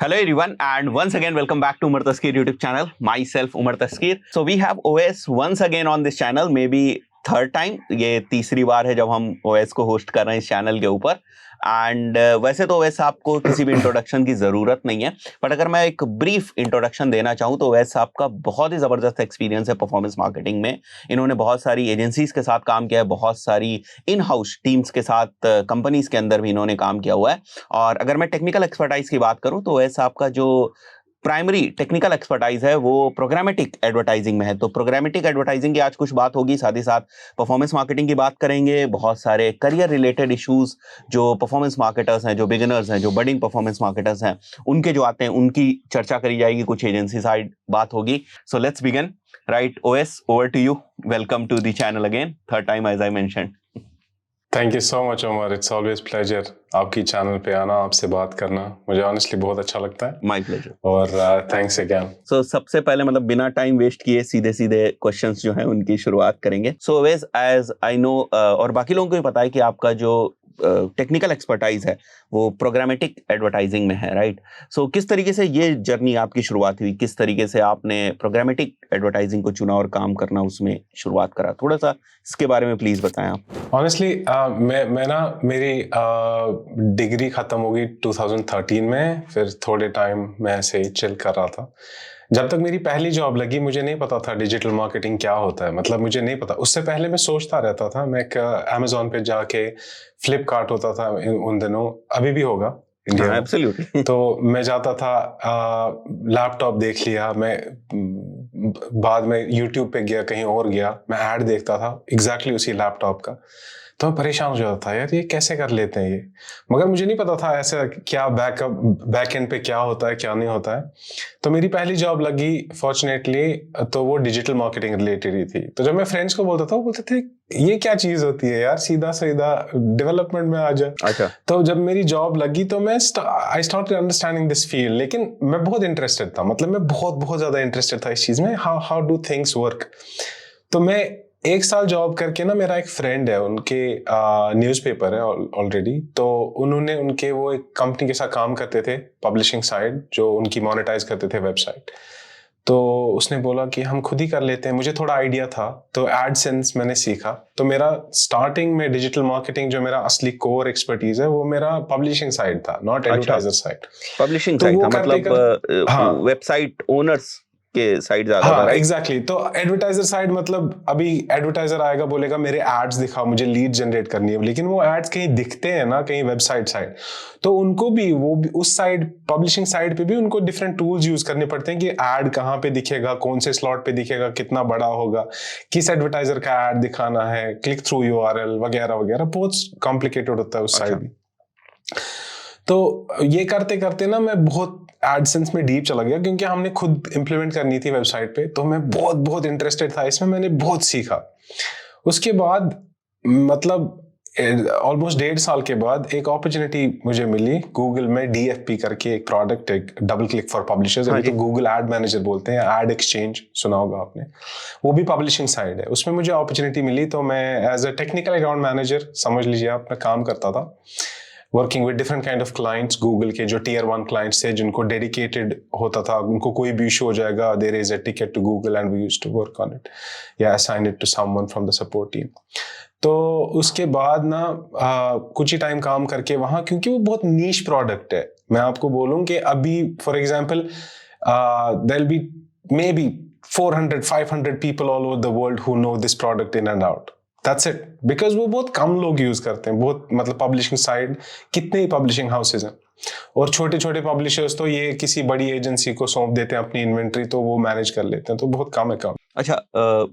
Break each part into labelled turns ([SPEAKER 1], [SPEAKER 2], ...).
[SPEAKER 1] Hello everyone, and once again welcome back to Umar Taskir YouTube channel. Myself Umar Taskir. So we have OS once again on this channel, maybe third time, ये तीसरी बार है जब हम OS को host कर रहे हैं इस चैनल के ऊपर. एंड वैसे तो OS आपको किसी भी इंट्रोडक्शन की ज़रूरत नहीं है, बट अगर मैं एक ब्रीफ इंट्रोडक्शन देना चाहूँ तो OS आपका बहुत ही ज़बरदस्त एक्सपीरियंस है परफॉर्मेंस मार्केटिंग में. इन्होंने बहुत सारी एजेंसीज के साथ काम किया है, बहुत सारी इन हाउस टीम्स के साथ कंपनीज के अंदर भी इन्होंने काम किया हुआ है. और अगर मैं टेक्निकल एक्सपर्टाइज की बात करूँ तो OS आपका जो प्राइमरी टेक्निकल एक्सपर्टाइज है वो प्रोग्रामेटिक एडवर्टाइजिंग में है. तो प्रोग्रामेटिक एडवर्टाइजिंग की आज कुछ बात होगी, साथ ही साथ परफॉर्मेंस मार्केटिंग की बात करेंगे, बहुत सारे करियर रिलेटेड इश्यूज जो परफॉर्मेंस मार्केटर्स हैं, जो बिगिनर्स हैं, जो बडिंग परफॉर्मेंस मार्केटर्स हैं, उनके जो आते हैं उनकी चर्चा करी जाएगी, कुछ एजेंसी साइड बात होगी. So let's begin. Right, OS, over to you. Welcome to the channel again, third time as I mentioned.
[SPEAKER 2] Thank you so much Umar, it's always pleasure आपकी चैनल पे आना, आपसे बात करना मुझे ऑनेस्टली बहुत अच्छा लगता है.
[SPEAKER 1] My pleasure.
[SPEAKER 2] और थैंक्स अगेन.
[SPEAKER 1] सो सबसे पहले मतलब बिना टाइम वेस्ट किए सीधे सीधे क्वेश्चंस जो हैं उनकी शुरुआत करेंगे. सो एज आई नो और बाकी लोगों को भी पता है कि आपका जो टेक्निकल एक्सपर्टाइज है वो प्रोग्रामेटिक एडवर्टाइजिंग में है, राइट? सो किस तरीके से ये जर्नी आपकी शुरुआत हुई, किस तरीके से आपने प्रोग्रामेटिक एडवर्टाइजिंग को चुना और काम करना उसमें शुरुआत करा, थोड़ा सा इसके बारे में प्लीज बताएं आप.
[SPEAKER 2] ऑनेस्टली मैं ना मेरी डिग्री खत्म हो गई 2013 में. फिर थोड़े टाइम मैं ऐसे ही चिल कर रहा था. जब तक मेरी पहली जॉब लगी मुझे नहीं पता था डिजिटल मार्केटिंग क्या होता है. मतलब मुझे नहीं पता. उससे पहले मैं सोचता रहता था. मैं अमेजोन पे जाके, फ्लिपकार्ट होता था उन दिनों, अभी भी होगा इंडिया में.
[SPEAKER 1] एब्सोल्युटली.
[SPEAKER 2] तो मैं जाता था, लैपटॉप देख लिया, मैं बाद में यूट्यूब पे गया, कहीं और गया, मैं ऐड देखता था एग्जैक्टली उसी लैपटॉप का. तो मैं परेशान हो जाता था, यार ये कैसे कर लेते हैं ये. मगर मुझे नहीं पता था ऐसा क्या बैक एंड पे क्या होता है, क्या नहीं होता है. तो मेरी पहली जॉब लगी फॉर्चुनेटली, तो वो डिजिटल मार्केटिंग रिलेटेड ही थी. तो जब मैं फ्रेंड्स को बोलता था वो बोलते थे ये क्या चीज होती है यार, सीधा सीधा डेवलपमेंट में आ जा.
[SPEAKER 1] अच्छा.
[SPEAKER 2] तो जब मेरी जॉब लगी तो मैं I started understanding this field. लेकिन मैं बहुत इंटरेस्टेड था, मतलब मैं बहुत ज्यादा इंटरेस्टेड था इस चीज में, हाउ डू थिंग्स वर्क. तो मैं एक साल जॉब करके ना, मेरा एक फ्रेंड है, उनके न्यूज़पेपर है ऑलरेडी. तो उन्होंने उनके वो एक कंपनी के साथ काम करते थे, पब्लिशिंग साइड, जो उनकी मोनेटाइज करते थे वेबसाइट. तो उसने बोला कि हम खुद ही कर लेते हैं. मुझे थोड़ा आइडिया था, तो एडसेंस मैंने सीखा. तो मेरा स्टार्टिंग में डिजिटल मार्केटिंग, जो मेरा असली कोर एक्सपर्टीज है, वो मेरा पब्लिशिंग साइड था, नॉट एडवर्टाइजर साइड.
[SPEAKER 1] पब्लिशिंग
[SPEAKER 2] तो
[SPEAKER 1] साइड
[SPEAKER 2] वो
[SPEAKER 1] था, मतलब
[SPEAKER 2] हाँ,
[SPEAKER 1] वेबसाइट ओनर्स के साइड ज्यादा था,
[SPEAKER 2] हाँ
[SPEAKER 1] राइट?
[SPEAKER 2] एग्जैक्टली. तो एडवर्टाइजर साइड मतलब अभी एडवर्टाइजर आएगा, बोलेगा मेरे एड्स दिखाओ, मुझे लीड जनरेट करनी है. लेकिन वो एड्स कहीं दिखते हैं ना, कहीं वेबसाइट साइड. तो उनको भी वो भी उस साइड, पब्लिशिंग साइड पे भी उनको डिफरेंट टूल्स यूज करने पड़ते हैं कि एड कहाँ पे दिखेगा, कौन से स्लॉट पे दिखेगा, कितना बड़ा होगा, किस एडवर्टाइजर का एड दिखाना है, क्लिक थ्रू URL वगैरह वगैरह. बहुत कॉम्प्लिकेटेड होता है उस साइड भी. तो ये करते करते ना मैं बहुत एडसेंस में डीप चला गया, क्योंकि हमने खुद इंप्लीमेंट करनी थी वेबसाइट पे. तो मैं बहुत इंटरेस्टेड था इसमें, मैंने बहुत सीखा. उसके बाद मतलब ऑलमोस्ट 1.5 साल के बाद एक अपॉर्चुनिटी मुझे मिली गूगल में, DFP करके एक प्रोडक्ट, एक डबल क्लिक फॉर पब्लिशर्स. अभी तो गूगल एड मैनेजर बोलते हैं, एड एक्सचेंज सुना होगा आपने. वो भी पब्लिशिंग साइड है. उसमें मुझे अपॉर्चुनिटी मिली. तो मैं as a technical account manager, समझ लीजिए आप, मैं काम करता था, working with different kind of clients. Google के जो Tier 1 क्लाइंट्स थे, जिनको डेडिकेटेड होता था, उनको कोई भी इशू हो जाएगा, there is a ticket to Google and we used to work on it या assign it to someone from the support team. तो उसके बाद ना कुछ ही टाइम काम करके वहां, क्योंकि वो बहुत नीश प्रोडक्ट है, मैं आपको बोलूं कि अभी for example there will be maybe 400-500 people all over the world who know this product in and out. That's it. Because वो बहुत कम लोग यूज करते हैं. बहुत मतलब पब्लिशिंग साइड, कितने ही पब्लिशिंग हाउसेज हैं, और छोटे छोटे पब्लिशर्स तो ये किसी बड़ी एजेंसी को सौंप देते हैं अपनी इन्वेंट्री, तो वो मैनेज कर लेते हैं. तो बहुत कम अकाउंट.
[SPEAKER 1] अच्छा,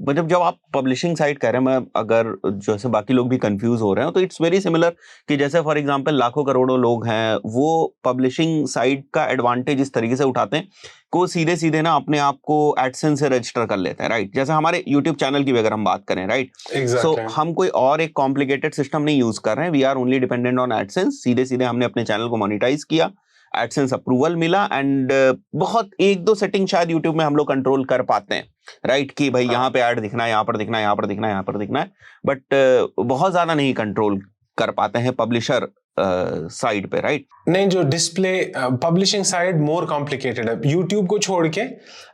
[SPEAKER 1] मतलब जब आप पब्लिशिंग साइट कह रहे हैं, मैं अगर जैसे बाकी लोग भी कंफ्यूज हो रहे हैं तो इट्स वेरी सिमिलर कि जैसे फॉर एग्जांपल लाखों करोड़ों लोग हैं, वो पब्लिशिंग साइट का एडवांटेज इस तरीके से उठाते हैं को सीधे सीधे ना अपने आप को एडसेंस से रजिस्टर कर लेते हैं, राइट? जैसे हमारे यूट्यूब चैनल की भी अगर हम बात करें, राइट? सो हम कोई और एक कॉम्प्लिकेटेड सिस्टम नहीं यूज कर रहे हैं, we are only dependent on AdSense. सीधे सीधे हमने अपने चैनल को मोनिटाइज किया, एडसेंस अप्रूवल मिला, एंड बहुत 1-2 सेटिंग शायद यूट्यूब में हम लोग कंट्रोल कर पाते हैं, राइट? कि भाई यहाँ पे ऐड दिखना है, यहाँ पर दिखना है, यहाँ पर दिखना है, यहाँ पर दिखना है, बट बहुत ज्यादा नहीं कंट्रोल कर पाते हैं पब्लिशर साइड पे, राइट?
[SPEAKER 2] नहीं, जो display publishing side more complicated है। यूट्यूब को छोड़ के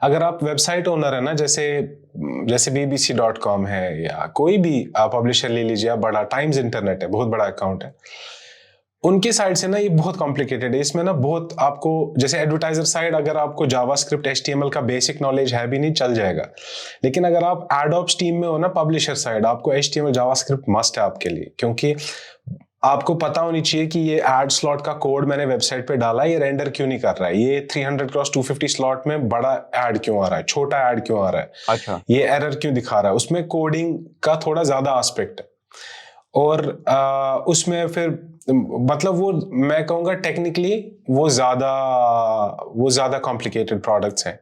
[SPEAKER 2] अगर आप वेबसाइट ओनर है ना, जैसे bbc.com है या कोई भी पब्लिशर ले लीजिए, आप बड़ा टाइम्स इंटरनेट है, बहुत बड़ा अकाउंट है, उनकी साइड से ना ये बहुत कॉम्प्लिकेटेड है। इसमें ना बहुत आपको, जैसे एडवर्टाइजर साइड, अगर आपको जावास्क्रिप्ट HTML का बेसिक नॉलेज है भी नहीं, चल जाएगा। लेकिन अगर आप एडोप्स टीम में हो ना, पब्लिशर साइड, आपको HTML जावास्क्रिप्ट मस्ट है आपके लिए, क्योंकि आपको पता होनी चाहिए कि ये एड स्लॉट का कोड मैंने वेबसाइट पे डाला, ये रेंडर क्यों नहीं कर रहा है, ये 300x250 स्लॉट में बड़ा ऐड क्यों आ रहा है, छोटा ऐड क्यों आ रहा है,
[SPEAKER 1] अच्छा,
[SPEAKER 2] ये एरर क्यों दिखा रहा है। उसमें कोडिंग का थोड़ा ज्यादा एस्पेक्ट है। और उसमें फिर मतलब वो, मैं कहूँगा टेक्निकली वो ज्यादा कॉम्प्लिकेटेड प्रोडक्ट्स हैं,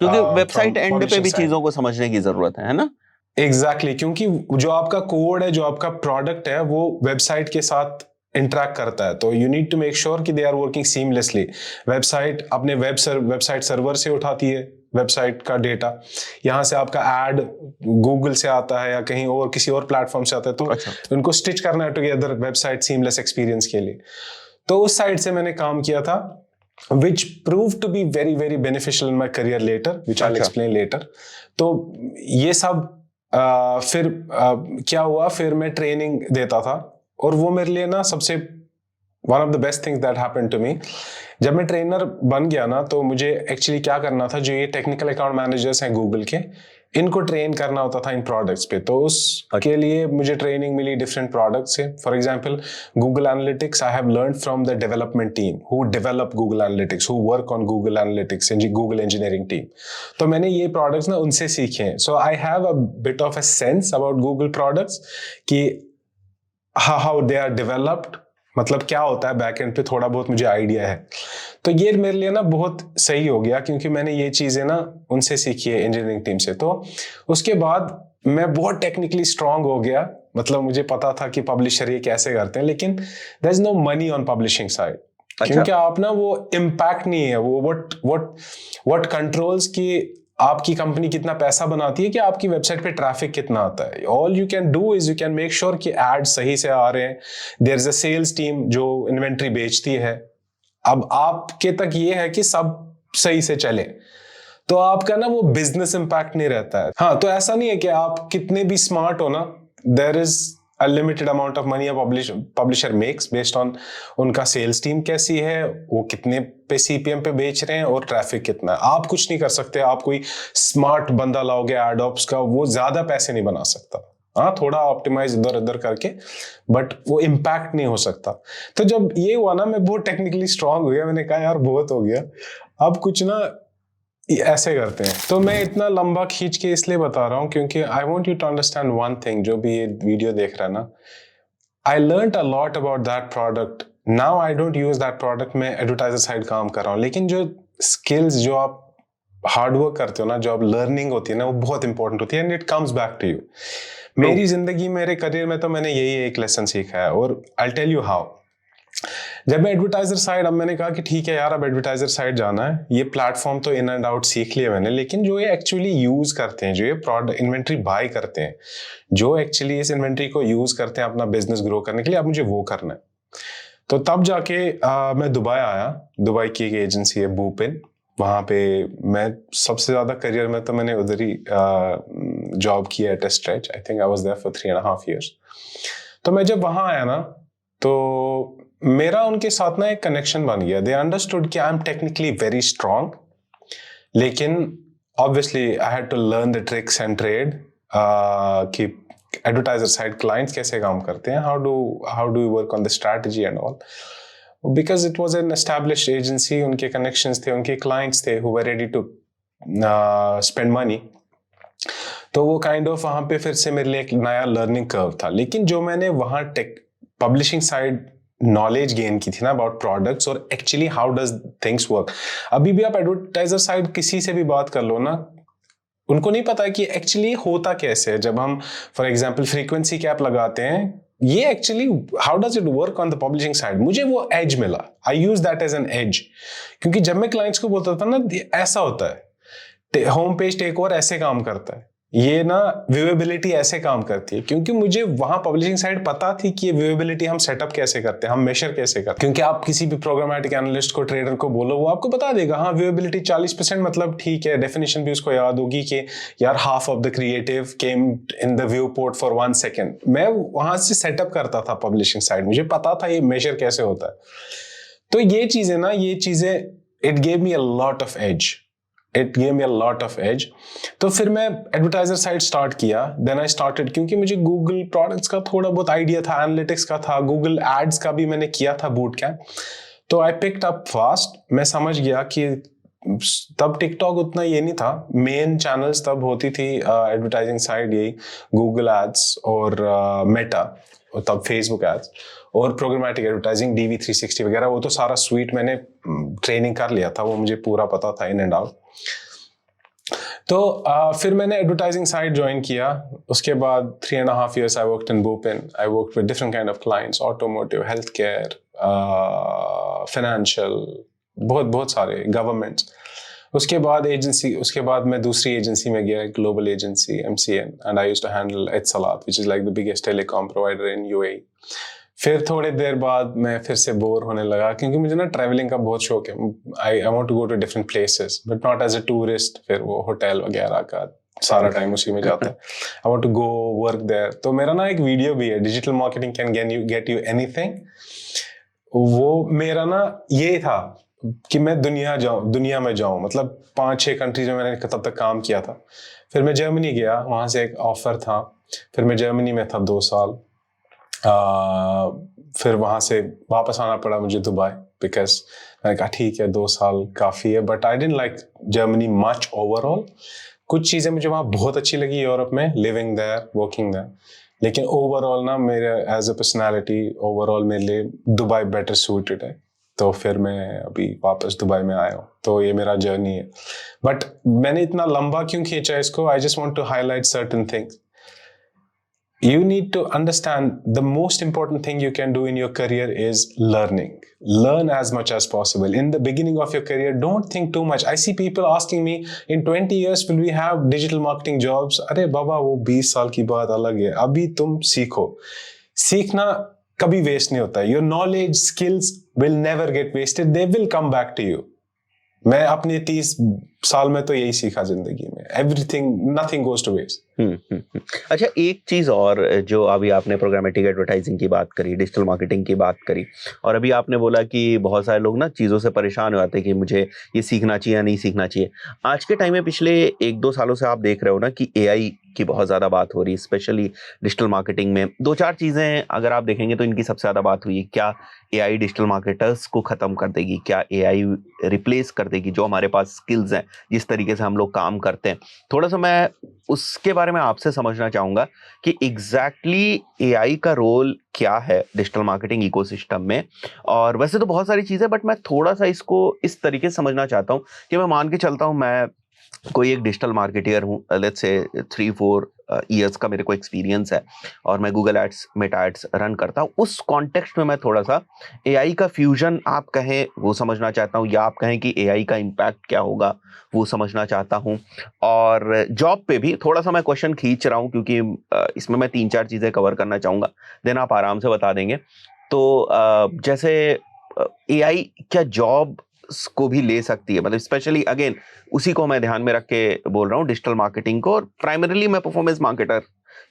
[SPEAKER 1] क्योंकि वेबसाइट
[SPEAKER 2] from
[SPEAKER 1] एंड पे
[SPEAKER 2] publishing
[SPEAKER 1] भी
[SPEAKER 2] side।
[SPEAKER 1] चीजों को समझने की जरूरत है ना?
[SPEAKER 2] एग्जैक्टली क्योंकि जो आपका कोड है, जो आपका प्रोडक्ट है, वो वेबसाइट के साथ इंटरेक्ट करता है, तो you need to make sure कि they are working seamlessly. Website अपने वेबसाइट सर्वर से उठाती है वेबसाइट का डेटा, यहाँ से आपका ऐड गूगल से आता है या कहीं और किसी और प्लेटफॉर्म से आता है, तो
[SPEAKER 1] अच्छा,
[SPEAKER 2] उनको स्टिच करना है टुगेदर वेबसाइट सीमलेस एक्सपीरियंस के लिए। तो उस साइड से मैंने काम किया था, which proved to be very very beneficial in my career later, which I'll
[SPEAKER 1] अच्छा।
[SPEAKER 2] explain later। तो ये सब फिर क्या हुआ, फिर मैं ट्रेनिंग देता था, और वो मेरे लिए ना सबसे one of the best things that happened to me. जब मैं ट्रेनर बन गया ना, तो मुझे एक्चुअली क्या करना था, जो ये टेक्निकल अकाउंट मैनेजर्स हैं गूगल के, इनको ट्रेन करना होता था इन प्रोडक्ट्स पे। तो उसके लिए मुझे ट्रेनिंग मिली डिफरेंट प्रोडक्ट्स से। For example Google analytics I have learn from the development team who develop Google analytics, who work on Google analytics and Google engineering team. तो मैंने ये प्रोडक्ट्स ना उनसे सीखे हैं। So I have a bit of a sense about Google products कि how they are developed, मतलब क्या होता है बैक एंड पे, थोड़ा बहुत मुझे आइडिया है। तो ये मेरे लिए ना बहुत सही हो गया, क्योंकि मैंने ये चीजें ना उनसे सीखी है, इंजीनियरिंग टीम से। तो उसके बाद मैं बहुत टेक्निकली स्ट्रांग हो गया, मतलब मुझे पता था कि पब्लिशर ये कैसे करते हैं, लेकिन there is no money on publishing side. क्योंकि आप ना, वो इम्पैक्ट नहीं है, वो व्हाट कंट्रोल्स की आपकी कंपनी कितना पैसा बनाती है कि आपकी वेबसाइट पे ट्रैफिक कितना आता है। All you can do is you can make sure कि एड सही से आ रहे हैं। There is a sales team जो इन्वेंट्री बेचती है। अब आपके तक ये है कि सब सही से चले, तो आपका ना वो बिजनेस इंपैक्ट नहीं रहता है। हाँ, तो ऐसा नहीं है कि आप कितने भी स्मार्ट हो ना, there is a limited amount of money a publisher makes based on उनका सेल्स टीम कैसी है, वो कितने पे CPM पे बेच रहे हैं और ट्रैफिक कितना है। आप कुछ नहीं कर सकते। आप कोई स्मार्ट बंदा लाओगे एडोप्स का, वो ज्यादा पैसे नहीं बना सकता। हाँ, थोड़ा ऑप्टिमाइज इधर उधर करके, बट वो इम्पैक्ट नहीं हो सकता। तो जब ये हुआ ना, मैं बहुत टेक्निकली स्ट्रांग हो गया। मैंने कहा यार बहुत हो गया, अब कुछ ना ऐसे करते हैं। तो मैं इतना लंबा खींच के इसलिए बता रहा हूँ क्योंकि I want you to understand one thing. जो भी ये वीडियो देख रहा है ना, I learn a lot about that product. Now I don't use that product. मैं एडवर्टाइजर साइड काम कर रहा हूँ, लेकिन जो स्किल्स, जो आप हार्डवर्क करते हो ना, जो आप लर्निंग होती है ना, वो बहुत इंपॉर्टेंट होती है, and it comes back to you. मेरी जिंदगी, मेरे करियर में तो मैंने यही एक लेसन सीखा है, और आई टेल यू हाउ। जब मैं एडवर्टाइजर साइड, अब मैंने कहा कि ठीक है यार, अब एडवर्टाइजर साइड जाना है, ये प्लेटफॉर्म तो इन एंड आउट सीख लिया मैंने, लेकिन जो ये एक्चुअली यूज करते हैं, जो ये प्रोडक्ट इन्वेंट्री बाय करते हैं, जो एक्चुअली इस इन्वेंट्री को यूज करते हैं अपना बिजनेस ग्रो करने के लिए, अब मुझे वो करना है। तो तब जाके मैं दुबई आया। दुबई की एक एजेंसी है बूपिन, वहाँ पे मैं सबसे ज्यादा करियर में तो मैंने उधर ही जॉब किया at a stretch. I think I was there for 3.5 years। तो मैं जब वहाँ आया ना, तो मेरा उनके साथ ना एक कनेक्शन बन गया। दे अंडरस्टूड कि I am technically very strong, लेकिन obviously I had to learn the tricks and trade कि एडवर्टाइजर साइड क्लाइंट्स कैसे काम करते हैं, how do you work on the strategy and all. Because it was an established agency, उनके connections थे, उनके clients थे who were ready to spend money. तो वो काइंड ऑफ वहाँ पे फिर से मेरे लिए एक नया लर्निंग कर्व था। लेकिन जो मैंने वहाँ पब्लिशिंग साइड नॉलेज गेन की थी ना अबाउट प्रोडक्ट्स और actually how does things work, अभी भी आप एडवर्टाइजर साइड किसी से भी बात कर लो ना, उनको नहीं पता कि एक्चुअली होता कैसे है। जब हम फॉर एग्जांपल फ्रीक्वेंसी कैप लगाते हैं, ये actually how does it work on the publishing side, मुझे वो एज मिला। I use that as an edge, क्योंकि जब मैं क्लाइंट्स को बोलता था ना ऐसा होता है, होम पेज टेक ओवर ऐसे काम करता है, ये ना व्यूएबिलिटी ऐसे काम करती है, क्योंकि मुझे वहां पब्लिशिंग साइड पता थी कि ये व्यूएबिलिटी हम सेटअप कैसे करते हैं, हम मेजर कैसे करते हैं। क्योंकि आप किसी भी प्रोग्रामेटिक एनालिस्ट को, ट्रेडर को बोलो, वो आपको बता देगा हाँ व्यूएबिलिटी 40%, मतलब ठीक है। डेफिनेशन भी उसको याद होगी कि यार half of the creative came in the view port for 1 second. मैं वहां से सेटअप करता था पब्लिशिंग साइड, मुझे पता था ये मेजर कैसे होता है। तो ये चीजें it gave me a lot of edge, तो फिर मैं एडवर्टाइजर साइड स्टार्ट किया। देन आई स्टार्टेड, क्योंकि मुझे गूगल प्रोडक्ट्स का थोड़ा बहुत आइडिया था, एनालिटिक्स का था, गूगल एड्स का भी मैंने किया था बूट कैंप। तो आई पिक्ड अप फास्ट। मैं समझ गया कि तब टिकटॉक उतना ये नहीं था, मेन चैनल्स तब होती थी एडवर्टाइजिंग साइड, यही गूगल एड्स और मेटा, और तब फेसबुक एड्स और प्रोग्रामेटिक एडवर्टाइजिंग, DV360 वगैरह। वो तो सारा स्वीट मैंने ट्रेनिंग कर लिया था, वो मुझे पूरा पता था इन एंड आउट। तो फिर मैंने एडवर्टाइजिंग साइड ज्वाइन किया। उसके बाद 3.5 years आई वर्कड इन बुपिन। I worked with different kind of clients, automotive, health care, financial, बहुत सारे, गवर्नमेंट्स। उसके बाद मैं दूसरी एजेंसी में गया, global agency MCN, and I used to handle Etisalat, which is like the biggest telecom provider in UAE। फिर थोड़ी देर बाद मैं फिर से बोर होने लगा, क्योंकि मुझे ना ट्रैवलिंग का बहुत शौक है। I want to go to different places, but not as a tourist. फिर वो होटल वगैरह का सारा टाइम उसी में जाता है। I want to go work there. तो मेरा ना एक वीडियो भी है, digital marketing can get you anything. वो मेरा ना ये था कि मैं दुनिया में जाऊं, मतलब 5-6 कंट्रीज में मैंने तब तक काम किया था। फिर मैं जर्मनी गया, वहां से एक ऑफर था। फिर मैं जर्मनी में था 2 साल। फिर वहां से वापस आना पड़ा मुझे दुबई, बिकॉज मैंने कहा ठीक है 2 साल काफ़ी है। But I didn't like Germany much overall. कुछ चीज़ें मुझे वहाँ बहुत अच्छी लगी यूरोप में, लिविंग देयर, वर्किंग देयर, लेकिन ओवरऑल ना मेरे एज अ पर्सनैलिटी ओवरऑल मेरे लिए दुबई बेटर सूटेड है। तो फिर मैं अभी वापस दुबई में आया हूँ। तो ये मेरा जर्नी है। बट मैंने इतना लंबा क्यों खींचा इसको? I just want to highlight certain things. You need to understand the most important thing you can do in your career is learning. Learn as much as possible. In the beginning of your career, don't think too much. I see people asking me, in 20 years, will we have digital marketing jobs? अरे बाबा वो 20 साल की बात अलग है. अभी तुम सीखो. सीखना कभी वेस्ट नहीं होता है. Your knowledge, skills will never get wasted. They will come back to you. मैं अपने 30 साल में तो यही सीखा जिंदगी में. Everything, nothing goes to waste.
[SPEAKER 1] अच्छा, एक चीज और, जो अभी आपने प्रोग्रामेटिक एडवर्टाइजिंग की बात करी, डिजिटल मार्केटिंग की बात करी, और अभी आपने बोला कि बहुत सारे लोग ना चीज़ों से परेशान हो जाते हैं कि मुझे ये सीखना चाहिए या नहीं सीखना चाहिए. आज के टाइम में पिछले 1-2 सालों से आप देख रहे हो ना कि AI की बहुत ज़्यादा बात हो रही है, स्पेशली डिजिटल मार्केटिंग में. 2-4 चीज़ें अगर आप देखेंगे तो इनकी सबसे ज़्यादा बात हुई है. क्या AI डिजिटल मार्केटर्स को ख़त्म कर देगी? क्या AI रिप्लेस कर देगी जो हमारे पास स्किल्स हैं, जिस तरीके से हम लोग काम करते हैं? थोड़ा सा मैं उसके बारे में आपसे समझना चाहूँगा कि एग्जैक्टली AI का रोल क्या है डिजिटल मार्केटिंग इकोसिस्टम में. और वैसे तो बहुत सारी चीज़ें, बट मैं थोड़ा सा इसको इस तरीके से समझना चाहता हूँ कि मैं मान के चलता हूँ मैं कोई एक डिजिटल मार्केटियर हूँ, लेट्स से 3-4 ईयर्स का मेरे को एक्सपीरियंस है और मैं Google ads, Meta ads run करता हूँ. उस कॉन्टेक्स्ट में मैं थोड़ा सा AI का फ्यूजन आप कहें वो समझना चाहता हूँ, या आप कहें कि AI का इम्पैक्ट क्या होगा वो समझना चाहता हूँ. और जॉब पे भी थोड़ा सा मैं क्वेश्चन खींच रहा हूँ क्योंकि इसमें मैं 3-4 चीज़ें कवर करना चाहूँगा, देन आप आराम से बता देंगे. तो जैसे AI क्या जॉब को भी ले सकती है? मतलब स्पेशली अगेन उसी को मैं ध्यान में रख के बोल रहा हूँ, डिजिटल मार्केटिंग को, और प्राइमरीली मैं परफॉर्मेंस मार्केटर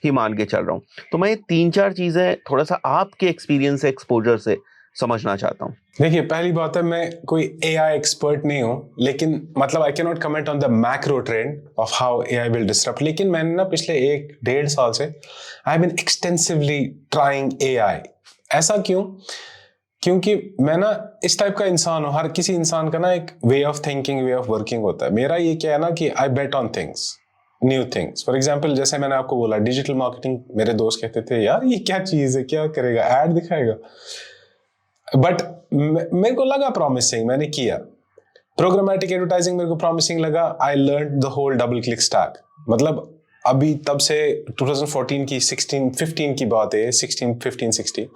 [SPEAKER 1] ही मान के चल रहा हूँ. तो मैं 3-4 चीजें थोड़ा सा आपके एक्सपीरियंस से, एक्सपोजर से समझना चाहता हूँ.
[SPEAKER 2] देखिए, पहली बात है मैं कोई AI एक्सपर्ट नहीं हूँ, लेकिन मतलब I can not comment on the macro trend of how AI will disrupt. लेकिन मैंने ना पिछले 1-1.5 साल से I have been extensively trying AI. ऐसा क्यों? क्योंकि मैं ना इस टाइप का इंसान हूँ. हर किसी इंसान का ना एक way of thinking, way of working होता है. मेरा ये क्या है ना कि I bet on things, new things. For example, जैसे मैंने आपको बोला डिजिटल मार्केटिंग, मेरे दोस्त कहते थे यार ये क्या चीज़ है, क्या करेगा, ऐड दिखाएगा. बट मेरे को लगा प्रॉमिसिंग, मैंने किया. प्रोग्रामेटिक एडवर्टाइजिंग मेरे को प्रॉमिसिंग लगा. I learn the whole double click stack. मतलब अभी तब से 2014 की 15 की बात है, 16, 15, 16,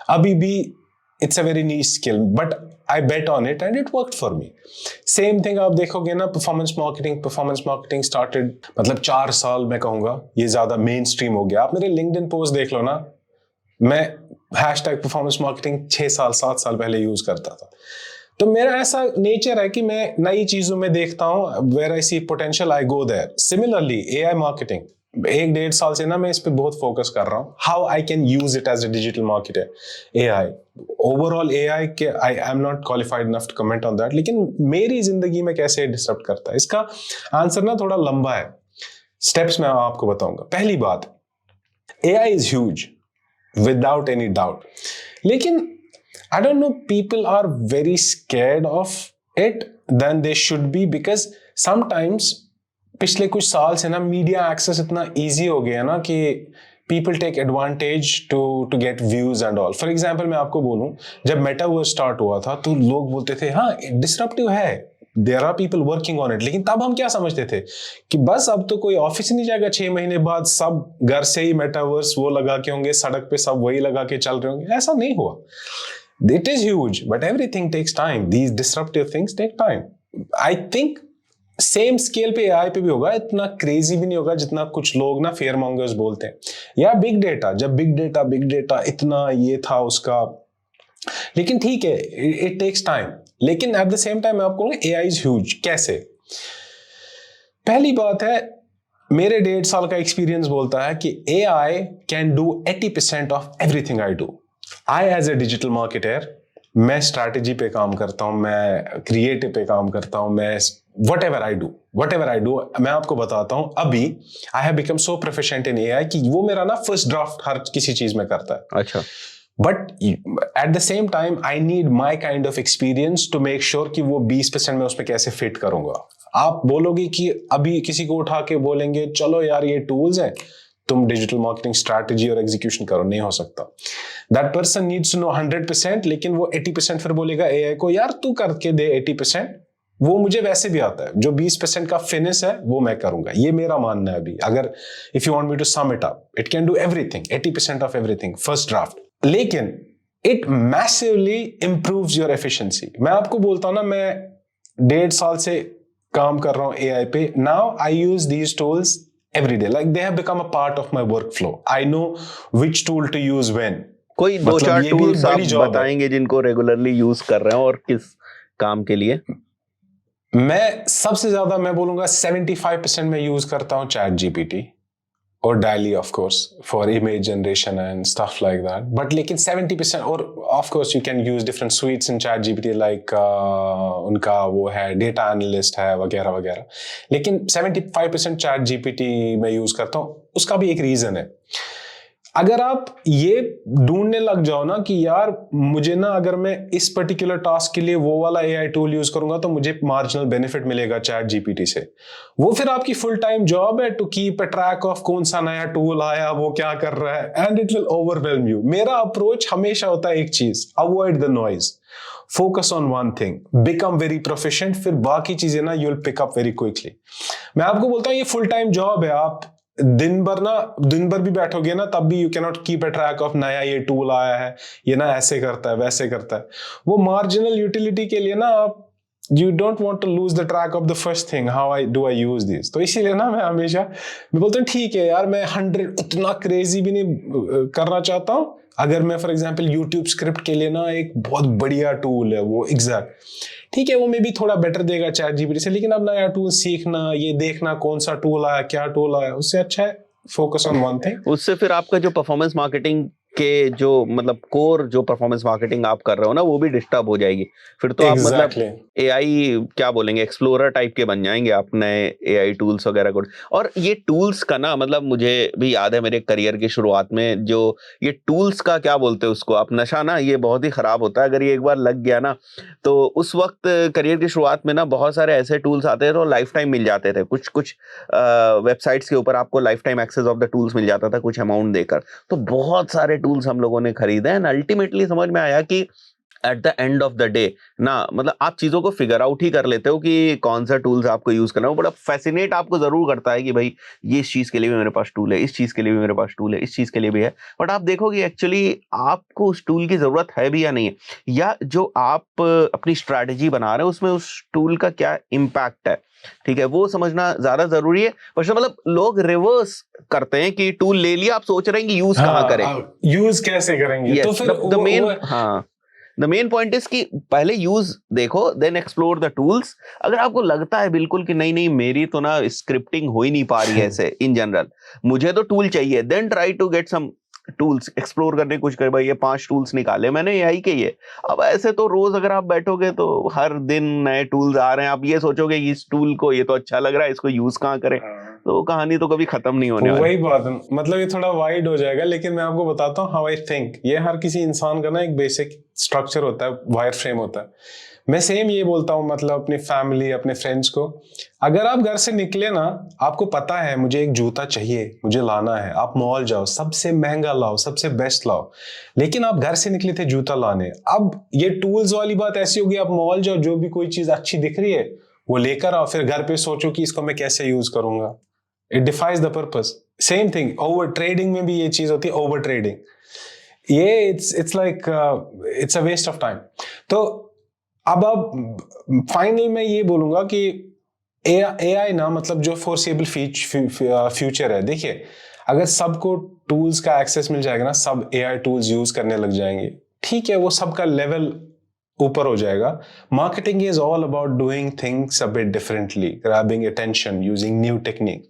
[SPEAKER 2] अभी भी it's a very niche skill, but I bet on it and it worked for me. Same thing आप देखोगे ना, performance marketing started, मतलब 4 साल मैं कहूँगा ये ज़्यादा मेन स्ट्रीम हो गया. आप मेरे LinkedIn पोस्ट देख लो ना, मैं #performance marketing 6 साल 7 साल पहले यूज करता था. तो मेरा ऐसा नेचर है कि मैं नई चीजों में देखता हूँ, where I see potential I go there. Similarly AI marketing, 1-1.5 साल से ना मैं इस पे बहुत फोकस कर रहा हूँ. How I can use it as a digital marketer. AI overall AI के I am not qualified enough to comment on that, लेकिन मेरी जिंदगी में कैसे डिस्टर्ब करता है, इसका आंसर ना थोड़ा लंबा है. स्टेप्स मैं आपको बताऊंगा. पहली बात, AI is huge without any doubt, लेकिन I don't know, people are very scared of it than they should be, because sometimes पिछले कुछ साल से ना मीडिया एक्सेस इतना इजी हो गया ना कि people take advantage to get views and all. For example, मैं आपको बोलूं, जब मेटावर्स स्टार्ट हुआ था तो लोग बोलते थे हाँ डिसरप्टिव है, there are people working on it, लेकिन तब हम क्या समझते थे कि बस अब तो कोई ऑफिस नहीं जाएगा, 6 महीने बाद सब घर से ही मेटावर्स वो लगा के होंगे, सड़क पे सब वही लगा के चल रहे होंगे. ऐसा नहीं हुआ. It is huge, but everything takes time. These disruptive things take time. I think same scale पे AI पे भी होगा, इतना क्रेजी भी नहीं होगा जितना कुछ लोग ना फेयर मॉन्गर्स बोलते हैं. या बिग डेटा, जब बिग डेटा इतना ये था उसका, लेकिन ठीक है, इट टेक्स टाइम. लेकिन एट द सेम टाइम मैं आपको कहूँगा AI इज ह्यूज. कैसे? पहली बात है, मेरे 1.5 साल का एक्सपीरियंस बोलता है कि AI can do 80% of everything I do. I as a digital marketer, मैं स्ट्रैटेजी पे काम करता हूँ, मैं क्रिएटिव पे काम करता हूँ, मैं whatever I do, मैं आपको बताता हूँ. अभी I have become so proficient in AI कि वो मेरा ना फर्स्ट ड्राफ्ट हर किसी चीज में करता है.
[SPEAKER 1] अच्छा.
[SPEAKER 2] But at the same time I need my kind of experience to make sure कि वो 20% में उसमें कैसे फिट करूंगा. आप बोलोगे कि अभी किसी को उठा के बोलेंगे चलो यार ये टूल्स हैं, तुम डिजिटल मार्केटिंग स्ट्रैटेजी और एग्जीक्यूशन करो, नहीं हो सकता. That person needs to know 100%, लेकिन वो 80% फिर बोलेगा AI को यार तू करके दे 80%, वो मुझे वैसे भी आता है. जो 20% का फिनिश है वो मैं करूंगा. ये मेरा मानना है. अभी अगर if you want me to sum it up, it can do everything, 80% of everything first draft, लेकिन it massively improves your efficiency. मैं आपको बोलता हूं ना, मैं 1.5 साल से काम कर रहा हूं AI पे. Now I use these tools every day, like they have become a part of my workflow. I know which tool to use when.
[SPEAKER 1] कोई 2-4 टूल्स आप बताएंगे जिनको रेगुलरली यूज कर रहे हैं और किस काम के लिए?
[SPEAKER 2] मैं सबसे ज्यादा मैं बोलूंगा 75% में यूज करता हूं ChatGPT और Dall-E of course for image generation and stuff like that. But लेकिन 70% और of course you can use different suites in ChatGPT like उनका वो है data analyst है वगैरह वगैरह. लेकिन 75% ChatGPT मैं यूज करता हूँ. उसका भी एक रीजन है. अगर आप ये ढूंढने लग जाओ ना कि यार मुझे ना, अगर मैं इस पर्टिकुलर टास्क के लिए वो वाला AI टूल यूज करूंगा तो मुझे मार्जिनल बेनिफिट मिलेगा ChatGPT से, वो फिर आपकी फुल टाइम जॉब है to keep a track of कौन सा नया टूल आया, वो क्या कर रहा है, and it will overwhelm you. मेरा अप्रोच हमेशा होता है एक चीज, avoid the noise, focus on one thing, become very proficient, फिर बाकी चीजें ना you will pick up very quickly. मैं आपको बोलता हूँ ये फुल टाइम जॉब है. आप दिन भर भी बैठोगे ना तब भी you can not keep a track of नया ये टूल आया है, ये ना ऐसे करता है वैसे करता है. वो मार्जिनल यूटिलिटी के लिए ना आप you don't want to lose the track of the first thing, how I use this. तो इसीलिए ना मैं हमेशा मैं बोलता हूँ ठीक है यार, मैं 100 इतना क्रेजी भी नहीं करना चाहता हूँ. अगर मैं फॉर एग्जांपल यूट्यूब स्क्रिप्ट के लिए ना एक बहुत बढ़िया टूल है वो एग्जैक्ट, ठीक है वो मे भी थोड़ा बेटर देगा ChatGPT से, लेकिन अब नया टूल सीखना, ये देखना कौन सा टूल आया, क्या टूल आया, उससे अच्छा है फोकस ऑन वन थिंग.
[SPEAKER 1] उससे फिर आपका जो परफॉर्मेंस मार्केटिंग के जो मतलब कोर जो परफॉर्मेंस मार्केटिंग आप कर रहे हो ना वो भी डिस्टर्ब हो जाएगी. फिर तो
[SPEAKER 2] exactly.
[SPEAKER 1] आप मतलब AI क्या बोलेंगे, एक्सप्लोरर टाइप के बन जाएंगे आप, नए AI टूल्स वगैरह को. और ये टूल्स का ना मतलब मुझे भी याद है मेरे करियर की शुरुआत में, जो ये टूल्स का क्या बोलते हैं उसको, आप नशा ना, ये बहुत ही खराब होता है. अगर ये एक बार लग गया ना तो उस वक्त करियर की शुरुआत में ना बहुत सारे ऐसे टूल्स आते थे और लाइफ टाइम मिल जाते थे. कुछ वेबसाइट्स के ऊपर आपको lifetime access of the tools मिल जाता था कुछ अमाउंट देकर. तो बहुत सारे टूल्स हम लोगों ने खरीदे एंड अल्टीमेटली समझ में आया कि at the end of the day ना, मतलब आप चीज़ों को फिगर आउट ही कर लेते हो कि कौन सा टूल्स आपको यूज़ करना है। वो बड़ा फैसिनेट आपको ज़रूर करता है कि भाई ये इस चीज़ के लिए भी मेरे पास टूल है, इस चीज़ के लिए भी मेरे पास टूल है, इस चीज़ के लिए भी है। बट आप देखोगे एक्चुअली आपको उस टूल की ज़रूरत है भी या नहीं है, या जो आप अपनी स्ट्रैटेजी बना रहे हो उसमें उस टूल का क्या इम्पैक्ट है, ठीक है, वो समझना ज़्यादा ज़रूरी है। बस मतलब लोग रिवर्स करते हैं कि टूल ले लिया, आप सोच रहे हैं कि यूज़ कहाँ करें,
[SPEAKER 2] यूज कैसे करेंगे, तो
[SPEAKER 1] यस
[SPEAKER 2] फिर
[SPEAKER 1] द मेन, हाँ द मेन पॉइंट इज कि पहले यूज देखो देन एक्सप्लोर द टूल्स। अगर आपको लगता है बिल्कुल कि नहीं नहीं मेरी तो ना स्क्रिप्टिंग हो ही नहीं पा रही है ऐसे इन जनरल, मुझे तो टूल चाहिए, then try to get some tools, explore करने की कोशिश कर, भाई ये 5 टूल्स निकाले मैंने यही के ये। अब ऐसे तो रोज अगर आप बैठोगे तो हर दिन नए टूल्स आ रहे हैं, आप ये सोचोगे इस टूल को ये तो अच्छा लग रहा है, इसको यूज कहाँ करें, तो कहानी तो कभी खत्म नहीं होने वाली।
[SPEAKER 2] वही बात है, मतलब ये थोड़ा वाइड हो जाएगा, लेकिन मैं आपको बताता हूँ हाउ आई थिंक। ये हर किसी इंसान का ना एक बेसिक स्ट्रक्चर होता है, वायर फ्रेम होता है। मैं सेम ये बोलता हूँ, मतलब अपनी फैमिली, अपने फ्रेंड्स को, अगर आप घर से निकले ना, आपको पता है मुझे एक जूता चाहिए, मुझे लाना है, आप मॉल जाओ, सबसे महंगा लाओ, सबसे बेस्ट लाओ, लेकिन आप घर से निकले थे जूता लाने। अब ये टूल्स वाली बात ऐसी होगी, आप मॉल जाओ, जो भी कोई चीज अच्छी दिख रही है वो लेकर आओ, फिर घर पे सोचो कि इसको मैं कैसे यूज करूंगा। It defies the purpose. Same thing over trading में भी ये चीज होती है, ओवर ट्रेडिंग। ये it's like it's a waste of time. तो अब फाइनल में ये बोलूंगा कि AI ना, मतलब जो फोर्सेबल फ्यूचर है, देखिए अगर सबको टूल्स का एक्सेस मिल जाएगा ना, सब AI टूल्स यूज करने लग जाएंगे, ठीक है, वो सबका लेवल ऊपर हो जाएगा। Marketing is all about doing things a bit differently, grabbing attention, using new technique.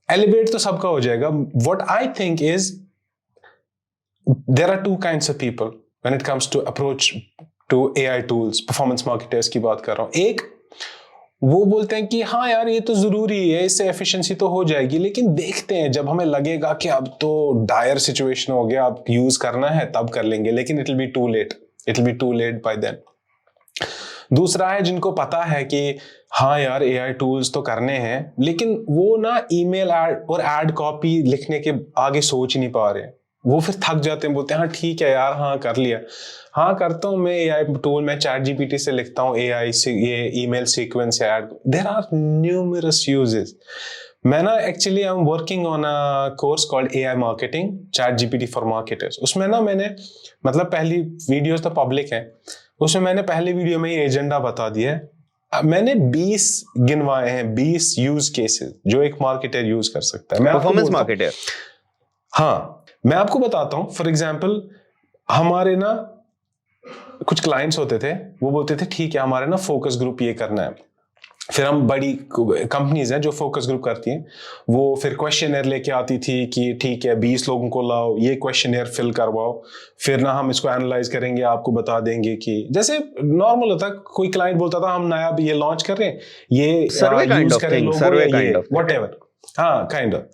[SPEAKER 2] Elevate तो सबका हो जाएगा। What I think is there are two kinds of people when it comes to approach to AI tools. Performance marketers की बात कर रहा हूं। एक वो बोलते हैं कि हाँ यार ये तो जरूरी है, इससे एफिशिएंसी तो हो जाएगी, लेकिन देखते हैं जब हमें लगेगा कि अब तो डायर सिचुएशन हो गया, अब यूज करना है तब कर लेंगे, लेकिन it will be too late, it will be too late by then. दूसरा है जिनको पता है कि हाँ यार AI टूल्स तो करने हैं, लेकिन वो ना ईमेल ऐड और एड कॉपी लिखने के आगे सोच नहीं पा रहे, वो फिर थक जाते हैं, बोलते हैं हाँ ठीक है यार, हाँ कर लिया, हाँ करता हूँ मैं AI टूल, मैं ChatGPT से लिखता हूँ AI से ये email sequence add. There are numerous uses. मैं ना actually I am working on a course called AI marketing, ChatGPT for marketers. उसमें ना मैंने, मतलब पहली वीडियोस तो पब्लिक है, उसमें मैंने पहली वीडियो में ये एजेंडा बता दिया है। मैंने 20 गिनवाए हैं, 20 यूज केसेस जो एक मार्केटर यूज कर सकता है। मैं
[SPEAKER 1] परफॉर्मेंस मार्केटर,
[SPEAKER 2] हाँ मैं आपको बताता हूं। फॉर एग्जांपल हमारे ना कुछ क्लाइंट्स होते थे, वो बोलते थे ठीक है हमारे ना फोकस ग्रुप ये करना है। फिर हम, बड़ी कंपनीज हैं जो फोकस ग्रुप करती हैं, वो फिर क्वेश्चनर लेके आती थी कि ठीक है 20 लोगों को लाओ, ये क्वेश्चनर फिल करवाओ, फिर ना हम इसको एनालाइज करेंगे, आपको बता देंगे कि जैसे नॉर्मल होता है, कोई क्लाइंट बोलता था हम नया ये लॉन्च कर रहे हैं, ये
[SPEAKER 1] survey kind of thing, survey kind of
[SPEAKER 2] whatever, हाँ काइंड ऑफ।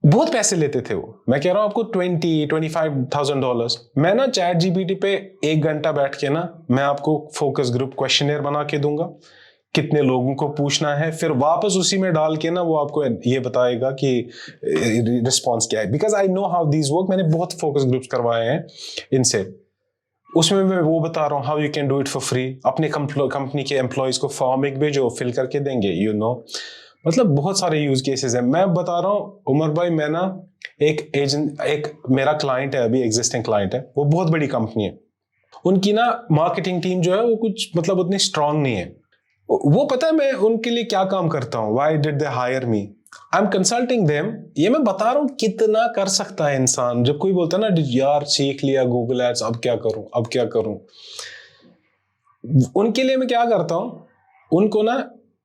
[SPEAKER 2] बहुत पैसे लेते थे वो, मैं कह रहा हूँ आपको $25,000। मैं ना ChatGPT पे 1 घंटा बैठ के ना, मैं आपको फोकस ग्रुप क्वेश्चनर बना के दूंगा, कितने लोगों को पूछना है, फिर वापस उसी में डाल के ना वो आपको ये बताएगा कि रिस्पॉन्स क्या है। Because I know how these work, मैंने बहुत फोकस ग्रुप्स करवाए हैं इनसे। उसमें मैं वो बता रहा हूँ how you can do it for free. अपने कंपनी के एम्प्लॉयज को फॉर्म एक भेजो, फिल करके देंगे, यू नो। मतलब बहुत सारे यूज केसेस हैं। मैं बता रहा हूँ उमर भाई, मैं ना एक मेरा क्लाइंट है, अभी एग्जिस्टिंग क्लाइंट है, वो बहुत बड़ी कंपनी है, उनकी ना मार्केटिंग टीम जो है वो कुछ मतलब उतनी स्ट्रांग नहीं है। वो पता है मैं उनके लिए क्या काम करता हूँ, why did they hire me, I am consulting them. ये मैं बता रहा हूँ कितना कर सकता है इंसान। जब कोई बोलता है ना यार सीख लिया गूगल एड्स, अब क्या करूं, अब क्या करूं, उनके लिए मैं क्या करता हूँ, उनको ना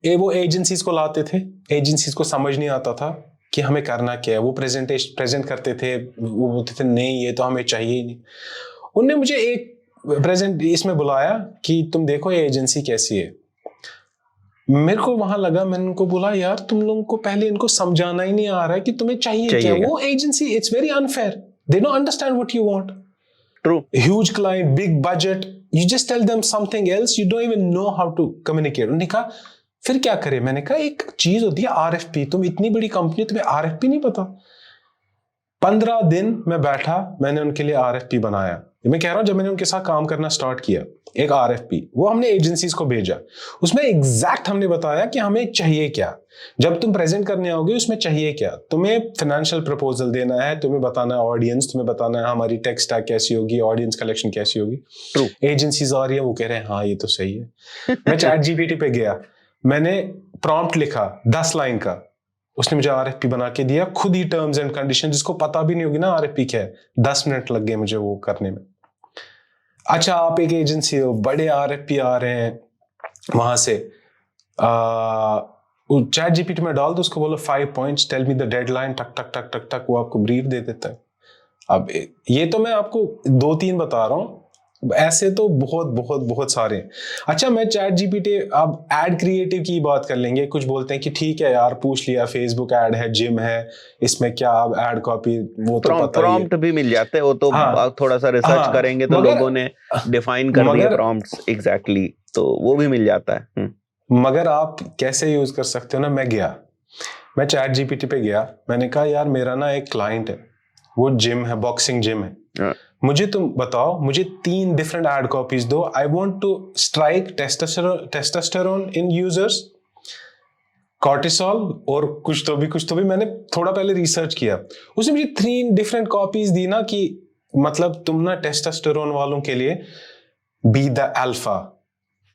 [SPEAKER 2] वो एजेंसीज को लाते थे, एजेंसीज को समझ नहीं आता था कि हमें करना क्या है, वो प्रेजेंट करते थे, वो बोलते थे नहीं ये तो हमें चाहिए ही नहीं। उनने मुझे एक प्रेजेंट इसमें बुलाया कि तुम देखो ये एजेंसी कैसी है। मेरे को वहां लगा, मैंने उनको बोला यार तुम लोगों को पहले इनको समझाना ही नहीं आ रहा है कि तुम्हें चाहिए क्या। वो agency, it's very unfair, they don't understand what you want.
[SPEAKER 1] True,
[SPEAKER 2] huge client, big budget, you just tell them something else, you don't even know how to communicate. उन्होंने कहा फिर क्या करें। मैंने कहा एक चीज होती है RFP, तुम इतनी बड़ी कंपनी, तुम्हें RFP नहीं पता। 15 दिन मैं बैठा, मैंने उनके लिए RFP बनाया। मैं कह रहा हूँ जब मैंने उनके साथ काम करना स्टार्ट किया, एक RFP वो हमने एजेंसीज को भेजा, उसमें एग्जैक्ट हमने बताया कि हमें चाहिए क्या, जब तुम प्रेजेंट करने आओगे उसमें चाहिए क्या, तुम्हें फाइनेंशियल प्रपोजल देना है, तुम्हें बताना है ऑडियंस, तुम्हें बताना है हमारी टेक स्टैक कैसी होगी, ऑडियंस कलेक्शन कैसी होगी।
[SPEAKER 1] True.
[SPEAKER 2] एजेंसीज आ रही है, वो कह रहे हैं हाँ ये तो सही है। मैं ChatGPT पे गया, मैंने प्रॉम्प्ट लिखा 10 लाइन का, उसने मुझे RFP बना के दिया, खुद ही टर्म्स एंड कंडीशन, जिसको पता भी नहीं होगी ना RFP क्या है, 10 मिनट लग गए मुझे वो करने में। अच्छा आप एक एजेंसी हो, बड़े RFP आ रहे हैं वहां से, ChatGPT में डाल दो, उसको बोलो 5 points, tell me the deadline, टक टक टक टक टक, वो आपको ब्रीफ दे देता है। अब ये तो मैं आपको 2-3 बता रहा हूँ, ऐसे तो बहुत बहुत बहुत सारे हैं। अच्छा मैं ChatGPT, अब एड क्रिएटिव की बात कर लेंगे, कुछ बोलते हैं कि ठीक है यार पूछ लिया, फेसबुक एड है, जिम है, इसमें क्या अब एड कॉपी, वो तो पता ही है।
[SPEAKER 1] प्रॉम्प्ट भी मिल जाते हैं, वो तो
[SPEAKER 2] हाँ,
[SPEAKER 1] थोड़ा सा रिसर्च करेंगे तो लोगों ने डिफाइन कर दिए प्रॉम्प्ट्स एग्जैक्टली, तो वो भी मिल जाता है।
[SPEAKER 2] मगर आप कैसे यूज कर सकते हो ना, मैं ChatGPT पे गया, मैंने कहा यार मेरा ना एक क्लाइंट है, वो जिम है, बॉक्सिंग जिम है, मुझे तुम बताओ, मुझे 3 डिफरेंट एड कॉपीज दो, I want to strike testosterone in users, cortisol और कुछ तो भी मैंने थोड़ा पहले रिसर्च किया, उसने मुझे 3 डिफरेंट कॉपीज दी ना, कि मतलब तुम ना टेस्टोस्टेरोन वालों के लिए बी द अल्फा,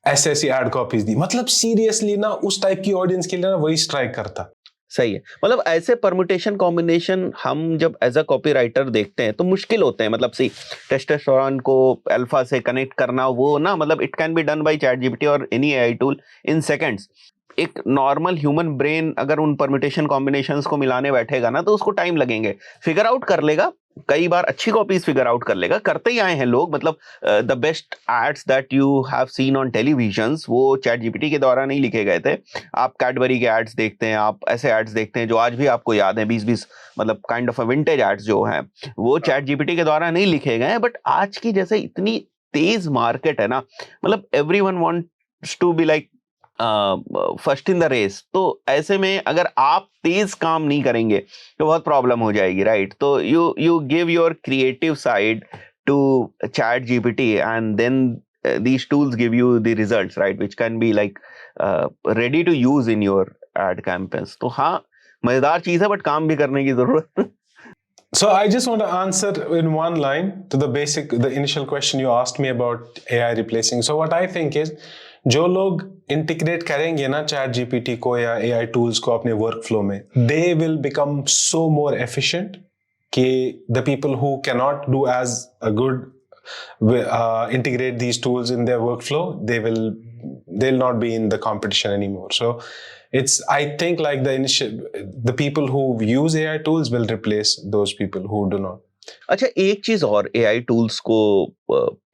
[SPEAKER 2] ऐसी एड कॉपीज दी, मतलब सीरियसली ना उस टाइप की ऑडियंस के लिए ना वही स्ट्राइक करता।
[SPEAKER 1] सही है, मतलब ऐसे परम्यूटेशन कॉम्बिनेशन हम जब एज अ कॉपीराइटर देखते हैं तो मुश्किल होते हैं, मतलब सी टेस्टोस्टेरोन को अल्फा से कनेक्ट करना, वो ना मतलब it can be done by ChatGPT और any AI tool in seconds. एक नॉर्मल ह्यूमन ब्रेन अगर उन परम्यूटेशन कॉम्बिनेशंस को मिलाने बैठेगा ना तो उसको टाइम लगेंगे, फिगर आउट कर लेगा, कई बार अच्छी कॉपीज फिगर आउट कर लेगा, करते ही आए हैं लोग, मतलब the best ads that you have seen on televisions वो ChatGPT के द्वारा नहीं लिखे गए थे। आप कैडबरी के एड्स देखते हैं, आप ऐसे एड्स देखते हैं जो आज भी आपको याद है, 20-20 मतलब kind of a vintage ads जो हैं वो ChatGPT के द्वारा नहीं लिखे गए हैं। बट आज की जैसे इतनी तेज मार्केट है ना, मतलब everyone wants to be like first in the race, तो ऐसे में अगर आप तेज काम नहीं करेंगे तो बहुत प्रॉब्लम हो जाएगी, राइट? तो you give your creative side to ChatGPT and then these tools give you the results, right, which can be like ready to use in your ad campaigns. तो हाँ मजेदार चीज है, बट काम भी करने की जरूरत।
[SPEAKER 2] So I just want to answer in one line to the initial question you asked me about AI replacing. So what I think is, जो लोग इंटीग्रेट करेंगे ना ChatGPT को या AI टूल्स को अपने वर्कफ्लो में, they will become so more efficient कि the people who cannot do as a good integrate these tools in their workflow, they'll not be in the competition anymore. So I think like the people who use AI tools will replace those people who do not.
[SPEAKER 1] अच्छा एक चीज और AI tools को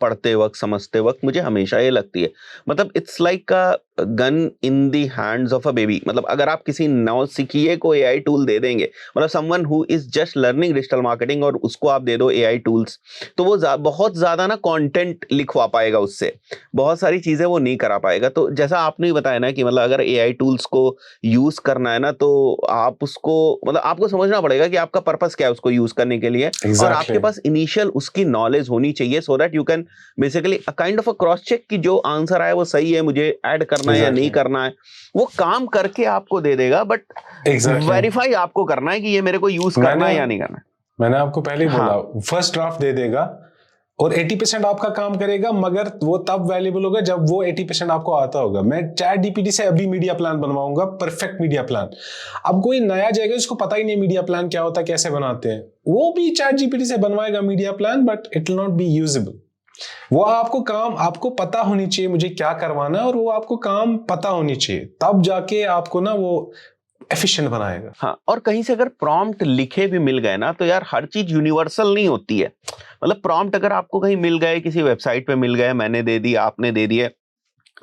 [SPEAKER 1] पढ़ते वक्त समझते वक्त मुझे हमेशा ये लगती है, मतलब it's like a gun in the hands of a baby. मतलब अगर आप किसी नौसिखिए को AI टूल दे देंगे, मतलब someone who is just learning digital marketing, और उसको आप दे दो AI टूल्स, तो वो बहुत ज्यादा ना कंटेंट लिखवा पाएगा, उससे बहुत सारी चीजें वो नहीं करा पाएगा। तो जैसा आपने बताया ना कि मतलब अगर AI टूल्स को यूज करना है ना, तो आप उसको मतलब आपको समझना पड़ेगा कि आपका पर्पस क्या है उसको यूज करने के लिए, और आपके पास इनिशियल उसकी नॉलेज होनी चाहिए, so that you can basically a kind of a cross check कि जो आंसर आया वो सही है, मुझे ऐड करना है या नहीं करना है। वो काम करके आपको दे देगा, बट वेरीफाई आपको करना है कि ये मेरे को यूज करना है या नहीं करना है।
[SPEAKER 2] मैंने आपको पहले ही बोला, फर्स्ट ड्राफ्ट दे देगा और 80% आपका काम करेगा, मगर वो तब वैल्यूएबल होगा जब वो 80% आपको आता होगा। मैं ChatGPT से अभी मीडिया प्लान बनवाऊंगा, परफेक्ट मीडिया प्लान। अब कोई नया जाएगा, उसको पता ही नहीं मीडिया प्लान क्या होता है, कैसे बनाते हैं, वो भी ChatGPT से बनवाएगा media plan, but it will not be usable. वो आपको पता होनी चाहिए मुझे क्या करवाना है, और वो आपको काम पता होनी चाहिए, तब जाके आपको ना वो एफिशिएंट बनाएगा।
[SPEAKER 1] हाँ, और कहीं से अगर प्रॉम्प्ट लिखे भी मिल गए ना, तो यार हर चीज यूनिवर्सल नहीं होती है। मतलब प्रॉम्प्ट अगर आपको कहीं मिल गए, किसी वेबसाइट पे मिल गए, मैंने दे दी, आपने दे दिए,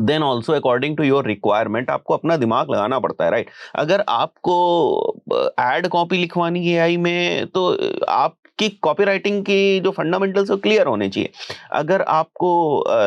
[SPEAKER 1] then also according to your requirement आपको अपना दिमाग लगाना पड़ता है, राइट? अगर आपको एड कॉपी लिखवानी है AI में, तो आप उसकी कॉपीराइटिंग की जो फंडामेंटल्स है क्लियर होने चाहिए। अगर आपको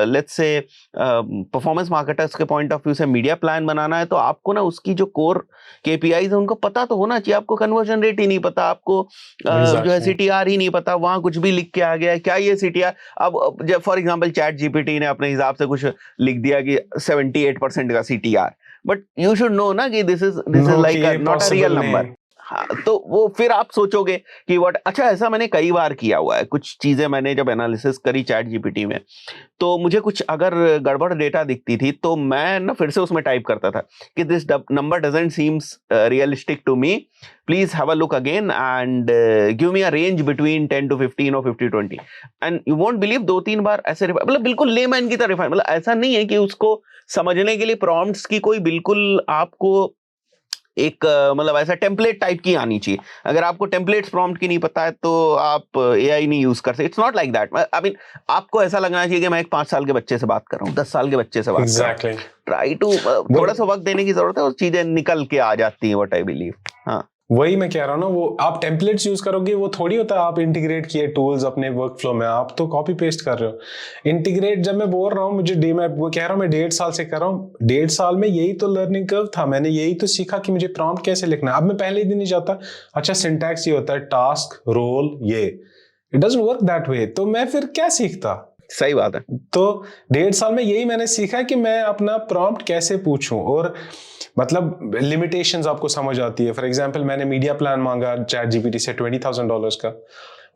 [SPEAKER 1] लेट्स से परफॉर्मेंस मार्केटर्स के पॉइंट ऑफ व्यू से मीडिया प्लान बनाना है, तो आपको ना उसकी जो कोर केपीआईज है उनको पता तो होना चाहिए। आपको कन्वर्जन रेट ही नहीं पता, आपको जो है सीटीआर ही नहीं पता, वहां कुछ भी लिख के आ गया है, क्या ये सीटीआर। अब जब फॉर एग्जांपल चैट जीपीटी ने अपने हिसाब से कुछ लिख दिया कि 78% का CTR, but you should know ना कि this is like not a real number. हाँ, तो वो फिर आप सोचोगे कि व्हाट, अच्छा ऐसा मैंने कई बार किया हुआ है। कुछ चीजें मैंने जब एनालिसिस करी चैट जीपीटी में, तो मुझे कुछ अगर गड़बड़ डेटा दिखती थी तो मैं ना फिर से उसमें टाइप करता था कि this number doesn't seems realistic to me, please have a look again and give me a range between 10 to 15 और 50-20। एंड यू वोंट बिलीव, 2-3 बार ऐसे मतलब बिल्कुल लेमैन की तरह, मतलब ऐसा नहीं है कि उसको समझने के लिए प्रॉम्प्ट्स की कोई बिल्कुल आपको एक मतलब ऐसा टेम्पलेट टाइप की आनी चाहिए। अगर आपको टेम्पलेट्स प्रॉम्प्ट की नहीं पता है तो आप एआई नहीं यूज कर सकते। It's not like that. I mean आपको ऐसा लगना चाहिए कि मैं एक 5 साल के बच्चे से बात कर रहा हूँ, 10 साल के बच्चे से बात कर रहा हूँ। ट्राई टू थोड़ा सा वक्त देने की जरूरत है और चीजें निकल के आ जाती हैं, व्हाट आई बिलीव। हाँ,
[SPEAKER 2] वही मैं कह रहा हूँ ना, वो आप टेम्पलेट्स यूज करोगे, वो थोड़ी होता है आप इंटीग्रेट किए टूल्स अपने वर्क फ्लो में, आप तो कॉपी पेस्ट कर रहे हो। इंटीग्रेट जब मैं बोल रहा हूँ, मैं वो कह रहा हूँ मैं 1.5 साल से कर रहा हूँ। 1.5 साल में यही तो लर्निंग कर्व था, मैंने यही तो सीखा कि मुझे प्रॉम्प्ट कैसे लिखना है। अब मैं पहले दिन नहीं जाता, अच्छा सिंटैक्स ये होता है, टास्क रोल ये, it doesn't work that way, तो मैं फिर क्या सीखता।
[SPEAKER 1] सही बात है।
[SPEAKER 2] तो 1.5 साल में यही मैंने सीखा कि मैं अपना प्रॉम्प्ट कैसे पूछूं, और मतलब लिमिटेशंस आपको समझ आती है। फॉर एग्जांपल मैंने मीडिया प्लान मांगा चैट जीपीटी से $20,000 का,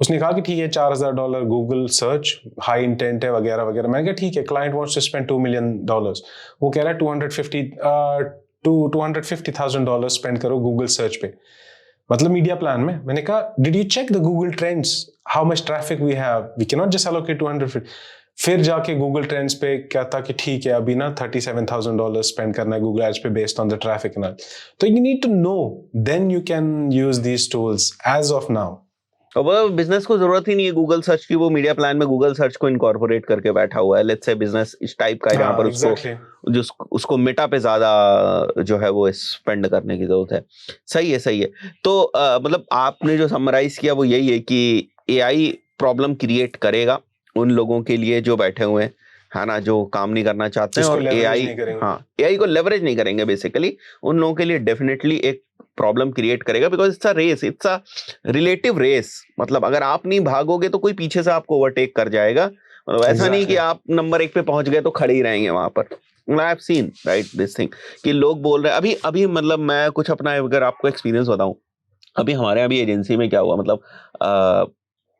[SPEAKER 2] उसने कहा कि ठीक है $4,000 गूगल सर्च हाई इंटेंट है वगैरह वगैरह। मैंने कहा ठीक है, client wants to spend $2 million, वो कह रहा है $250,000 स्पेंड करो गूगल सर्च पे, मतलब मीडिया प्लान में। मैंने कहा did you check the Google trends, how much traffic we have, we can not just allocate 250। फिर जाके गूगल ट्रेंड्स पे क्या था कि ठीक है अभी ना $37,000 स्पेंड करना है गूगल एड्स पे बेस्ड ऑन द ट्रैफिक ना। तो you need to know, then you can use these tools as of now.
[SPEAKER 1] और वो बिजनेस को जरूरत ही नहीं है गूगल सर्च की, वो मीडिया प्लान में गूगल सर्च को इनकॉर्पोरेट करके बैठा हुआ है। लेट्स से बिजनेस इस टाइप का है जहां पर उसको मेटा पे ज्यादा जो है वो स्पेंड करने की जरूरत है। सही है, सही है। तो मतलब आपने जो समराइज किया वो यही है कि एआई प्रॉब्लम क्रिएट करेगा उन लोगों के लिए जो बैठे हुए हैं, है ना, जो काम नहीं करना चाहते हैं, और एआई, हाँ, एआई को लेवरेज नहीं करेंगे बेसिकली। उन लोगों के लिए डेफिनेटली एक प्रॉब्लम क्रिएट करेगा, because it's a race, it's a relative race. मतलब अगर आप नहीं भागोगे तो कोई पीछे से आपको ओवरटेक कर जाएगा। मतलब ऐसा नहीं कि आप नंबर 1 पे पहुंच गए तो खड़े ही रहेंगे वहां पर। आई have scene right this thing कि लोग बोल रहे हैं अभी अभी, मतलब मैं कुछ अपना अगर आपको एक्सपीरियंस बताऊं, अभी हमारे यहाँ भी एजेंसी में क्या हुआ, मतलब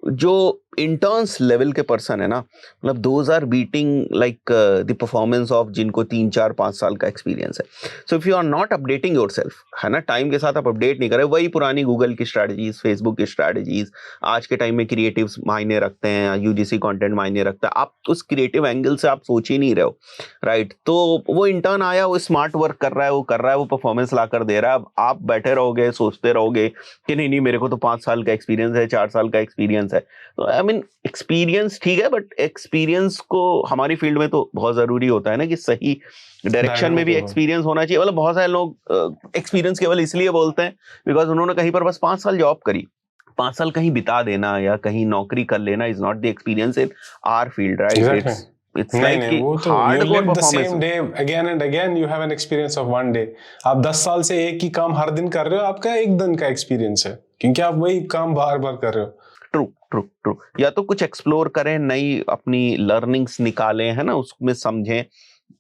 [SPEAKER 1] जो इंटर्न्स लेवल के पर्सन है ना, मतलब those are beating like the performance of जिनको 3-4-5 साल का एक्सपीरियंस है। So if you are not updating yourself, है ना, टाइम के साथ आप अपडेट नहीं करें, वही पुरानी गूगल की स्ट्रैटेजीज, फेसबुक की स्ट्रैटेजीज, आज के टाइम में क्रिएटिव्स मायने रखते हैं, यूजीसी कंटेंट मायने रखता है, आप उस क्रिएटिव एंगल से आप सोच ही नहीं रहे हो, राइट। तो वो इंटर्न आया, वो स्मार्ट वर्क कर रहा है, वो परफॉर्मेंस ला कर दे रहा है। अब आप बैठे रहोगे, सोचते रहोगे कि नहीं नहीं मेरे को तो 5 साल का एक्सपीरियंस है, 4 साल का एक्सपीरियंस है। तो आई मीन एक्सपीरियंस ठीक है, बट एक्सपीरियंस को हमारी फील्ड में तो बहुत जरूरी होता है ना कि सही डायरेक्शन में भी एक्सपीरियंस होना चाहिए। मतलब बहुत सारे लोग एक्सपीरियंस केवल इसलिए बोलते हैं बिकॉज उन्होंने कहीं पर बस 5 साल जॉब करी। 5 साल कहीं बिता देना या कहीं नौकरी कर लेना is not the experience in our field, right. It's like कि hardcore performance.
[SPEAKER 2] Same day again and again you have an experience of one day. आप 10 साल से एक ही काम हर दिन कर रहे हो, आपका एक दिन का एक्सपीरियंस है क्योंकि आप वही काम बार बार कर रहे हो।
[SPEAKER 1] True true true. या तो कुछ एक्सप्लोर करें, नई अपनी लर्निंग्स निकालें, है ना, उसमें समझें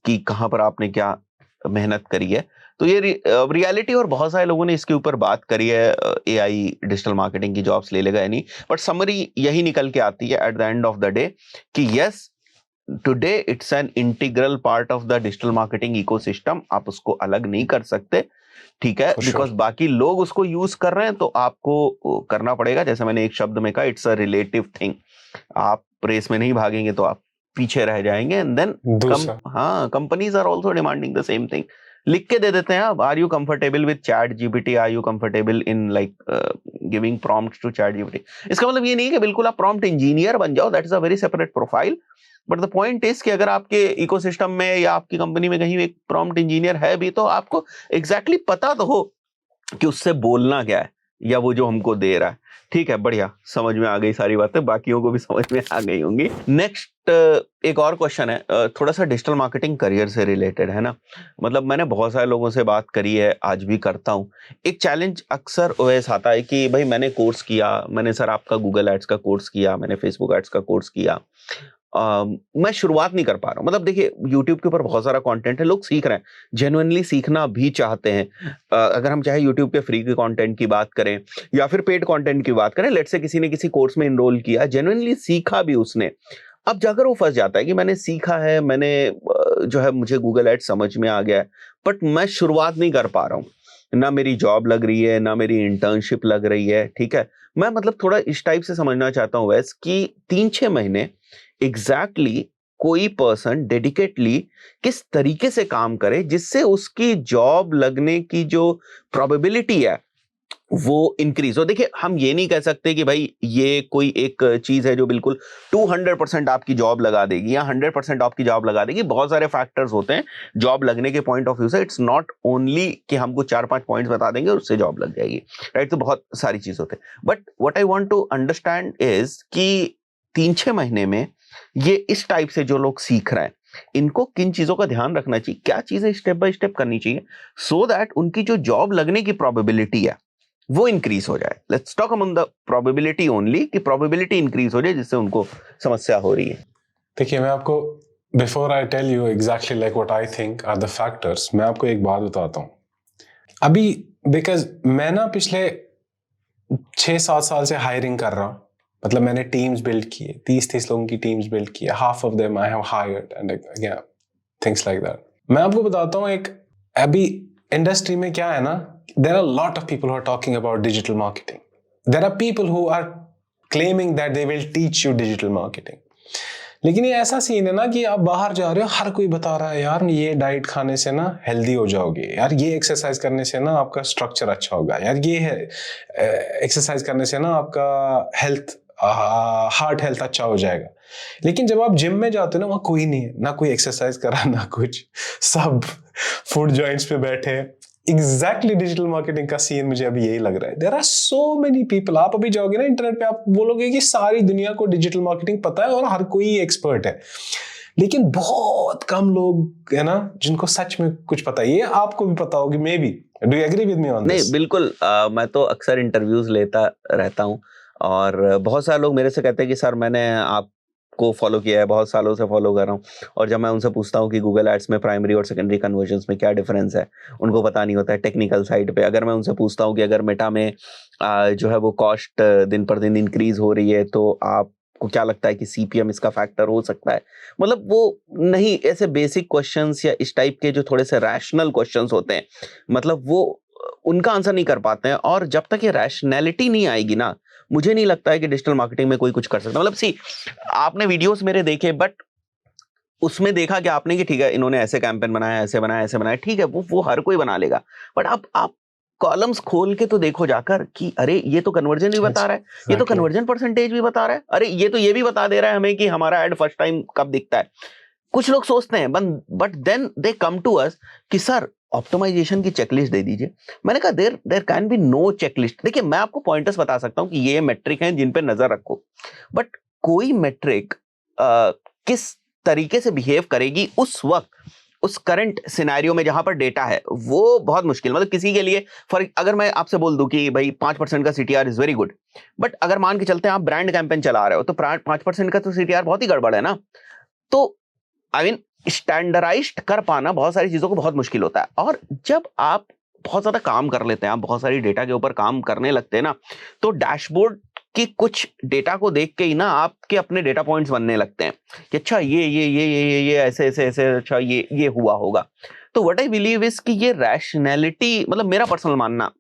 [SPEAKER 1] कि कहाँ पर आपने क्या मेहनत करी है। तो ये रियलिटी, और बहुत सारे लोगों ने इसके ऊपर बात करी है, एआई डिजिटल मार्केटिंग की जॉब्स ले लेगा या नहीं, बट समरी यही निकल के आती है at the end of the day कि yes, today it's an integral part of the digital marketing ecosystem. आप उसको अलग नहीं कर सकते, ठीक है, बिकॉज बाकी लोग उसको यूज कर रहे हैं तो आपको करना पड़ेगा। जैसे मैंने एक शब्द में कहा, इट्स अ रिलेटिव थिंग। आप रेस में नहीं भागेंगे तो आप पीछे रह जाएंगे। एंड देन हाँ, companies are also demanding the same thing. लिख के दे देते हैं आप, are you comfortable with ChatGPT, are you comfortable in like giving prompts to ChatGPT. इसका मतलब ये नहीं कि बिल्कुल आप प्रॉम्प्ट इंजीनियर बन जाओ, that is a very separate profile. But the point is कि अगर आपके इकोसिस्टम में या आपकी कंपनी में कहीं एक प्रॉम्प्ट इंजीनियर है भी, तो आपको एग्जैक्टली पता तो हो कि उससे बोलना क्या है या वो जो हमको दे रहा है, ठीक है, बढ़िया, समझ में आ गई सारी बातें, बाकियों को भी समझ में आ गई होंगी। नेक्स्ट एक और क्वेश्चन है, थोड़ा सा डिजिटल मार्केटिंग करियर से रिलेटेड है ना। मतलब मैंने बहुत सारे लोगों से बात करी है, आज भी करता हूँ। एक चैलेंज अक्सर ओएस आता है कि भाई मैंने कोर्स किया, मैंने सर आपका गूगल एड्स का कोर्स किया, मैंने फेसबुक एड्स का कोर्स किया, मैं शुरुआत नहीं कर पा रहा हूँ। मतलब देखिए, यूट्यूब के ऊपर बहुत सारा कंटेंट है, लोग सीख रहे हैं, जेन्युइनली सीखना भी चाहते हैं। अगर हम चाहे यूट्यूब के फ्री के कंटेंट की बात करें या फिर पेड कंटेंट की बात करें, लेट्स से किसी ने किसी कोर्स में इनरोल किया, जेन्युइनली सीखा भी उसने, अब जाकर वो फंस जाता है कि मैंने सीखा है, मैंने जो है मुझे गूगल एड्स समझ में आ गया है, बट मैं शुरुआत नहीं कर पा रहा हूँ, ना मेरी जॉब लग रही है, ना मेरी इंटर्नशिप लग रही है। ठीक है, मैं मतलब थोड़ा इस टाइप से समझना चाहता हूँ वैसे कि 3-6 महीने एग्जैक्टली कोई पर्सन डेडिकेटली किस तरीके से काम करे जिससे उसकी जॉब लगने की जो प्रोबेबिलिटी है वो इंक्रीज हो। देखिए, हम ये नहीं कह सकते कि भाई ये कोई एक चीज है जो बिल्कुल 200% आपकी जॉब लगा देगी या 100% आपकी जॉब लगा देगी। बहुत सारे फैक्टर्स होते हैं जॉब लगने के पॉइंट ऑफ व्यू से। इट्स नॉट ओनली कि हमको 4-5 पॉइंट्स बता देंगे और उससे जॉब लग जाएगी, राइट। तो बहुत सारी चीज होते हैं, but what I want to understand is कि 3-6 महीने में ये इस टाइप से जो लोग सीख रहे हैं, इनको किन चीजों का ध्यान रखना चाहिए, क्या चीजें स्टेप बाय स्टेप करनी चाहिए सो दैट उनकी जो जॉब लगने की प्रोबेबिलिटी है वो इंक्रीज हो जाए। Let's talk about the probability only, कि प्रोबेबिलिटी इंक्रीज हो जाए जिससे उनको समस्या हो रही है।
[SPEAKER 2] देखिए, मैं आपको before I tell you exactly like what I think are the factors, मैं आपको एक बात बताता हूँ अभी, बिकॉज मैं ना पिछले 6-7 साल से हायरिंग कर रहा हूँ। मतलब मैंने टीम्स बिल्ड किए, 30-30 लोगों की टीम्स बिल्ड किए, half of them I have hired and again things like that. मैं आपको बताता हूँ, एक अभी इंडस्ट्री में क्या है ना, there are a lot of people who are talking about digital marketing. There are people who are claiming that they will teach you digital marketing. लेकिन ये ऐसा सीन है ना कि आप बाहर जा रहे हो, हर कोई बता रहा है यार ये डाइट खाने से ना हेल्दी हो जाओगे, यार ये एक्सरसाइज करने से ना आपका स्ट्रक्चर अच्छा होगा, यार ये है एक्सरसाइज करने से ना आपका हेल्थ, हार्ट हेल्थ अच्छा हो जाएगा। लेकिन जब आप जिम में जाते हो ना, वहाँ कोई नहीं है, ना कोई एक्सरसाइज करा ना कुछ, सब फूड जॉइंट्स पे बैठे हैं। एग्जैक्टली डिजिटल मार्केटिंग का सीन मुझे अभी यही लग रहा है। There are so many people, आप अभी जाओगे ना इंटरनेट पे, आप बोलोगे कि सारी दुनिया को डिजिटल मार्केटिंग पता है और हर कोई एक्सपर्ट है, लेकिन बहुत कम लोग है ना जिनको सच में कुछ पता है। ये आपको भी पता होगी, maybe. Do you agree with me on this?
[SPEAKER 1] नहीं, बिल्कुल। मैं तो अक्सर इंटरव्यूज लेता रहता हूँ और बहुत सारे लोग मेरे से कहते हैं कि सर मैंने आपको फॉलो किया है, बहुत सालों से फॉलो कर रहा हूँ। और जब मैं उनसे पूछता हूँ कि गूगल एड्स में प्राइमरी और सेकेंडरी कन्वर्जन्स में क्या डिफरेंस है, उनको पता नहीं होता है टेक्निकल साइड पे। अगर मैं उनसे पूछता हूँ कि अगर मेटा में जो है वो कॉस्ट दिन पर दिन इंक्रीज हो रही है, तो आपको क्या लगता है कि सीपीएम इसका फैक्टर हो सकता है? मतलब वो नहीं, ऐसे बेसिक क्वेश्चंस या इस टाइप के जो थोड़े से रैशनल क्वेश्चंस होते हैं, मतलब वो उनका आंसर नहीं कर पाते हैं। और जब तक ये रैशनैलिटी नहीं आएगी ना, मुझे नहीं लगता है कि डिजिटल मार्केटिंग में कोई कुछ कर सकता। मतलब सी, आपने वीडियोस मेरे देखे, बट उसमें देखा कि आपने कि ठीक है इन्होंने ऐसे कैंपेन बनाया, ऐसे बनाया, ऐसे बनाया, ठीक है, वो हर कोई बना लेगा। बट आप कॉलम्स खोल के तो देखो जाकर कि अरे ये तो कन्वर्जन भी बता रहा है, ये तो कन्वर्जन परसेंटेज भी बता रहा है, अरे ये तो ये भी बता दे रहा है हमें कि हमारा एड फर्स्ट टाइम कब दिखता है। कुछ लोग सोचते हैं, but then they come to us कि सर ऑप्टिमाइजेशन की चेकलिस्ट दे दीजिए। मैंने कहा there can be no checklist. देखिए, मैं आपको पॉइंटर्स बता सकता हूं कि ये मेट्रिक हैं जिन पे नजर रखो, बट कोई मेट्रिक किस तरीके से बिहेव करेगी उस वक्त, उस करंट सिनेरियो में जहां पर डेटा है, वो बहुत मुश्किल। मतलब किसी के लिए अगर मैं आपसे बोल दूं कि भाई 5% का CTR is very good, but अगर मान के चलते हैं आप ब्रांड कैंपेन चला रहे हो, तो 5% का तो सीटीआर बहुत ही गड़बड़ है ना। तो आई मीन स्टैंडर्डाइज्ड कर पाना बहुत सारी चीजों को बहुत मुश्किल होता है। और जब आप बहुत ज्यादा काम कर लेते हैं, आप बहुत सारी डेटा के ऊपर काम करने लगते हैं ना, तो डैशबोर्ड की कुछ डेटा को देख के ही ना आपके अपने डेटा पॉइंट्स बनने लगते हैं कि अच्छा ये ऐसे ऐसे ऐसे, अच्छा ये हुआ होगा। तो व्हाट आई बिलीव इज कि ये रैशनैलिटी, मतलब मेरा पर्सनल मानना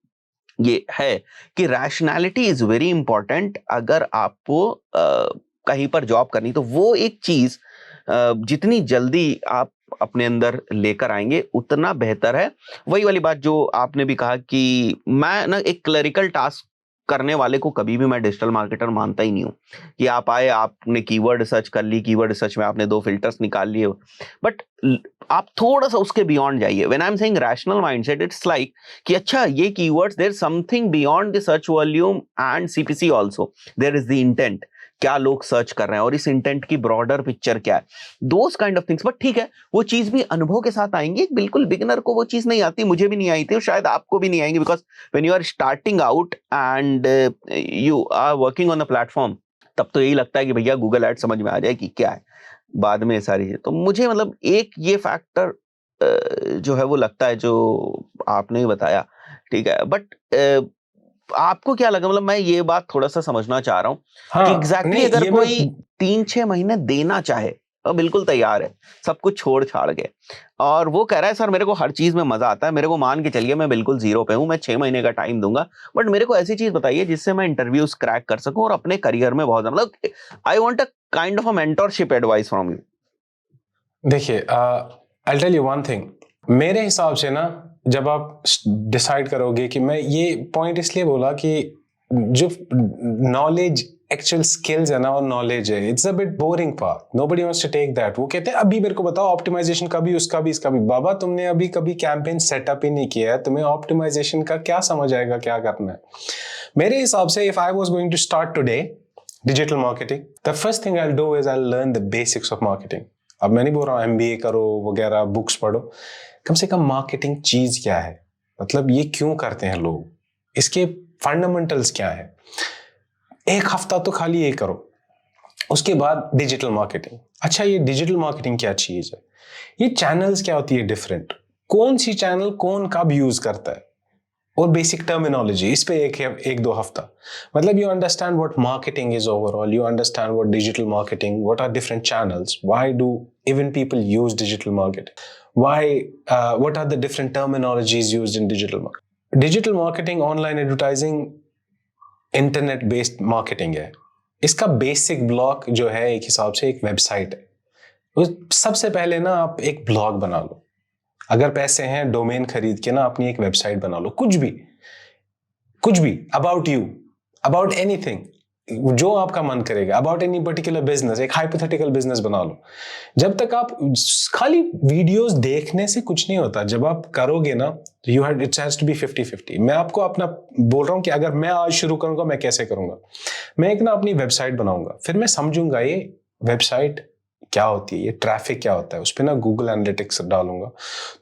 [SPEAKER 1] ये है कि रैशनैलिटी इज वेरी इंपॉर्टेंट। अगर आपको कहीं पर जॉब करनी, तो वो एक चीज जितनी जल्दी आप अपने अंदर लेकर आएंगे उतना बेहतर है। वही वाली बात जो आपने भी कहा कि मैं ना एक क्लरिकल टास्क करने वाले को कभी भी मैं डिजिटल मार्केटर मानता ही नहीं हूँ कि आप आए, आपने कीवर्ड सर्च कर ली, कीवर्ड सर्च में आपने 2 फिल्टर्स निकाल लिए, बट आप थोड़ा सा उसके बियॉन्ड जाइए. When I am saying rational mindset, it's like कि अच्छा ये keywords, there is something beyond the search volume and CPC also. There is the intent, क्या लोग सर्च कर रहे हैं और इस इंटेंट की ब्रॉडर पिक्चर क्या है, those kind of things. But ठीक है, वो चीज भी अनुभव के साथ आएंगी. बिल्कुल बिगिनर को वो चीज नहीं आती, मुझे भी नहीं आई थी और शायद आपको भी नहीं आएंगी, because when you are starting out and you are working on the platform, तब तो यही लगता है कि भैया गूगल एड समझ में आ जाए कि क्या है, बाद में सारी चीजें. तो मुझे मतलब एक ये फैक्टर जो है वो लगता है जो आपने बताया, ठीक है. बट आपको क्या लगा, मतलब मैं ये बात थोड़ा सा समझना चाह रहा हूँ कि एग्जैक्टली अगर कोई 3-6 महीने देना चाहे तो बिल्कुल तैयार है, सब कुछ छोड़ छाड़ के, और वो कह रहा है सर मेरे को हर चीज में मजा आता है, मेरे को मान के चलिए मैं बिल्कुल जीरो पे हूँ, मैं 6 महीने का टाइम दूंगा, बट मेरे को ऐसी चीज बताइए जिससे मैं इंटरव्यूज क्रैक कर सकूं और अपने करियर में बहुत मतलब I want a kind of a mentorship advice from you.
[SPEAKER 2] देखिए, I tell you one thing. मेरे हिसाब से ना, जब आप डिसाइड करोगे कि मैं ये पॉइंट इसलिए बोला कि जो नॉलेज, एक्चुअल स्किल्स है ना, और नॉलेज है, it's a bit boring part. Nobody wants to take that. वो कहते हैं अभी मेरे को बताओ ऑप्टिमाइजेशन का भी, उसका भी, इसका भी. बाबा तुमने अभी कभी कैंपेन सेटअप ही नहीं किया है, तुम्हें ऑप्टिमाइजेशन का क्या समझ आएगा, क्या करना है. मेरे हिसाब से if I was going to start today digital marketing, the first thing I will do is I will learn the basics of marketing. अब मैं नहीं बोल रहा हूँ MBA करो वगैरह, बुक्स पढ़ो. कम से कम मार्केटिंग चीज क्या है, मतलब ये क्यों करते हैं लोग, इसके फंडामेंटल्स क्या है. एक हफ्ता तो खाली ये करो. उसके बाद डिजिटल मार्केटिंग. अच्छा, ये डिजिटल मार्केटिंग क्या चीज है, ये चैनल्स क्या होती है डिफरेंट, कौन सी चैनल कौन कब यूज करता है, और बेसिक टर्मिनोलॉजी. इस पे एक दो हफ्ता, मतलब you understand what marketing is overall, you understand what digital marketing, what are different channels, why do even people use digital marketing, why what are the different terminologies used in digital marketing. Digital marketing, online advertising, internet based marketing है. इसका basic block जो है एक हिसाब से एक website है. सबसे पहले ना आप एक ब्लॉग बना लो. अगर पैसे हैं, डोमेन खरीद के ना अपनी एक वेबसाइट बना लो, कुछ भी अबाउट यू, अबाउट एनीथिंग, जो आपका मन करेगा, अबाउट एनी पर्टिकुलर बिजनेस. एक हाइपोथेटिकल बिजनेस बना लो. जब तक आप खाली वीडियोस देखने से कुछ नहीं होता, जब आप करोगे ना, इट हैज टू बी 50-50. मैं आपको अपना बोल रहा हूँ कि अगर मैं आज शुरू करूंगा, मैं कैसे करूंगा. मैं एक ना अपनी वेबसाइट बनाऊंगा, फिर मैं समझूंगा ये वेबसाइट क्या होती है, ये ट्रैफिक क्या होता है, उस पर ना गूगल एनालिटिक्स डालूंगा,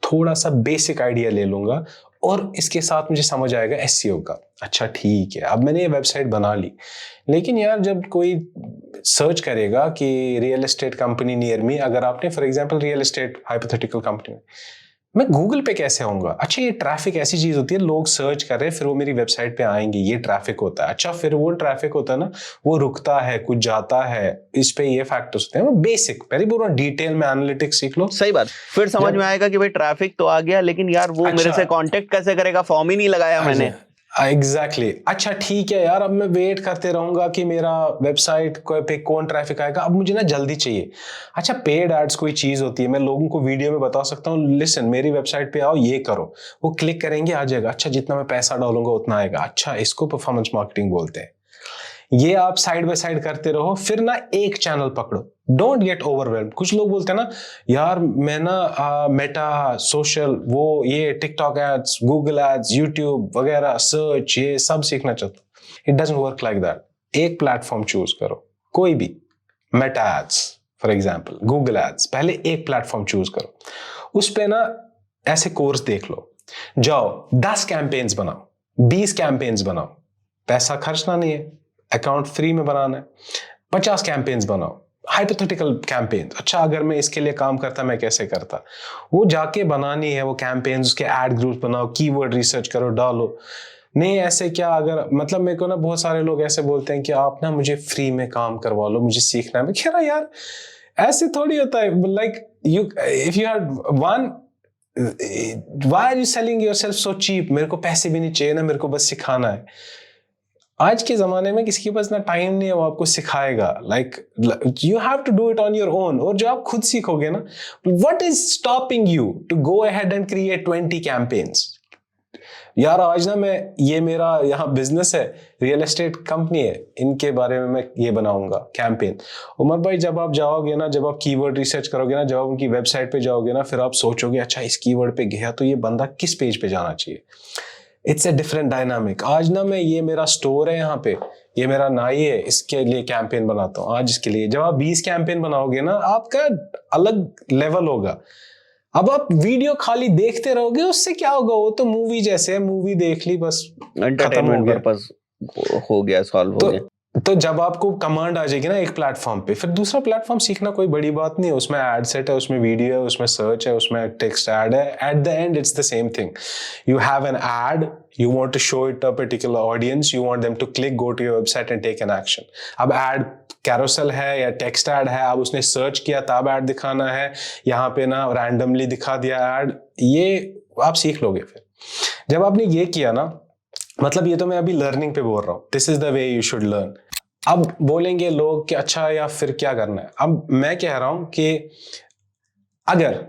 [SPEAKER 2] थोड़ा सा बेसिक आइडिया ले लूंगा, और इसके साथ मुझे समझ आएगा SEO का. अच्छा ठीक है, अब मैंने ये वेबसाइट बना ली, लेकिन यार जब कोई सर्च करेगा कि real estate company near me, अगर आपने for example real estate hypothetical company में, मैं गूगल पे कैसे आऊंगा. अच्छा, ये ट्रैफिक ऐसी चीज होती है, लोग सर्च कर रहे हैं, फिर वो मेरी वेबसाइट पे आएंगे, ये ट्रैफिक होता है. अच्छा, फिर वो ट्रैफिक होता है ना, वो रुकता है, कुछ जाता है, इस पे ये फैक्टर्स होते हैं. वो बेसिक, पहले बोल रहा हूं, डिटेल में एनालिटिक्स सीख लो.
[SPEAKER 1] सही बात. फिर समझ में आएगा कि भाई ट्रैफिक तो आ गया, लेकिन यार वो मेरे से कांटेक्ट कैसे करेगा, फॉर्म ही नहीं लगाया मैंने.
[SPEAKER 2] एग्जैक्टली. अच्छा ठीक है यार, अब मैं वेट करते रहूंगा कि मेरा वेबसाइट पे कौन ट्रैफिक आएगा, अब मुझे ना जल्दी चाहिए. अच्छा, पेड एड्स कोई चीज होती है, मैं लोगों को वीडियो में बता सकता हूँ, लिसन मेरी वेबसाइट पे आओ, ये करो, वो क्लिक करेंगे, आ जाएगा. अच्छा, जितना मैं पैसा डालूंगा उतना आएगा. अच्छा, इसको परफॉर्मेंस मार्केटिंग बोलते हैं. ये आप साइड बाय साइड करते रहो, फिर ना एक चैनल पकड़ो. Don't get overwhelmed. कुछ लोग बोलते हैं ना, यार मैं ना मेटा, सोशल, वो ये TikTok ads, Google ads, YouTube वगैरह, सर्च, ये सब सीखना चाहता हूं. It doesn't work like that. एक प्लेटफॉर्म चूज करो, कोई भी. Meta ads for example, Google ads, पहले एक प्लेटफॉर्म चूज करो, उस पे ना ऐसे कोर्स देख लो, जाओ 10 कैंपेन्स बनाओ, 20 कैंपेन्स बनाओ, पैसा खर्चना नहीं है, अकाउंट फ्री में बनाना है. 50 कैंपेन्स बनाओ, हाइपोथेटिकल कैंपेन. अच्छा, अगर मैं इसके लिए काम करता, मैं कैसे करता, वो जाके बनानी है वो कैंपेन्स, उसके एड ग्रुप बनाओ, कीवर्ड रिसर्च करो, डालो. नहीं ऐसे क्या, अगर मतलब मेरे को ना बहुत सारे लोग ऐसे बोलते हैं कि आप ना मुझे फ्री में काम करवा लो, मुझे सीखना है. मैं कह रहा यार ऐसे थोड़ी होता है. Like you, if you had one, why are you selling yourself so cheap. मेरे को पैसे भी नहीं चाहिए ना, मेरे को बस सिखाना है. आज के जमाने में किसी के पास ना टाइम नहीं है, वो आपको सिखाएगा. Like you have to do it on your own. और जो आप खुद सीखोगे ना, what is stopping you to go ahead and create 20 campaigns. यार आज ना मैं, ये मेरा यहाँ बिजनेस है, रियल एस्टेट कंपनी है, इनके बारे में मैं ये बनाऊंगा कैंपेन। उमर भाई जब आप जाओगे ना, जब आप कीवर्ड रिसर्च करोगे ना, जब आप उनकी वेबसाइट पे जाओगे ना, फिर आप सोचोगे अच्छा इस कीवर्ड पे गया तो ये बंदा किस पेज पे जाना चाहिए। It's a different dynamic. आज ना मैं, ये मेरा स्टोर है यहाँ पे, ये मेरा नाई है, इसके लिए कैंपेन बनाता हूँ आज इसके लिए। जब आप 20 कैंपेन बनाओगे ना, आपका अलग लेवल होगा। अब आप वीडियो खाली देखते रहोगे, उससे क्या होगा, वो तो मूवी जैसे है, मूवी देख ली बस खत्म हो
[SPEAKER 1] एंटरटेनमेंट
[SPEAKER 2] गया।
[SPEAKER 1] पर्पस हो गया, सॉल्व हो गया।
[SPEAKER 2] तो जब आपको कमांड आ जाएगी ना एक प्लेटफॉर्म पे, फिर दूसरा प्लेटफॉर्म सीखना कोई बड़ी बात नहीं है। उसमें एड सेट है, उसमें वीडियो है, उसमें सर्च है, उसमें टेक्स्ट ऐड है। At the end it's the same thing. You have an ad, you want to show it a particular audience, you want them to click, go to your website and take an action. अब ad carousel है या text ad है, अब उसने search किया तब ad दिखाना है, यहाँ पे ना randomly दिखा दिया ad, ये आप सीख लोगे। फिर जब आपने ये किया ना, मतलब ये तो मैं अभी लर्निंग पे बोल रहा हूँ, this is the way you should learn. अब बोलेंगे लोग कि अच्छा या फिर क्या करना है। अब मैं कह रहा हूं कि अगर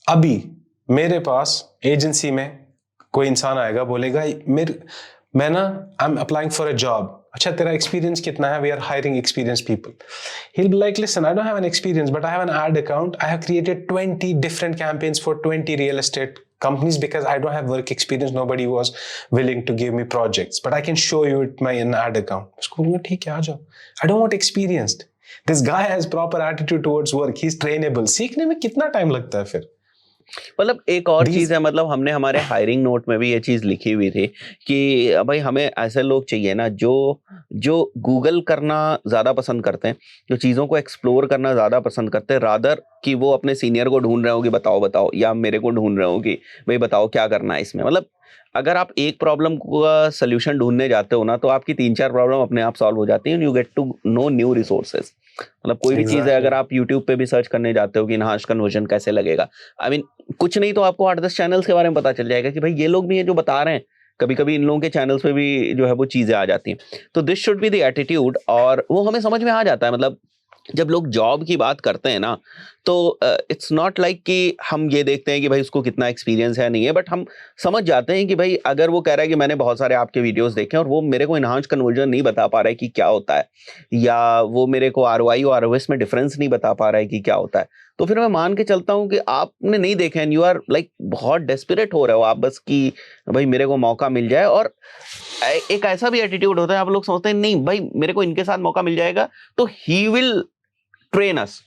[SPEAKER 2] अभी मेरे पास एजेंसी में कोई इंसान आएगा, बोलेगा मैं ना I am applying for a job, अच्छा तेरा एक्सपीरियंस कितना है, we are hiring experience people. He will be like listen, I don't have an experience but I have an ad account, I have created 20 different campaigns for 20 real estate companies because I don't have work experience, nobody was willing to give me projects, but I can show you it my ad account. उसको बोलूँगा ठीक है आ जाओ, I don't want experienced, this guy has proper attitude towards work, he's trainable। सीखने में कितना time लगता है फिर।
[SPEAKER 1] मतलब एक और चीज है, मतलब हमने हमारे हायरिंग नोट में भी ये चीज लिखी हुई थी कि भाई हमें ऐसे लोग चाहिए ना जो गूगल करना ज्यादा पसंद करते हैं, जो चीजों को एक्सप्लोर करना ज्यादा पसंद करते हैं, रादर कि वो अपने सीनियर को ढूंढ रहे हो कि बताओ, या मेरे को ढूंढ रहे हो कि भाई बताओ क्या करना है इसमें। मतलब अगर आप एक प्रॉब्लम का सोल्यूशन ढूंढने जाते हो ना, तो आपकी 3-4 प्रॉब्लम अपने आप सॉल्व हो जाती है, you get to know new resources. मतलब कोई भी चीज है, अगर आप YouTube पे भी सर्च करने जाते हो कि इनहांस कन्वर्जन कैसे लगेगा, आई मीन कुछ नहीं तो आपको 8-10 चैनल्स के बारे में पता चल जाएगा कि भाई ये लोग भी हैं जो बता रहे हैं। कभी कभी इन लोगों के चैनल्स पे भी जो है वो चीजें आ जाती हैं। तो this should be the attitude, और वो हमें समझ में आ जाता है। मतलब जब लोग जॉब की बात करते हैं ना, तो इट्स नॉट लाइक कि हम ये देखते हैं कि भाई उसको कितना एक्सपीरियंस है नहीं है, बट हम समझ जाते हैं कि भाई अगर वो कह रहा है कि मैंने बहुत सारे आपके वीडियोस देखे और वो मेरे को इनहांस कन्वर्जन नहीं बता पा रहा है कि क्या होता है, या वो मेरे को ROI और ROS में डिफरेंस नहीं बता पा रहा है कि क्या होता है, तो फिर मैं मान के चलता हूँ कि आपने नहीं देखे एंड यू आर लाइक बहुत डेस्परेट हो रहे हो आप बस कि भाई मेरे को मौका मिल जाए। और एक ऐसा भी एटीट्यूड होता है, आप लोग सोचते हैं नहीं भाई मेरे को इनके साथ मौका मिल जाएगा तो ही विल ट्रेन अस,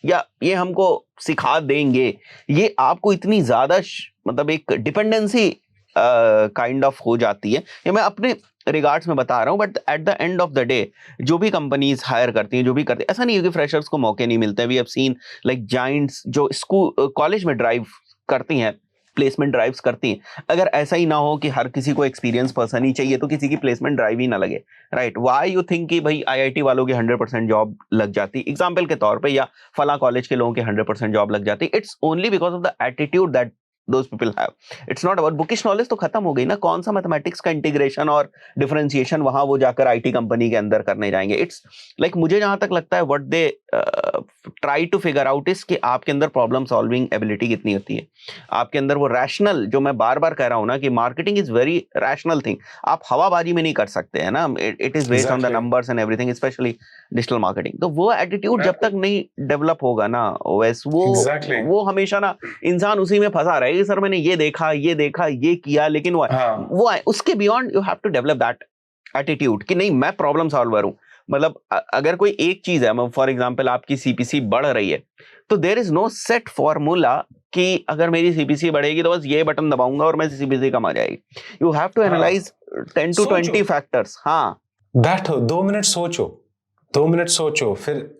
[SPEAKER 1] या ये हमको सिखा देंगे। ये आपको इतनी ज्यादा मतलब एक डिपेंडेंसी काइंड ऑफ हो जाती है। ये मैं अपने रिगार्ड्स में बता रहा हूँ, but at the end of the day जो भी कंपनीज हायर करती हैं, जो भी करती हैं, ऐसा नहीं है कि फ्रेशर्स को मौके नहीं मिलते। We have seen like giants जो स्कूल कॉलेज में ड्राइव करती हैं, प्लेसमेंट ड्राइव्स करती हैं। अगर ऐसा ही ना हो कि हर किसी को एक्सपीरियंस पर्सन ही चाहिए तो किसी की प्लेसमेंट ड्राइव ही ना लगे, राइट। व्हाई यू थिंक कि भाई IIT वालों की 100% जॉब लग जाती एग्जाम्पल के तौर पे, या फला कॉलेज के लोगों की 100% जॉब लग जाती? It's only because of the attitude that those people have. It's not about bookish knowledge, तो खत्म हो गई ना। कौन सा मैथमेटिक्स का इंटीग्रेशन और डिफरेंशिएशन वहां वो जाकर IT कंपनी के अंदर करने जाएंगे। इट्स लाइक मुझे जहां तक लगता है what they try to figure out is कि आपके अंदर प्रॉब्लम सॉल्विंग एबिलिटी कितनी होती है, आपके अंदर वो रैशनल, जो मैं बार बार कह रहा हूं ना कि marketing is very rational thing. आप हवाबाजी में नहीं कर सकते हैं ना, it is based on the numbers and everything, specially digital marketing. तो वो एटीट्यूड जब तक नहीं डेवलप होगा ना ओएस, वो हमेशा ना इंसान उसी में फंसा रहेगा, सर मैंने ये देखा ये किया, लेकिन वो उसके beyond you have to develop that attitude कि नहीं मैं प्रॉब्लम सॉल्वर हूं। मतलब अगर कोई एक चीज है, फॉर एग्जांपल आपकी CPC बढ़ रही है, तो there is no set formula कि अगर मेरी CPC बढ़ेगी तो बस ये बटन दबाऊंगा और मैं CPC कम आ जाएगी। You have to analyse 10 to 20 factors. हाँ,
[SPEAKER 2] बैठो 2 मिनट सोचो, फिर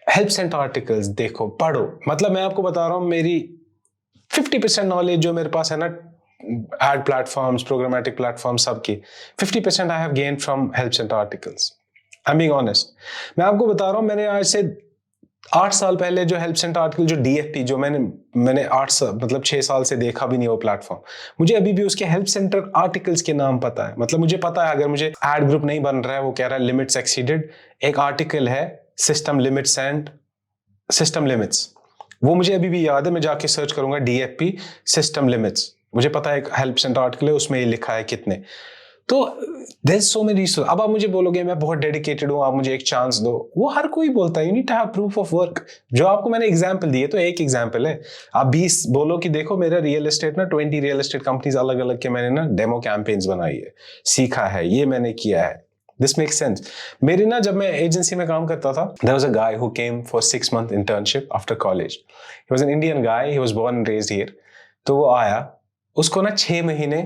[SPEAKER 2] हेल्प सेंटर आर्टिकल्स देखो, पढ़ो। मतलब मैं आपको बता रहा हूं, मेरी 50% नॉलेज जो मेरे पास है ना एड प्लेटफॉर्म्स, प्रोग्रामेटिक प्लेटफॉर्म सबकी, 50% I have gain from help centre articles. I am being honest. मैं आपको बता रहा हूं, मैंने आज से 8 साल पहले जो हेल्प सेंटर आर्टिकल, जो DFP, जो मैंने 6 साल से देखा भी नहीं वो प्लेटफॉर्म, मुझे अभी भी उसके हेल्प सेंटर आर्टिकल्स के नाम पता है। मतलब मुझे पता है अगर मुझे एड ग्रुप नहीं बन रहा है, वो कह रहा है लिमिट्स एक्सीडेड, एक आर्टिकल है system limits and system limits, वो मुझे अभी भी याद है। मैं जाके सर्च करूंगा DFP सिस्टम लिमिट्स, मुझे पता है एक हेल्प सेंटर आर्टिकल है, उसमें ये लिखा है कितने। तो there is so many resource. अब आप मुझे बोलोगे मैं बहुत डेडिकेटेड हूँ, आप मुझे एक चांस दो, वो हर कोई बोलता है। You need to have proof of work. जो आपको मैंने एग्जांपल दिए तो एक एग्जांपल है, आप 20 बोलो कि देखो मेरा रियल एस्टेट ना 20 रियल एस्टेट कंपनीज अलग अलग के मैंने ना डेमो कैंपेन्स बनाई है, सीखा है, ये मैंने किया है। This makes sense. मेरी ना जब मैं एजेंसी में काम करता था, there was a guy who came for 6-month internship after college. He was an Indian guy. He was born and raised here. तो वो आया, उसको ना 6 महीने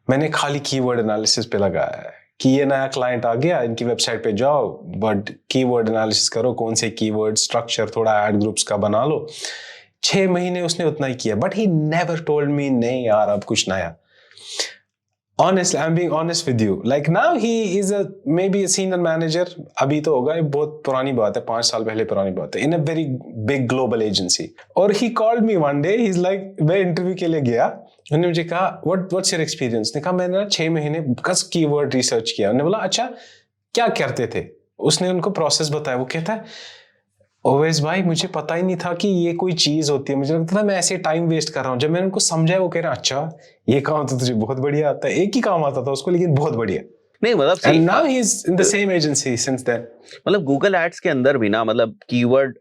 [SPEAKER 2] मैंने खाली कीवर्ड एनालिसिस पे लगाया है कि ये नया क्लाइंट आ गया, इनकी वेबसाइट पे जाओ, बट कीवर्ड एनालिसिस करो, कौन से कीवर्ड, स्ट्रक्चर थोड़ा ऐड ग्रुप्स का बना लो। 6 महीने उसने उतना ही किया, but he never told me नहीं यार अब कुछ नया। Honestly, I'm being honest with you. Like now he is maybe a senior manager. अभी तो होगा, ये बहुत पुरानी बात है, 5 साल पहले पुरानी बात है, in a very big global agency. और he called me one day. He's like, मैं इंटरव्यू के लिए गया, उन्होंने मुझे कहा what's your experience? ने कहा मैंने ना 6 महीने बस कीवर्ड रिसर्च किया। उन्होंने बोला अच्छा क्या करते थे? उसने उनको प्रोसेस बताया। वो कहता है ओवैस भाई मुझे पता ही नहीं था कि ये कोई चीज होती है, मुझे लगता था मैं ऐसे टाइम वेस्ट कर रहा हूँ। जब मैंने उनको समझाया वो कह रहे अच्छा ये काम तो तुझे बहुत बढ़िया आता है। एक ही काम आता था उसको लेकिन बहुत बढ़िया।
[SPEAKER 1] नहीं मतलब
[SPEAKER 2] and now he's in the same agency since then.
[SPEAKER 1] मतलब गूगल एड्स के अंदर भी ना मतलब कीवर्ड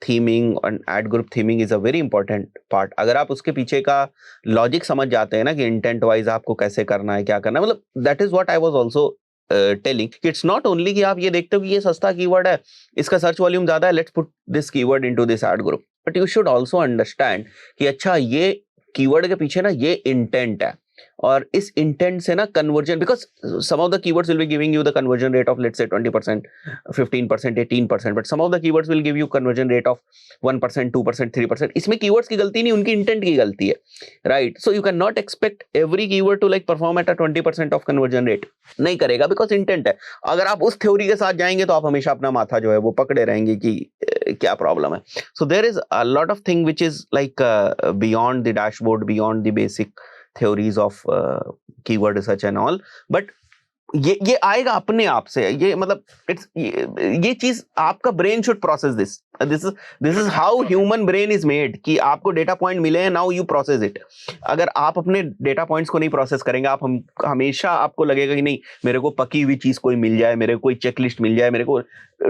[SPEAKER 1] थीमिंग और ad group theming is a very important part. अगर आप उसके पीछे का लॉजिक समझ जाते हैं ना कि इंटेंट वाइज आपको कैसे करना है, क्या करना है, मतलब that is what I was also telling कि इट्स नॉट ओनली कि आप ये देखते हो कि ये सस्ता कीवर्ड है, इसका सर्च वॉल्यूम ज्यादा है, let's put this keyword into this ad group, but you should also understand कि अच्छा ये कीवर्ड के पीछे ना ये इंटेंट है, और इस इंटेंट से ना conversion, because some of the keywords will be giving you the conversion rate of let's say 20%, 15%, 18%, but some of the keywords will give you conversion rate of 1%, 2%, 3%। इसमें कीवर्ड्स की गलती नहीं, उनकी इंटेंट की गलती है, right? So you can not expect every keyword to like perform at a 20% of conversion rate, नहीं करेगा, बिकॉज इंटेंट है। अगर आप उस थ्योरी के साथ जाएंगे तो आप हमेशा अपना माथा जो है वो पकड़े रहेंगे कि क्या प्रॉब्लम है। So there is a lot of thing which is like beyond the dashboard, beyond the basic theories of keyword research and all, but ये आएगा अपने आप से। ये मतलब इट्स ये चीज आपका brain should process this is how human brain is made कि आपको डेटा पॉइंट मिले हैं, नाउ यू प्रोसेस इट। अगर आप अपने डेटा पॉइंट्स को नहीं प्रोसेस करेंगे, आप हमेशा आपको लगेगा कि नहीं मेरे को पकी हुई चीज कोई मिल जाए, मेरे को कोई चेकलिस्ट मिल जाए, मेरे को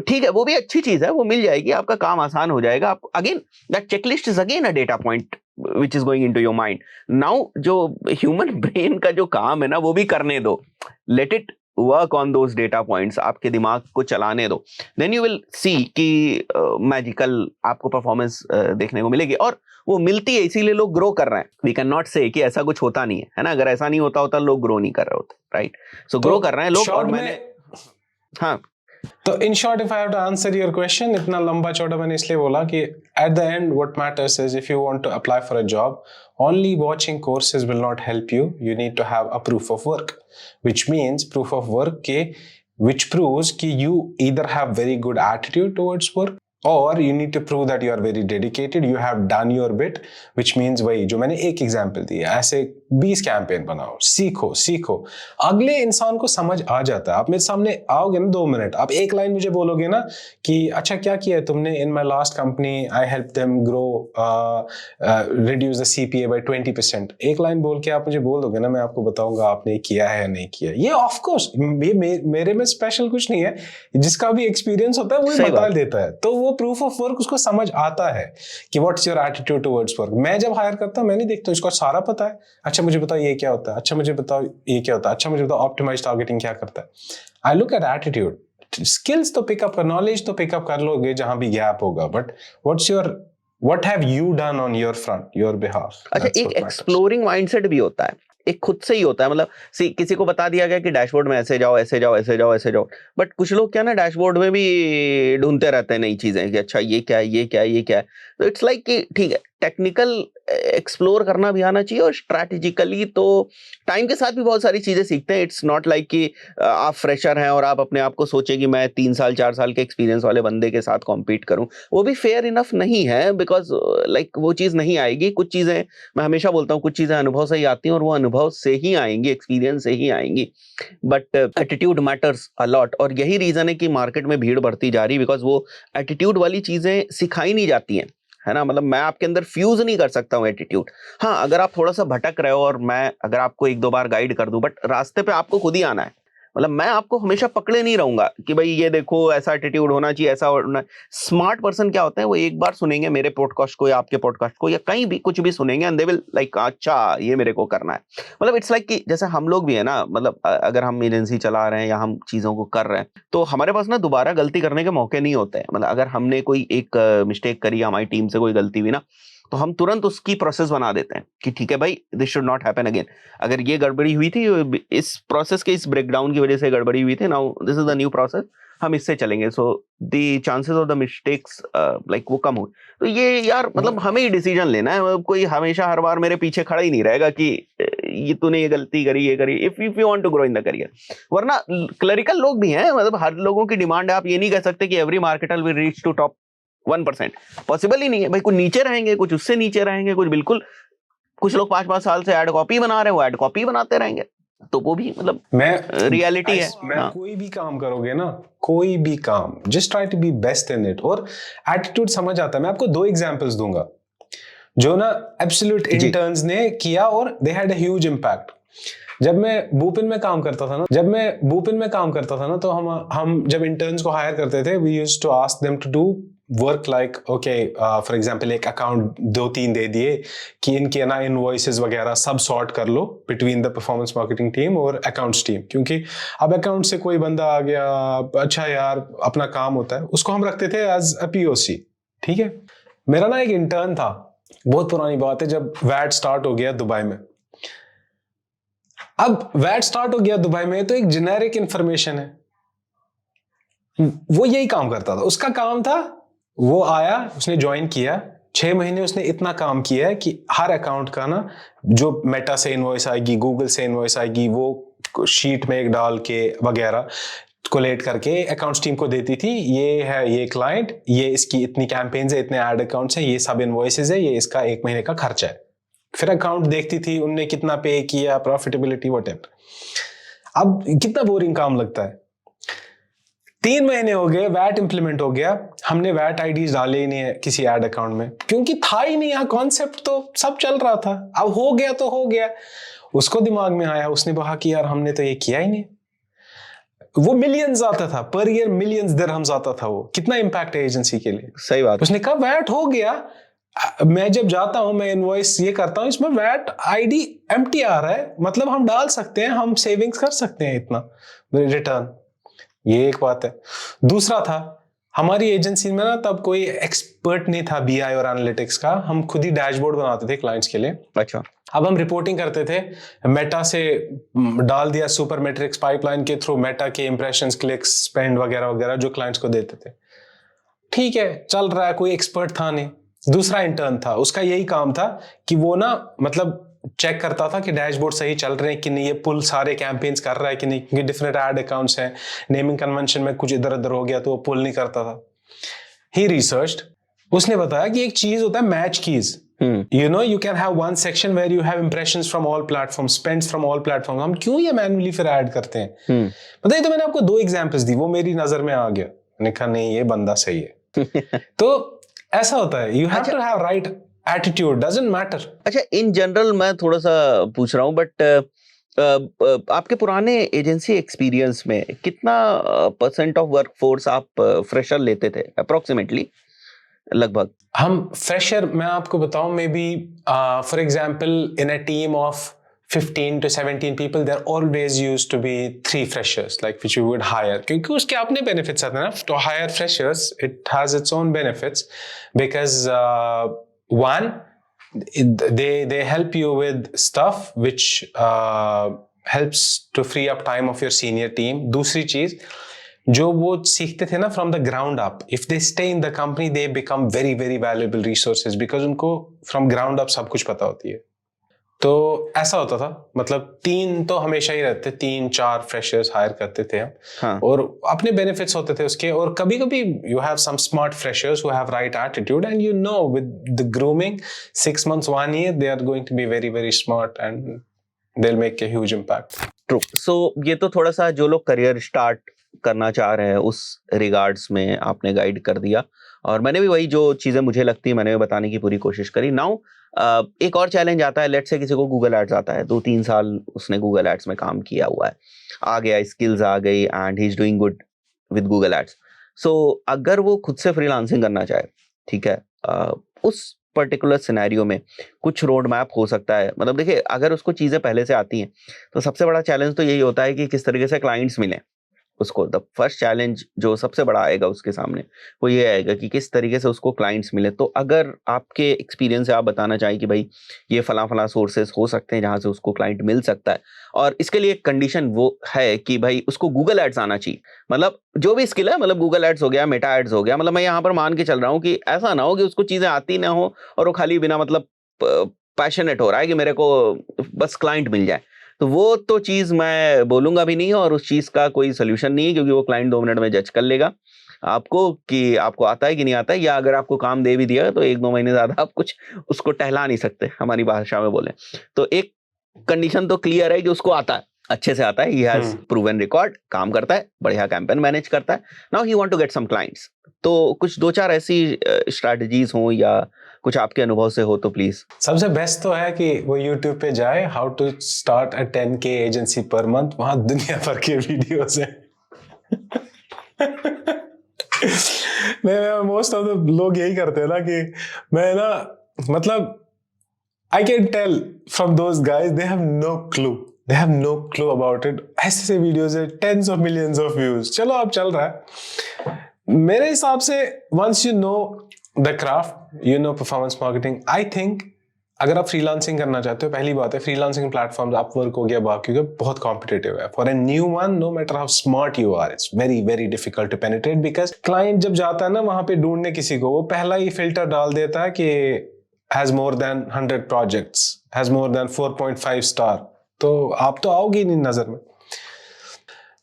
[SPEAKER 1] ठीक है वो भी अच्छी चीज है, वो मिल जाएगी, आपका काम आसान हो जाएगा। आप again that checklist is again a data point which is going into your mind. Now जो ह्यूमन ब्रेन का जो काम है ना वो भी करने दो, let it work on those data points, आपके दिमाग को चलाने दो, then you will see कि मैजिकल आपको परफॉर्मेंस देखने को मिलेगी, और वो मिलती है इसीलिए लोग ग्रो कर रहे हैं। वी कैन नॉट से कि ऐसा कुछ होता नहीं है ना, अगर ऐसा नहीं होता लोग ग्रो नहीं कर रहे होते, राइट? सो ग्रो कर रहे हैं लोग। और मैंने हाँ
[SPEAKER 2] तो in short if I have to answer your question, इतना लंबा चौड़ा मैंने इसलिए बोला कि at the end what matters is if you want to apply for a job, only watching courses will not help you. You need to have a proof of work, which means proof of work के which proves कि you either have very good attitude towards work or you need to prove that you are very dedicated, you have done your bit, which means वही जो मैंने एक example दी, ऐसे 20 campaign बनाओ, सीखो अगले इंसान को समझ आ जाता है। आप मेरे सामने आओगे ना 2 मिनट, आप एक लाइन मुझे बोलोगे ना कि अच्छा क्या किया है तुमने, in my last company I help them grow reduce the CPA by 20%, एक लाइन बोल के आप मुझे बोल दोगे ना, मैं आपको बताऊंगा आपने किया है या नहीं किया। ये ऑफ कोर्स मेरे में स्पेशल कुछ नहीं है, जिसका भी एक्सपीरियंस होता है वो बता देता है, तो वो प्रूफ ऑफ वर्क उसको समझ आता है कि what's your attitude towards work. मैं जब हायर करता हूं मैं नहीं देखता, इसको सारा पता है, अच्छा मुझे बताओ ये क्या होता है, अच्छा मुझे बताओ ये क्या होता है, अच्छा मुझे बताओ ऑप्टिमाइज्ड टारगेटिंग क्या करता है। I look at attitude. Skills तो पिकअप कर, नॉलेज तो पिकअप कर लोगे जहां भी गैप होगा, but what have you done on your front, your behalf?
[SPEAKER 1] अच्छा, एक एक्सप्लोरिंग माइंडसेट भी होता है, एक खुद से ही होता है। मतलब किसी को बता दिया गया कि डैशबोर्ड में ऐसे जाओ ऐसे जाओ ऐसे जाओ ऐसे जाओ, बट कुछ लोग क्या ना डैशबोर्ड में भी ढूंढते रहते हैं नई चीजें कि अच्छा ये क्या है ये क्या है ये क्या है। तो इट्स लाइक कि ठीक है टेक्निकल एक्सप्लोर करना भी आना चाहिए, और स्ट्रैटेजिकली तो टाइम के साथ भी बहुत सारी चीजें सीखते हैं। इट्स नॉट लाइक कि आप फ्रेशर हैं और आप अपने आप को सोचे कि मैं 3 साल 4 साल के एक्सपीरियंस वाले बंदे के साथ कॉम्पीट करूं, वो भी फेयर इनफ नहीं है, बिकॉज लाइक वो चीज़ नहीं आएगी। कुछ चीज़ें मैं हमेशा बोलता हूँ, कुछ चीज़ें अनुभव से ही आती हैं और वो अनुभव से ही आएंगी, एक्सपीरियंस से ही आएंगी, but attitude matters a lot. और यही रीज़न है कि मार्केट में भीड़ बढ़ती जा रही, बिकॉज वो एटीट्यूड वाली चीज़ें सिखाई नहीं जाती हैं, है ना, मतलब मैं आपके अंदर फ्यूज नहीं कर सकता हूँ एटीट्यूड। हाँ, अगर आप थोड़ा सा भटक रहे हो और मैं अगर आपको एक दो बार गाइड कर दूं, बट रास्ते पे आपको खुद ही आना है। मतलब मैं आपको हमेशा पकड़े नहीं रहूंगा कि भाई ये देखो ऐसा एटीट्यूड होना चाहिए, ऐसा होना। स्मार्ट पर्सन क्या होता है, वो एक बार सुनेंगे मेरे पॉडकास्ट को या आपके पॉडकास्ट को या कहीं भी कुछ भी सुनेंगे एंड दे विल लाइक अच्छा ये मेरे को करना है। मतलब इट्स लाइक कि जैसे हम लोग भी है ना, मतलब अगर हम एजेंसी चला रहे हैं या हम चीजों को कर रहे हैं तो हमारे पास ना दोबारा गलती करने के मौके नहीं होते हैं। मतलब अगर हमने कोई एक मिस्टेक करी, हमारी टीम से कोई गलती हुई ना, तो हम तुरंत उसकी प्रोसेस बना देते हैं कि ठीक है भाई, this should not happen again. अगर ये गड़बड़ी हुई थी, इस प्रोसेस के इस ब्रेकडाउन की वजह से गड़बड़ी हुई थी, now this is the new process, हम इससे चलेंगे, so the chances of the mistakes like वो कम हुए। तो ये यार मतलब हमें ही डिसीजन लेना है। मतलब कोई हमेशा हर बार मेरे पीछे खड़ा ही नहीं रहेगा कि ये तूने ये गलती करी, ये करी, if you want to grow in the career. वरना क्लरिकल लोग भी हैं, मतलब हर लोगों की डिमांड है। आप ये नहीं कह सकते कि every marketer will reach to top 1%, possible ही नहीं है भाई। कुछ नीचे रहेंगे, कुछ उससे नीचे रहेंगे, कुछ बिल्कुल, कुछ लोग 5-5 साल से एड कॉपी बना रहे हैं, वो एड कॉपी बनाते रहेंगे। तो वो भी मतलब रियलिटी है।
[SPEAKER 2] मैं कोई भी काम करोगे ना, कोई भी काम, just try to be best in it, और एटीट्यूड समझ आता है। मैं आपको 2 एग्जांपल्स दूंगा जो ना एब्सोल्यूट इंटर्न्स ने किया और they had a huge impact. जब मैं बुपिन में काम करता था ना, तो हम जब इंटर्न्स को हायर करते थे, we used to ask them to do work like okay, for example एक अकाउंट 2-3 दे दिए कि इनके ना इनवॉइसेस वगैरह सब सॉर्ट कर लो between the performance marketing team और अकाउंट्स टीम, क्योंकि अब अकाउंट से कोई बंदा आ गया, अच्छा यार अपना काम होता है, उसको हम रखते थे एज अ पीओसी। ठीक है, मेरा ना एक इंटर्न था, बहुत पुरानी बात है, जब वैट स्टार्ट हो गया दुबई में। अब वैट स्टार्ट हो गया दुबई में तो एक जेनेरिक इंफॉर्मेशन है, वो यही काम करता था। उसका काम था, वो आया, उसने ज्वाइन किया, 6 महीने उसने इतना काम किया है कि हर अकाउंट का ना जो मेटा से इनवॉइस आएगी, गूगल से इनवॉइस आएगी, वो शीट में एक डाल के वगैरह कोलेट करके अकाउंट्स टीम को देती थी। ये है ये क्लाइंट, ये इसकी इतनी कैंपेन्स है, इतने एड अकाउंट्स हैं, ये सब इनवॉइसेस है, ये इसका 1 महीने का खर्चा है। फिर अकाउंट देखती थी उनने कितना पे किया, प्रॉफिटेबिलिटी, व्हाटएवर। अब कितना बोरिंग काम लगता है। 3 महीने हो गए, वैट इंप्लीमेंट हो गया, हमने वैट आईडीज डाले ही नहीं है किसी एड अकाउंट में, क्योंकि था ही नहीं यहाँ कॉन्सेप्ट, तो सब चल रहा था। अब हो गया तो हो गया। उसको दिमाग में आया, उसने कहा कि यार हमने तो ये किया ही नहीं। वो मिलियंस आता था पर ईयर, मिलियंस दिरहम्स आता था। वो कितना इंपैक्ट है एजेंसी के लिए।
[SPEAKER 1] सही बात।
[SPEAKER 2] उसने कहा वैट हो गया, मैं जब जाता हूं, मैं इनवॉइस ये करता हूं, इसमें वैट आईडी एम्प्टी आ रहा है, मतलब हम डाल सकते हैं, हम सेविंग्स कर सकते हैं इतना रिटर्न। ये एक बात है। दूसरा था, हमारी एजेंसी में ना तब कोई एक्सपर्ट नहीं था बीआई और एनालिटिक्स का, हम खुद ही डैशबोर्ड बनाते थे क्लाइंट्स के लिए।
[SPEAKER 1] अच्छा।
[SPEAKER 2] अब हम रिपोर्टिंग करते थे, मेटा से डाल दिया सुपर मेट्रिक्स पाइपलाइन के थ्रू, मेटा के इंप्रेशंस, क्लिक्स, स्पेंड वगैरह वगैरह जो क्लाइंट्स को देते थे। ठीक है, चल रहा है, कोई एक्सपर्ट था नहीं। दूसरा इंटर्न था, उसका यही काम था कि वो ना मतलब चेक करता था कि डैशबोर्ड सही चल रहे हैं कि नहीं, ये पुल सारे कैंपेन्स कर रहा है कि नहीं, क्योंकि डिफरेंट एड अकाउंट्स हैं, नेमिंग कन्वेंशन में कुछ इधर उधर हो गया तो वो पुल नहीं करता था। ही रिसर्च्ड, उसने बताया कि एक चीज होता है match keys. You know, you can have one section where you have impressions from all platforms, spends from all platforms. हम क्यों ये मैन्युअली फिर ऐड करते हैं? बताइए। तो मैंने आपको 2 एग्जांपल्स दी, वो मेरी नजर में आ गया, मैंने कहा नहीं ये बंदा सही है। तो ऐसा होता है, you have to have right attitude, doesn't matter.
[SPEAKER 1] अच्छा, इन जनरल मैं थोड़ा सा पूछ रहा हूँ, बट आपके पुराने एजेंसी एक्सपीरियंस में कितना % ऑफ वर्कफोर्स आप फ्रेशर लेते थे अप्रोक्सीमेटली, लगभग?
[SPEAKER 2] हम फ्रेशर, मैं आपको बताऊं, may be for example in a team of 15 to 17 people, there always used to be 3 freshers like which you would hire, क्योंकि उसके अपने benefits आते हैं ना। To hire freshers, it has its own benefits because one, they help you with stuff which helps to free up time of your senior team. दूसरी चीज, जो वो सीखते थे ना from the ground up, if they stay in the company they become very very valuable resources, because उनको from ground up सब कुछ पता होती है। तो ऐसा होता था, मतलब 3 तो हमेशा ही रहते, 3-4 फ्रेशर्स हायर करते थे हम।
[SPEAKER 1] हाँ।
[SPEAKER 2] और अपने बेनिफिट्स होते थे उसके। और कभी कभी you have some smart freshers who have right attitude and you know with the grooming 6 months 1 year they are going to be very very smart and they'll make a huge impact.
[SPEAKER 1] True. So ये तो थोड़ा सा जो लोग career start करना चाह रहे हैं उस रिगार्ड्स में आपने गाइड कर दिया। और मैंने भी वही जो चीज़ें मुझे लगती है मैंने भी बताने की पूरी कोशिश करी। नाउ एक और चैलेंज आता है, लेट्स से किसी को गूगल एड्स आता है, 2-3 साल उसने गूगल एड्स में काम किया हुआ है, आ गया, स्किल्स आ गई and he is doing good with Google ads. So अगर वो खुद से फ्रीलांसिंग करना चाहे, ठीक है, उस पर्टिकुलर सिनेरियो में कुछ रोड मैप हो सकता है। मतलब देखिए, अगर उसको चीज़ें पहले से आती हैं तो सबसे बड़ा चैलेंज तो यही होता है कि किस तरीके से क्लाइंट्स मिलें उसको। द फर्स्ट चैलेंज जो सबसे बड़ा आएगा उसके सामने वो ये आएगा कि किस तरीके से उसको क्लाइंट्स मिले। तो अगर आपके एक्सपीरियंस से आप बताना चाहें कि भाई ये फला फला सोर्सेस हो सकते हैं जहाँ से उसको क्लाइंट मिल सकता है, और इसके लिए एक कंडीशन वो है कि भाई उसको गूगल एड्स आना चाहिए। मतलब जो भी स्किल है, मतलब गूगल एड्स हो गया, मेटा एड्स हो गया, मतलब मैं यहाँ पर मान के चल रहा हूँ कि ऐसा ना हो कि उसको चीज़ें आती ना हो और वो खाली बिना मतलब पैशनेट हो रहा है कि मेरे को बस क्लाइंट मिल जाए। तो वो तो चीज़ मैं बोलूँगा भी नहीं, और उस चीज़ का कोई सॉल्यूशन नहीं है, क्योंकि वो क्लाइंट 2 मिनट में जज कर लेगा आपको कि आपको आता है कि नहीं आता है, या अगर आपको काम दे भी दिया तो 1-2 महीने ज़्यादा आप कुछ उसको टहला नहीं सकते, हमारी भाषा में बोलें। तो एक कंडीशन तो क्लियर है कि उसको आता है, अच्छे से आता है, ही हैज़ प्रूवन रिकॉर्ड, काम करता है, बढ़िया कैंपेन मैनेज करता है। Now he want to get some clients. तो कुछ 2-4 ऐसी स्ट्रैटेजीज हों या कुछ आपके अनुभव से हो तो प्लीज।
[SPEAKER 2] सबसे बेस्ट तो है कि वो YouTube पे जाए, how to start a 10K agency per month, वहां दुनिया भर के वीडियोस हैं। मैं मोस्ट ऑफ द लोग यही करते हैं ना कि मैं ना, मतलब I can tell from those guys they have no clue about it. ऐसे वीडियोस है, tens of millions of views, चलो अब चल रहा है। मेरे हिसाब से once you know the craft, you know performance marketing, I think अगर आप फ्रीलांसिंग करना चाहते हो, पहली बात है फ्रीलांसिंग प्लेटफॉर्म्स, अपवर्क हो गया, बाकी बहुत कॉम्पिटिटिव है। For a new one, no matter how smart you are, it's very very difficult to penetrate, because client जब जाता है ना वहां पे ढूंढने किसी को, वो पहला ही फिल्टर डाल देता है कि has more than 100 projects, has more than 4.5 star, तो आप तो आओगे ही नहीं नजर में।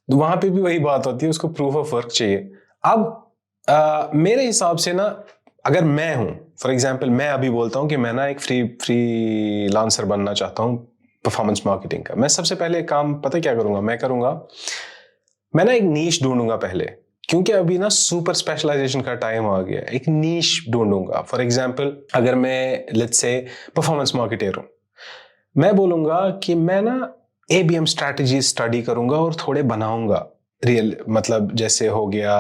[SPEAKER 2] वहां पे भी वही बात होती है, उसको प्रूफ ऑफ वर्क चाहिए। अब मेरे हिसाब से ना, अगर मैं हूं, फॉर एग्जाम्पल मैं अभी बोलता हूं कि मैं ना एक फ्रीलांसर बनना चाहता हूं परफॉर्मेंस मार्केटिंग का, मैं सबसे पहले काम पता क्या करूंगा, मैं ना एक नीश ढूंढूंगा पहले, क्योंकि अभी ना सुपर स्पेशलाइजेशन का टाइम आ गया। एक नीश ढूंढूंगा। फॉर एग्जाम्पल अगर मैं लेट्स से परफॉर्मेंस मार्केटर हूं, मैं बोलूंगा कि मैं ना ABM स्ट्रैटेजी स्टडी करूंगा और थोड़े बनाऊंगा रियल, मतलब जैसे हो गया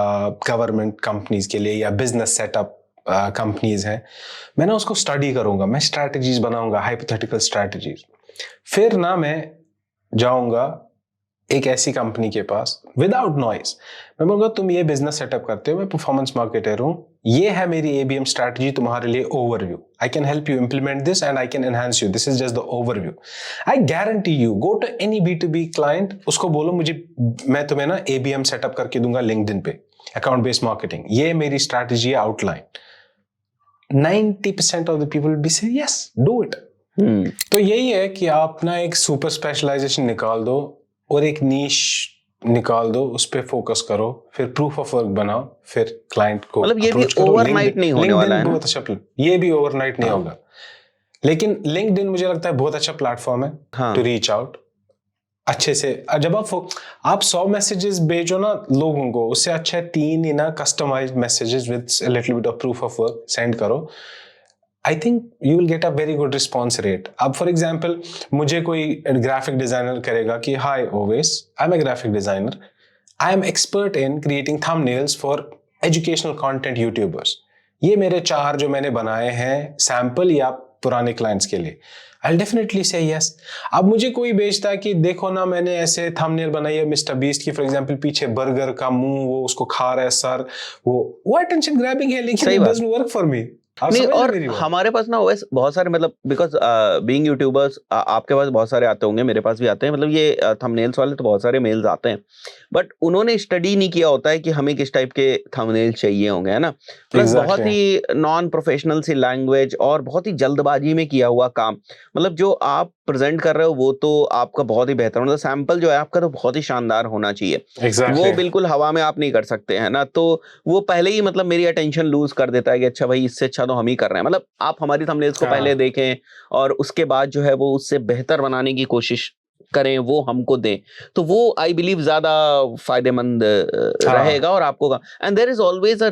[SPEAKER 2] गवर्नमेंट कंपनीज के लिए या बिजनेस सेटअप कंपनीज हैं, मैं ना उसको स्टडी करूंगा, मैं स्ट्रैटेजीज बनाऊंगा, हाइपोथेटिकल स्ट्रैटेजीज। फिर ना मैं जाऊंगा एक ऐसी कंपनी के पास विदाउट नॉइज, मैं बोलूंगा तुम ये बिजनेस सेटअप करते हो, मैं परफॉर्मेंस मार्केटर हूं, ये है मेरी ABM स्ट्रैटेजी तुम्हारे लिए, overview, I can help you implement this and I can enhance you, this is just the overview. I guarantee you, go to any B2B client, उसको बोलो मुझे, मैं तुम्हें ना ABM सेटअप करके दूंगा लिंक्डइन पे, अकाउंट बेस्ड मार्केटिंग, ये मेरी स्ट्रैटेजी है outline. 90% of the people will be से यस, डू इट। तो यही है कि आप ना एक सुपर स्पेशलाइजेशन निकाल दो और एक नीश निकाल दो, उस पे फोकस करो, फिर प्रूफ ऑफ वर्क बनाओ, फिर क्लाइंट को
[SPEAKER 1] मतलब ये भी ओवरनाइट नहीं होने वाला है,
[SPEAKER 2] बहुत अच्छा, ये भी ओवरनाइट नहीं होगा, लेकिन लिंक्डइन मुझे लगता है बहुत अच्छा प्लेटफॉर्म है टू रीच आउट अच्छे से। जब आप 100 मैसेजेस भेजो ना लोगों को, उससे अच्छा है 3 ही ना customised messages with a little bit of proof of work send करो। I think you will get a very good response rate. अब फॉर एग्जाम्पल मुझे कोई ग्राफिक डिजाइनर करेगा कि hi Owais, I am a graphic designer, I am expert in creating thumbnails for educational content YouTubers, ये मेरे 4 जो मैंने बनाए हैं सैंपल या पुराने क्लाइंट्स के लिए, I'll definitely say yes. अब मुझे कोई बेचता है कि देखो ना मैंने ऐसे थंबनेल बनाई है मिस्टर बीस्ट की, फॉर एग्जांपल पीछे बर्गर का मुंह, वो उसको खा रहा है सर, वो अटेंशन ग्रैबिंग है, लेकिन it doesn't work for me.
[SPEAKER 1] नहीं, और हमारे पास ना ओएस बहुत सारे, मतलब बिकॉज बीइंग यूट्यूबर्स, आपके पास बहुत सारे आते होंगे, मेरे पास भी आते हैं, मतलब ये थंबनेल्स वाले तो बहुत सारे मेल्स आते हैं, बट उन्होंने स्टडी नहीं किया होता है कि हमें किस टाइप के थंबनेल चाहिए होंगे, है ना। प्लस बहुत ही नॉन प्रोफेशनल सी लैंग्वेज और बहुत ही जल्दबाजी में किया हुआ काम। मतलब जो आप प्रेजेंट कर रहे हो वो तो आपका बहुत ही बेहतर, मतलब सैंपल जो है आपका तो बहुत ही शानदार होना चाहिए। वो बिल्कुल हवा में आप नहीं कर सकते, है ना। तो वो पहले ही मतलब मेरी अटेंशन लूज कर देता है कि अच्छा भाई इससे अच्छा तो हम ही कर रहे हैं। मतलब आप हमारी थंबनेल्स को पहले देखें और उसके बाद जो है वो उससे बेहतर बनाने की कोशिश करें वो हमको दें, तो वो आई बिलीव ज्यादा फायदेमंद रहेगा और आपको। And there is always a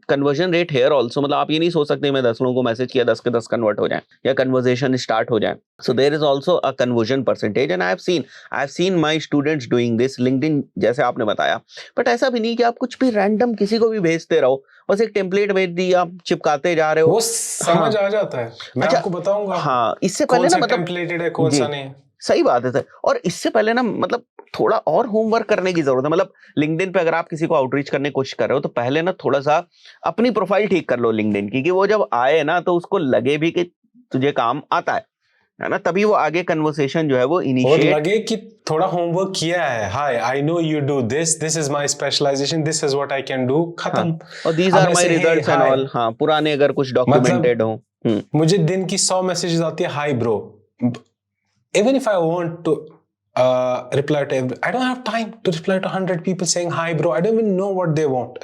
[SPEAKER 1] conversion rate here also, मतलब आप ये नहीं सोच सकते मैं 10 लोगों को मैसेज किया 10 के 10 कन्वर्ट हो जाए या कन्वर्सेशन स्टार्ट हो जाए। So there is also a conversion percentage and I have seen my students doing this LinkedIn जैसे आपने बताया। बट ऐसा भी नहीं कि आप कुछ भी रैंडम किसी को भी भेजते रहो, बस एक टेम्पलेट भेज दी, आप चिपकाते जा रहे हो,
[SPEAKER 2] वो समझ आ जाता है। मैं
[SPEAKER 1] अच्छा,
[SPEAKER 2] आपको बताऊंगा
[SPEAKER 1] हाँ, इससे
[SPEAKER 2] कौन
[SPEAKER 1] पहले ना
[SPEAKER 2] सा
[SPEAKER 1] मतलब
[SPEAKER 2] टेम्पलेटेड है कौन
[SPEAKER 1] जी,
[SPEAKER 2] सा नहीं है।
[SPEAKER 1] सही बात है सर। और इससे पहले ना मतलब थोड़ा और होमवर्क करने की जरूरत है। मतलब लिंक्डइन पे अगर आप किसी को आउटरीच करने की कोशिश कर रहे हो तो पहले ना थोड़ा सा अपनी प्रोफाइल ठीक कर लो लिंक्डइन की, कि वो जब आए ना तो उसको लगे भी कि तुझे काम आता है ना, तभी वो आगे कन्वर्सेशन जो है वो
[SPEAKER 2] और
[SPEAKER 1] इनिशिएट।
[SPEAKER 2] लगे कि थोड़ा होमवर्क किया है। Hi, I know you do this, this is my specialization, this is what I can do, खत्म।
[SPEAKER 1] हाँ, और दीज
[SPEAKER 2] अब
[SPEAKER 1] आर माय
[SPEAKER 2] ऐसे hey
[SPEAKER 1] results and
[SPEAKER 2] hi,
[SPEAKER 1] all. हाँ, पुराने अगर कुछ डॉक्यूमेंटेड
[SPEAKER 2] मतलब
[SPEAKER 1] हो।
[SPEAKER 2] मुझे दिन की 100 मैसेजेस आती है, hi bro, even if I want to reply to every, I don't have time to reply to 100 people saying hi bro, I don't even know what they want.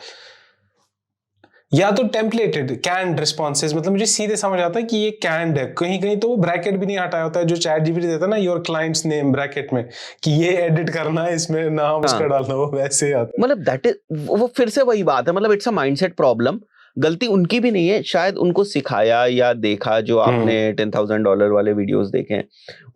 [SPEAKER 2] या तो टेम्पलेटेड कैंड रिस्पॉन्सेज, मतलब मुझे सीधे समझ आता है कि ये कैंड है, कहीं कहीं तो वो ब्रैकेट भी नहीं हटाया होता है जो चैट जीपीटी देता है ना, योर क्लाइंट्स नेम ब्रैकेट में, कि ये एडिट करना है, इसमें नाम उसका डालना हो, वैसे आता है।
[SPEAKER 1] मतलब दैट इज वो फिर से वही बात है, मतलब इट्स अ माइंडसेट प्रॉब्लम। गलती उनकी भी नहीं है, शायद उनको सिखाया या देखा, जो आपने $10,000 वाले वीडियोस देखे हैं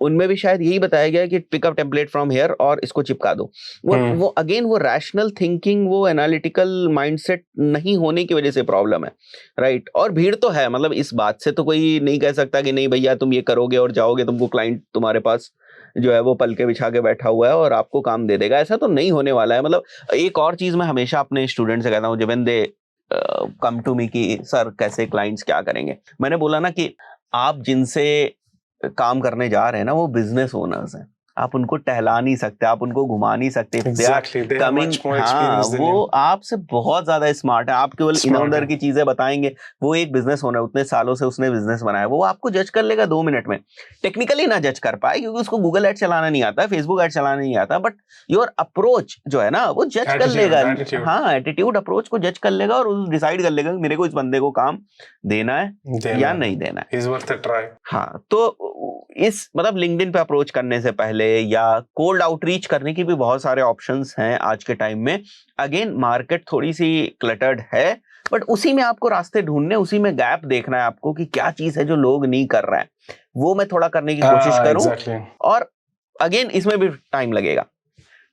[SPEAKER 1] उनमें भी शायद यही बताया गया है कि पिकअप टेम्पलेट फ्रॉम हियर और इसको चिपका दो। वो अगेन वो रैशनल थिंकिंग, वो एनालिटिकल माइंडसेट नहीं होने की वजह से प्रॉब्लम है, राइट। और भीड़ तो है, मतलब इस बात से तो कोई नहीं कह सकता कि नहीं भैया तुम ये करोगे और जाओगे, तुमको क्लाइंट तुम्हारे पास जो है वो पल के बिछा के बैठा हुआ है और आपको काम दे देगा, ऐसा तो नहीं होने वाला है। मतलब एक और चीज मैं हमेशा अपने स्टूडेंट से कहता हूँ, जब दे कम टू मी कि सर कैसे क्लाइंट्स क्या करेंगे, मैंने बोला ना कि आप जिनसे काम करने जा रहे हैं ना वो बिजनेस ओनर्स हैं, आप उनको टहला नहीं सकते, आप उनको घुमा नहीं सकते।
[SPEAKER 2] Exactly, they have
[SPEAKER 1] coming,
[SPEAKER 2] much more
[SPEAKER 1] हाँ,
[SPEAKER 2] experience than
[SPEAKER 1] वो
[SPEAKER 2] you.
[SPEAKER 1] आपसे बहुत ज्यादा स्मार्ट है, आप केवल इधर
[SPEAKER 2] Smart
[SPEAKER 1] उधर
[SPEAKER 2] है।
[SPEAKER 1] की चीजें बताएंगे। वो एक बिजनेस ओनर, उतने सालों से उसने बिजनेस बनाया, वो आपको जज कर लेगा 2 मिनट में। टेक्निकली ना जज कर पाए क्योंकि उसको गूगल एड चलाना नहीं आता, फेसबुक एड चलाना नहीं आता, बट योर अप्रोच जो है ना वो जज कर लेगा।
[SPEAKER 2] Attitude.
[SPEAKER 1] हाँ, एटीट्यूड अप्रोच को जज कर लेगा और डिसाइड कर लेगा कि मेरे को इस बंदे को काम देना है या नहीं देना है।
[SPEAKER 2] Is worth a try.
[SPEAKER 1] हाँ, तो इस मतलब लिंक्डइन पे अप्रोच करने से पहले या कोल्ड आउटरीच करने की भी बहुत सारे ऑप्शंस हैं आज के टाइम में। अगेन मार्केट थोड़ी सी क्लटर्ड है, बट उसी में आपको रास्ते ढूंढने, उसी में गैप देखना है आपको कि क्या चीज है जो लोग नहीं कर रहे हैं, वो मैं थोड़ा करने की कोशिश करूं।
[SPEAKER 2] Exactly.
[SPEAKER 1] और अगेन इसमें भी टाइम लगेगा।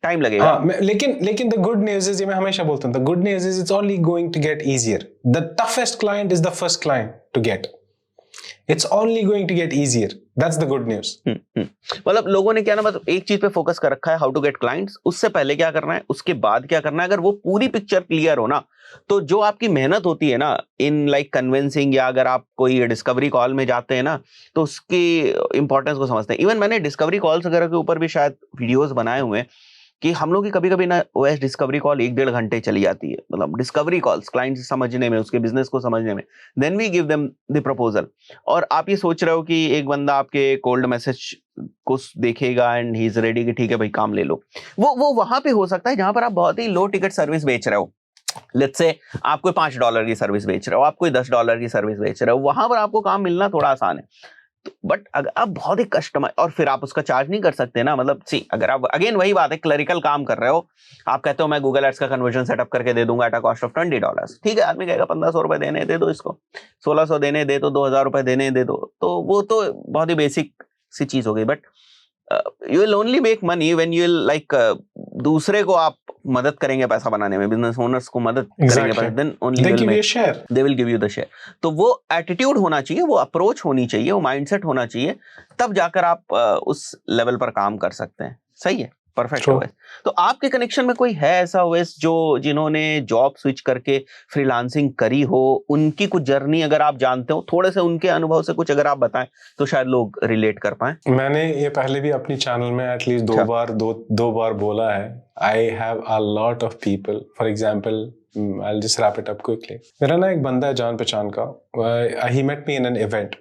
[SPEAKER 2] हाँ, लेकिन the good news is, ये मैं हमेशा बोलता हूँ, the good news is it's only going to get easier. The toughest client is the first client to get. It's only going to get easier. That's the good news.
[SPEAKER 1] मतलब लोगों ने क्या ना, मतलब एक चीज पे फोकस कर रखा है, हाउ टू गेट क्लाइंट्स। उससे पहले क्या करना है, उसके बाद क्या करना है। अगर वो पूरी पिक्चर क्लियर हो ना, तो जो आपकी मेहनत होती है ना इन लाइक कन्विंसिंग, या अगर आप कोई डिस्कवरी कॉल में जाते हैं ना तो उसकी इंपॉर्टेंस को समझते हैं। इवन मैंने डिस्कवरी कॉल्स वगैरह के ऊपर भी शायद वीडियोस बनाए हुए हैं कि हम लोग की कभी कभी ना ओएस डिस्कवरी कॉल 1-1.5 घंटे चली जाती है, मतलब डिस्कवरी कॉल्स क्लाइंट समझने में, उसके बिजनेस को समझने में। Then we give them the proposal. और आप ये सोच रहे हो कि एक बंदा आपके कोल्ड मैसेज को देखेगा एंड ही इज रेडी कि ठीक है भाई काम ले लो। वो वहां पे हो सकता है जहां पर आप बहुत ही लो टिकट सर्विस बेच रहे हो। लेट्स से आप कोई $5 की सर्विस बेच रहे हो, आप कोई $10 की सर्विस बेच रहे हो, वहां पर आपको काम मिलना थोड़ा आसान है। बट अगर आप बहुत ही कस्टमर, और फिर आप उसका चार्ज नहीं कर सकते ना, मतलब सी अगर आप अगेन वही बात है, क्लरिकल काम कर रहे हो, आप कहते हो मैं गूगल एड्स का कन्वर्जन सेटअप करके दे दूंगा एट अ कॉस्ट ऑफ $20, ठीक है, आदमी कहेगा 1500 रुपए देने दे दो, इसको 1600 देने दे दो, 2000 रुपए देने दे दो, तो वो तो बहुत ही बेसिक सी चीज हो गई। But you will only make money when you will like दूसरे को आप मदद करेंगे पैसा बनाने में, बिजनेस ओनर्स को मदद करेंगे, then only will make share, they will give you the share. तो वो एटीट्यूड होना चाहिए, वो अप्रोच होनी चाहिए, वो माइंडसेट होना चाहिए, तब जाकर आप उस लेवल पर काम कर सकते हैं। सही है, परफेक्ट ओएस। तो आपके कनेक्शन में कोई है ऐसा ओएस जो जिन्होंने जॉब स्विच करके फ्रीलांसिंग करी हो, उनकी कुछ जर्नी अगर आप जानते हो, थोड़े से उनके अनुभव से कुछ अगर आप बताएं तो शायद लोग रिलेट कर पाए।
[SPEAKER 2] मैंने ये पहले भी अपनी चैनल में एटलीस्ट दो बार बोला है। आई have a lot of people, for example I'll just wrap it up quickly. मेरा ना एक बंदा है जान पहचान का, he met me in an event.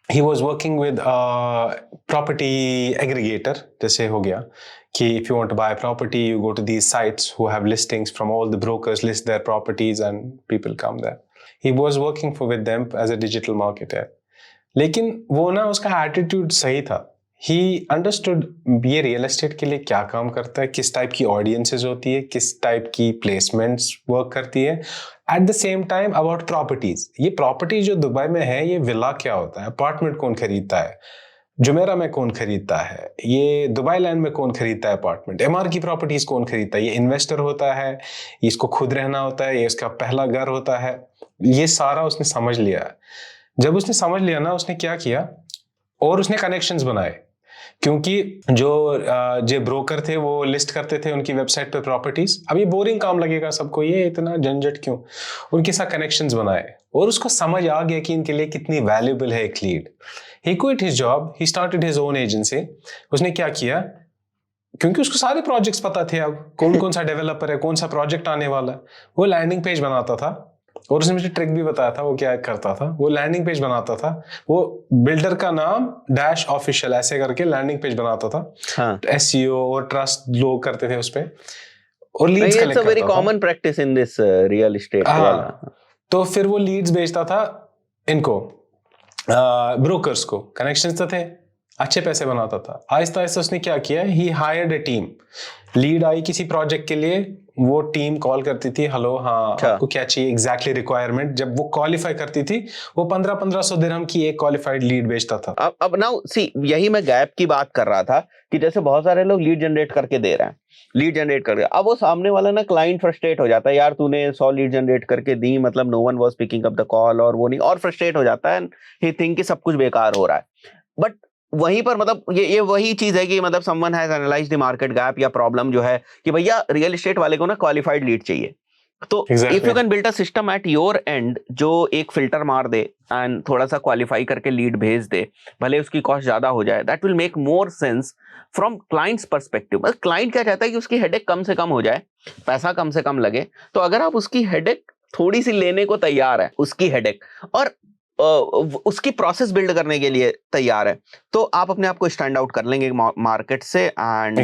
[SPEAKER 2] He was working with a property aggregator, जैसे हो गया कि if you want to buy a property, you go to these sites who have listings from all the brokers, list their properties and people come there. He was working with them as a digital marketer. लेकिन वो ना उसका attitude सही था. He understood ये real estate के लिए क्या काम करता है, किस टाइप की ऑडियंसेस होती है, किस टाइप की प्लेसमेंट्स वर्क करती है। At the same time about properties, ये प्रॉपर्टी जो दुबई में है, ये विला क्या होता है, अपार्टमेंट कौन खरीदता है, जुमेरा में कौन खरीदता है, ये दुबई लैंड में कौन खरीदता है अपार्टमेंट, एमआर की प्रॉपर्टीज कौन खरीदता है, ये इन्वेस्टर होता है, इसको खुद रहना होता है, ये इसका पहला घर होता है। ये सारा उसने समझ लिया। जब उसने समझ लिया ना, उसने क्या किया, और उसने कनेक्शंस बनाए, क्योंकि जो ब्रोकर थे वो लिस्ट करते थे उनकी वेबसाइट पे प्रॉपर्टीज। अब ये बोरिंग काम लगेगा सबको, ये इतना झंझट क्यों, उनके साथ कनेक्शंस बनाए, और उसको समझ आ गया कि इनके लिए कितनी वैल्यूबल है एक lead. He quit his job, he started his own agency. उसने क्या किया, क्योंकि उसको सारे प्रोजेक्ट्स पता थे, अब कौन कौन सा डेवलपर है, कौन सा प्रोजेक्ट आने वाला है। वो लैंडिंग पेज बनाता था, और उसने मुझे ट्रिक भी बताया था वो क्या करता था। वो लैंडिंग पेज बनाता था, वो बिल्डर का नाम डैश ऑफिशियल ऐसे करके लैंडिंग पेज बनाता था। हाँ। एसईओ और ट्रस्ट लोग करते थे उस पे, और लीड्स कलेक्ट करता था।
[SPEAKER 1] Very common practice in this real estate वाला।
[SPEAKER 2] तो फिर वो लीड्स बेचता था इनको, ब्रोकर्स को, कनेक्शंस तो थे, अच्छे पैसे बनाता था। आहिस्ता आहिस्ता उसने क्या किया, ही hired a team. Lead I किसी प्रोजेक्ट के लिए, वो टीम कॉल करती थी, हेलो हाँ आपको क्या चाहिए एग्जैक्टली रिक्वायरमेंट। जब वो क्वालिफाई करती थी, वो 1500 दिरहम की एक क्वालिफाइड लीड बेचता था।
[SPEAKER 1] अब नाउ सी, यही मैं गैप की बात कर रहा था कि जैसे बहुत सारे लोग लीड जनरेट करके दे रहे हैं, लीड जनरेट करके, अब वो सामने वाला ना क्लाइंट फ्रस्ट्रेट हो जाता है, यार तूने 100 लीड जनरेट करके दी, मतलब no one was picking up the call, और वो नहीं, और फ्रस्ट्रेट हो जाता है, ही थिंक कि सब कुछ बेकार हो रहा है। बट वहीं पर मतलब ये वही चीज है कि मतलब someone has analysed the market gap या प्रॉब्लम जो है कि भैया रियल एस्टेट वाले को ना क्वालिफाइड लीड चाहिए। तो if you can build a system at your and जो एक फिल्टर मार दे एंड थोड़ा सा क्वालिफाई करके लीड भेज दे, भले उसकी कॉस्ट ज्यादा हो जाए, that will make more sense from clients perspective. मतलब क्लाइंट क्या चाहता है कि उसकी हेडेक कम से कम हो जाए, पैसा कम से कम लगे। तो अगर आप उसकी हेडेक थोड़ी सी लेने को तैयार है, उसकी हेडेक, और उसकी प्रोसेस बिल्ड करने के लिए तैयार है, तो आप अपने आप को स्टैंड आउट कर लेंगे मार्केट से। एंड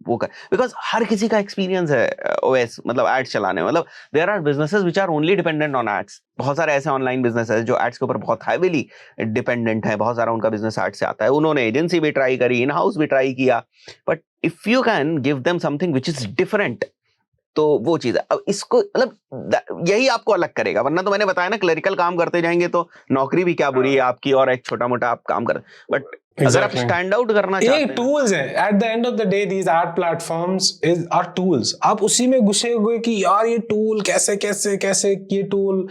[SPEAKER 1] वो कर, बिकॉज हर किसी का एक्सपीरियंस है ओएस मतलब एड्स चलाने में। मतलब there are businesses which are only dependent on ads. बहुत सारे ऐसे ऑनलाइन बिजनेस है जो एड्स के ऊपर बहुत हैवीली डिपेंडेंट है, बहुत सारा उनका बिजनेस एड से आता है। उन्होंने एजेंसी भी ट्राई करी, इन हाउस भी ट्राई किया, but if you can give them something which is different, तो वो चीज है। अब इसको मतलब यही आपको अलग करेगा, वरना तो मैंने बताया ना क्लरिकल काम करते जाएंगे तो नौकरी भी क्या बुरी है आपकी, और एक छोटा मोटा आप काम कर, बट अगर आप स्टैंड आउट करना चाहते हैं,
[SPEAKER 2] ये टूल्स हैं। At the end of the day these ad platforms are tools. आप उसी में घुसे हुए कि यार ये टूल कैसे कैसे कैसे, ये टूल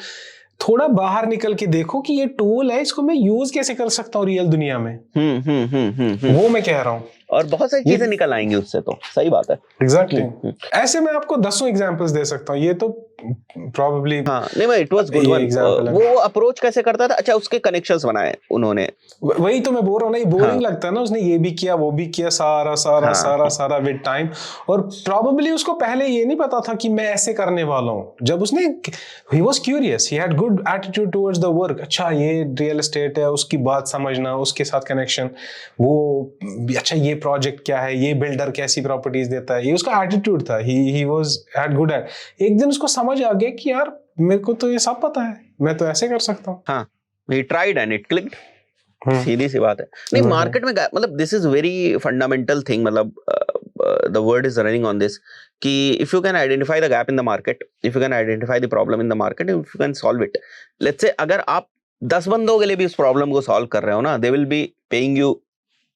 [SPEAKER 2] थोड़ा बाहर निकल के देखो कि ये टूल है, इसको मैं यूज कैसे कर सकता हूँ रियल दुनिया में। वो मैं कह रहा हूँ,
[SPEAKER 1] और बहुत सारी चीजें निकल आएंगी उससे, तो सही बात है।
[SPEAKER 2] एग्जैक्टली ऐसे मैं आपको 10 एग्जांपल्स दे सकता हूँ, ये तो प्रॉब्ली
[SPEAKER 1] नहीं भाई इट वाज गुड वन। वो अप्रोच कैसे करता था, अच्छा उसके कनेक्शंस बनाए उन्होंने,
[SPEAKER 2] वही तो मैं बोल रहा हूँ ना, बोरिंग लगता है ना, उसने ये भी किया वो भी किया, सारा सारा सारा सारा विद टाइम। और प्रॉबेबली उसको पहले ये नहीं पता था कि मैं ऐसे करने वाला हूँ। जब उसने he was curious, he had good attitude towards the work. अच्छा ये रियल एस्टेट है, उसकी बात समझना, उसके साथ कनेक्शन, वो अच्छा ये प्रोजेक्ट क्या है, ये बिल्डर कैसी प्रॉपर्टीज देता है, ये उसका एटीट्यूड था। He was had good at. एक दिन उसको समझ आ गया कि यार मेरे को तो ये सब पता है, मैं तो ऐसे कर सकता हूँ।
[SPEAKER 1] हाँ, he tried and it clicked। सीधी सी बात है। नहीं मार्केट में मतलब this is very fundamental thing, मतलब the world is running on this कि if you can identify the gap in the market, if you can identify the problem in the market, if you can solve it. Let's say अगर आप 10 बंदों के लिए भी उस problem को solve कर रहे हो ना, they will be paying you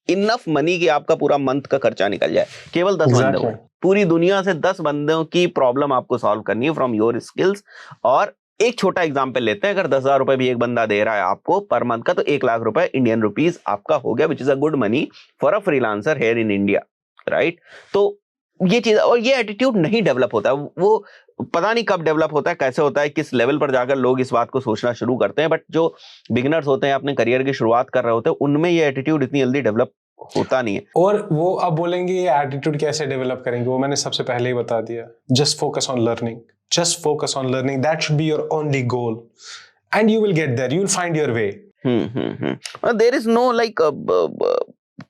[SPEAKER 1] enough money कि आपका पूरा मंथ का खर्चा निकल जाए। केवल 10 बंदों, पूरी दुनिया से 10 बंदों की प्रॉब्लम आपको सॉल्व करनी है फ्रॉम योर स्किल्स। और एक छोटा एग्जांपल लेते हैं, अगर 10,000 रुपए भी एक बंदा दे रहा है आपको पर मंथ का, तो 1 लाख रुपए इंडियन रुपीस आपका हो गया, which is a good money for a freelancer here in India, right. तो ये चीज, और ये एटीट्यूड नहीं डेवलप होता, वो पता नहीं कब डेवलप होता है, कैसे होता है, किस लेवल पर जाकर लोग इस बात को सोचना शुरू करते हैं। बट जो बिगिनर्स होते हैं, अपने करियर की शुरुआत कर रहे होते हैं, उनमें ये एटीट्यूड इतनी जल्दी डेवलप होता नहीं है।
[SPEAKER 2] और वो अब बोलेंगे ये एटीट्यूड कैसे डेवलप करेंगे, वो मैंने सबसे पहले ही बता दिया। Just focus on learning, just focus on learning. That should be your only goal, and you will get there. You will find your way.
[SPEAKER 1] There is no like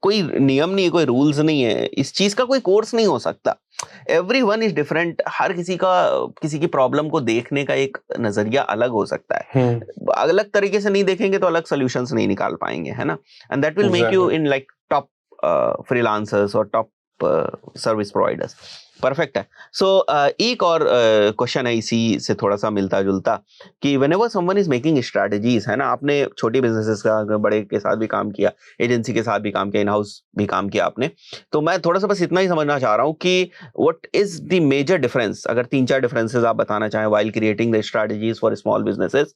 [SPEAKER 1] कोई नियम नहीं है, कोई रूल्स नहीं है, इस चीज का कोई कोर्स नहीं हो सकता। Everyone is different। हर किसी का किसी की प्रॉब्लम को देखने का एक नजरिया अलग हो सकता है। अलग तरीके से नहीं देखेंगे तो अलग सॉल्यूशंस नहीं निकाल पाएंगे, है ना। And that will make you in like top freelancers और टॉप सर्विस प्रोवाइडर्स। परफेक्ट है। सो एक और क्वेश्चन है इसी से थोड़ा सा मिलता जुलता कि whenever someone is making strategies, है ना, आपने छोटी बिजनेसेस का, बड़े के साथ भी काम किया, एजेंसी के साथ भी काम किया, इन हाउस भी काम किया आपने, तो मैं थोड़ा सा बस इतना ही समझना चाह रहा हूँ कि what is the major difference, अगर 3-4 डिफरेंसेस आप बताना चाहें while creating the strategies for small businesses,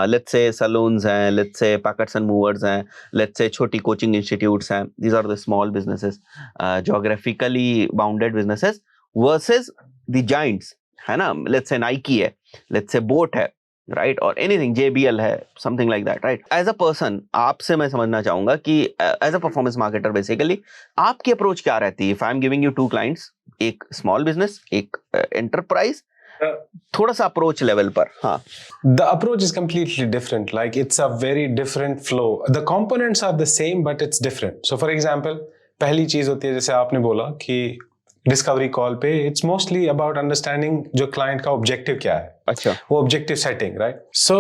[SPEAKER 1] let's say salons हैं, let's say packers and movers हैं, लेट्स से छोटी कोचिंग इंस्टीट्यूट्स हैं, these are the small businesses, geographically bounded businesses versus the giants, है ना, let's say Nike है, let's say boat है, right, और anything, JBL है, something like that, right. As a person आपसे मैं समझना चाहूंगा कि as a performance marketer basically आपकी अप्रोच क्या रहती है? If I am giving you 2 clients, एक स्मॉल बिजनेस, एक एंटरप्राइज, थोड़ा सा अप्रोच लेवल पर। हाँ,
[SPEAKER 2] the approach is completely different. Like it's a very different flow. The components are the same but it's different. So for example, पहली चीज होती है जैसे आपने बोला कि डिस्कवरी कॉल पे इट्स मोस्टली अबाउट अंडरस्टैंडिंग जो क्लाइंट का ऑब्जेक्टिव क्या है,
[SPEAKER 1] अच्छा,
[SPEAKER 2] वो objective setting, right. So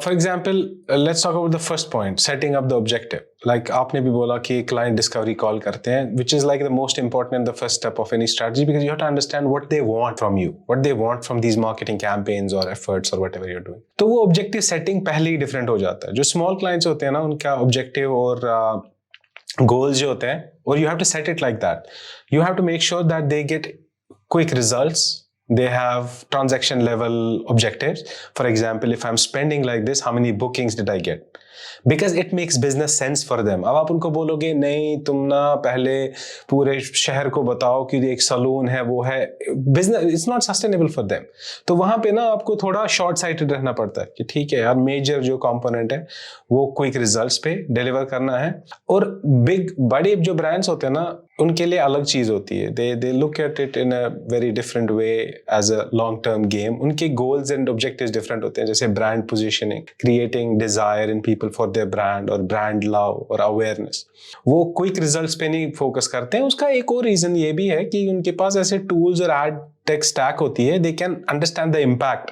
[SPEAKER 2] for example let's talk about the first point, setting up the objective. Like आपने भी बोला कि क्लाइंट डिस्कवरी कॉल करते हैं, which is like the most important and the first step of any strategy, because you have to understand what they want from you, what they want from these marketing campaigns और efforts और whatever you are doing. तो वो objective setting पहले ही different हो जाता है। जो small clients होते हैं ना, उनका ऑब्जेक्टिव और गोल्स जो होते हैं, और you have to set it like that, you have to make sure that they get quick results, they have transaction level objectives. For example, if I'm spending like this, how many bookings did I get? Because it makes business sense for them. अब आप उनको बोलोगे नहीं तुम ना पहले पूरे शहर को बताओ कि एक सलून है, वो है, business it's not sustainable for them. तो वहां पे ना आपको थोड़ा शॉर्ट साइटेड रहना पड़ता है कि ठीक है यार, मेजर जो कंपोनेंट है वो क्विक रिजल्ट्स पे डिलीवर करना है। और बड़े जो ब्रांड्स होते हैं ना, उनके लिए अलग चीज होती है, they look at it in a very different way as a long term game. उनके गोल्स एंड ऑब्जेक्टिव्स डिफरेंट होते हैं, जैसे brand positioning, creating desire in people for their brand, और ब्रांड लव और अवेयरनेस। वो क्विक रिजल्ट्स पे नहीं focus करते हैं। उसका एक और रीजन ये भी है कि उनके पास ऐसे टूल्स और एड टेक स्टैक होती है, they can understand the impact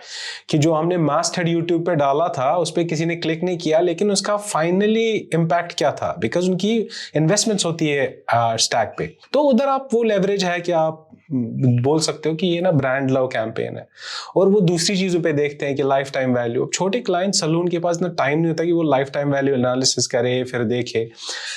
[SPEAKER 2] कि जो हमने मास्टर्ड यूट्यूब पे डाला था उस पर किसी ने क्लिक नहीं किया, लेकिन उसका फाइनली इम्पैक्ट क्या था, बिकॉज उनकी इन्वेस्टमेंट्स होती है स्टैक पे। तो उधर आप वो लेवरेज है कि आप बोल सकते हो कि ये ना ब्रांड लव कैंपेन है। और वो दूसरी चीजों पे देखते हैं कि लाइफ टाइम वैल्यू। छोटे क्लाइंट सलून के पास ना टाइम नहीं होता कि वो लाइफ टाइम वैल्यू एनालिसिस करे फिर देखे।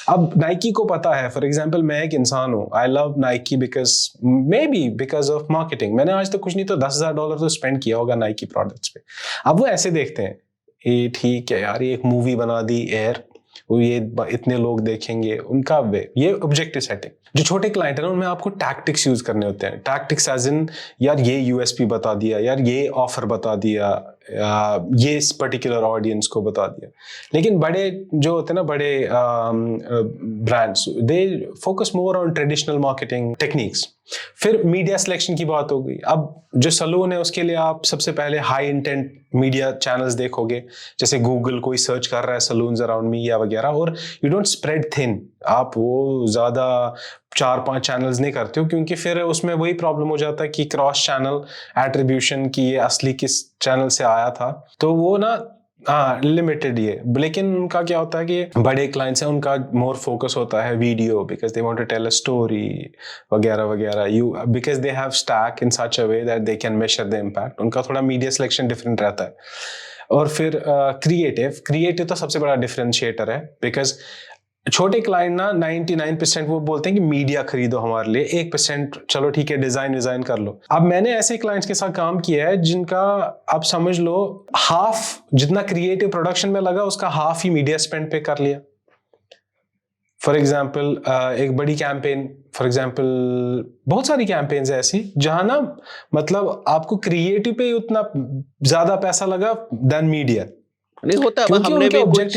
[SPEAKER 2] अब नाइकी को पता है, फॉर एग्जांपल मैं एक इंसान हूँ, I love Nike because of marketing. मैंने आज तक कुछ नहीं तो $10,000 तो स्पेंड किया होगा नाइकी प्रोडक्ट्स पे। अब वो ऐसे देखते हैं, ये ठीक है यार, ये एक मूवी बना दी एयर, वो ये इतने लोग देखेंगे, उनका वे, ये ऑब्जेक्टिव सेटिंग। जो छोटे क्लाइंट है ना, उनमें आपको टैक्टिक्स यूज करने होते हैं। टैक्टिक्स एज इन यार ये यूएसपी बता दिया, यार ये ऑफर बता दिया, ये इस पर्टिकुलर ऑडियंस को बता दिया। लेकिन बड़े जो होते हैं ना, बड़े brands, they focus more on traditional marketing techniques. फिर मीडिया सिलेक्शन की बात हो गई। अब जो सलून है उसके लिए आप सबसे पहले हाई इंटेंट मीडिया चैनल्स देखोगे, जैसे गूगल कोई सर्च कर रहा है सलून्स अराउंड मी या वगैरह, और यू डोंट स्प्रेड थिन, आप वो ज्यादा 4-5 चैनल्स नहीं करते हो, क्योंकि फिर उसमें वही प्रॉब्लम हो जाता है कि क्रॉस चैनल एट्रीब्यूशन की ये असली किस चैनल से आया था, तो वो ना लिमिटेड ये। लेकिन उनका क्या होता है कि बड़े क्लाइंट्स हैं, उनका मोर फोकस होता है video, because they want to tell a story वगैरह वगैरह, because they have stack in such a way that they can measure the impact. उनका थोड़ा मीडिया सिलेक्शन डिफरेंट रहता है। और फिर क्रिएटिव तो सबसे बड़ा डिफरेंशिएटर है, बिकॉज छोटे क्लाइंट ना 99% वो बोलते हैं कि मीडिया खरीदो हमारे लिए, 1% चलो ठीक है डिजाइन कर लो। अब मैंने ऐसे क्लाइंट्स के साथ काम किया है जिनका आप समझ लो हाफ जितना क्रिएटिव प्रोडक्शन में लगा उसका हाफ ही मीडिया स्पेंड पे कर लिया। फॉर एग्जाम्पल एक बड़ी कैंपेन, फॉर एग्जाम्पल बहुत सारी कैंपेन्स है ऐसी जहां ना मतलब आपको क्रिएटिव पे उतना ज्यादा पैसा लगा देन मीडिया।
[SPEAKER 1] नहीं होता है, हमने भी कुछ,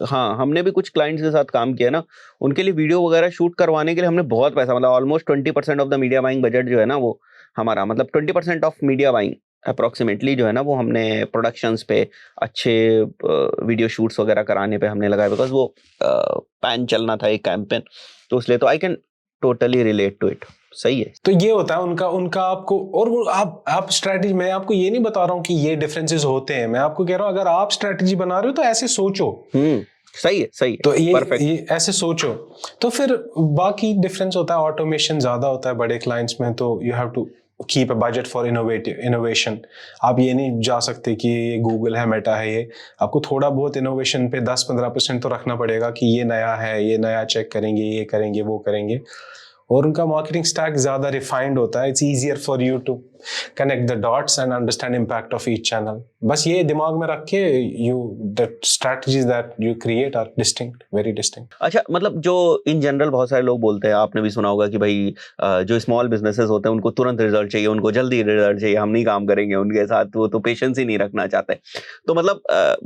[SPEAKER 1] हाँ हमने भी कुछ क्लाइंट्स के साथ काम किया ना, उनके लिए वीडियो वगैरह शूट करवाने के लिए हमने बहुत पैसा, मतलब almost 20% of the media buying budget जो है ना वो हमारा, मतलब 20% ऑफ मीडिया बाइंग अप्रोक्सीमेटली जो है ना वो हमने प्रोडक्शंस पे, अच्छे वीडियो शूट्स वगैरह कराने पे हमने लगाया, बिकॉज वो पैन चलना था एक कैंपेन, तो इसलिए तो I can totally relate to it. सही है।
[SPEAKER 2] तो ये होता है उनका आपको, और वो आप स्ट्रेटजी, मैं आपको ये नहीं बता रहा हूँ कि ये डिफरेंसेस होते हैं, मैं आपको कह रहा हूँ अगर आप स्ट्रेटजी बना रहे हो तो ऐसे सोचो
[SPEAKER 1] सही है
[SPEAKER 2] तो ये
[SPEAKER 1] perfect.
[SPEAKER 2] ऐसे सोचो। तो फिर बाकी डिफरेंस होता है, ऑटोमेशन ज्यादा होता है बड़े क्लाइंट्स में, तो you have to keep a budget for innovation. आप ये नहीं जा सकते कि ये गूगल है, मेटा है, ये आपको थोड़ा बहुत इनोवेशन पे 10-15% तो रखना पड़ेगा कि ये नया है, ये नया चेक करेंगे, ये करेंगे, वो करेंगे। और उनका मार्केटिंग स्टैक ज्यादा रिफाइंड होता है। It's easier for you to connect the dots and understand impact of each channel. बस ये दिमाग में रख के you the strategies that you create are distinct, very distinct.
[SPEAKER 1] अच्छा, मतलब जो इन जनरल बहुत सारे लोग बोलते हैं, आपने भी सुना होगा कि भाई जो स्मॉल बिजनेसेस होते हैं उनको तुरंत रिजल्ट चाहिए, उनको जल्दी रिजल्ट चाहिए, हम नहीं काम करेंगे उनके साथ, वो तो पेशेंस ही नहीं रखना चाहते। तो मतलब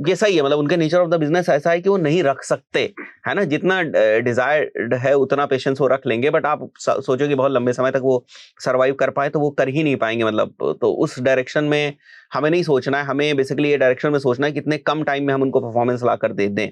[SPEAKER 1] ये सही है, मतलब उनके नेचर ऑफ द बिजनेस ऐसा है कि वो नहीं रख सकते, है ना। जितना डिजायर्ड है उतना पेशेंस वो रख लेंगे, बट आप सोचो कि बहुत लंबे समय तक वो सर्वाइव कर पाए तो वो कर ही नहीं पाएंगे। मतलब तो उस डायरेक्शन में हमें नहीं सोचना है, हमें बेसिकली ये डायरेक्शन में सोचना है कितने कम टाइम में हम उनको परफॉर्मेंस ला कर दे दें।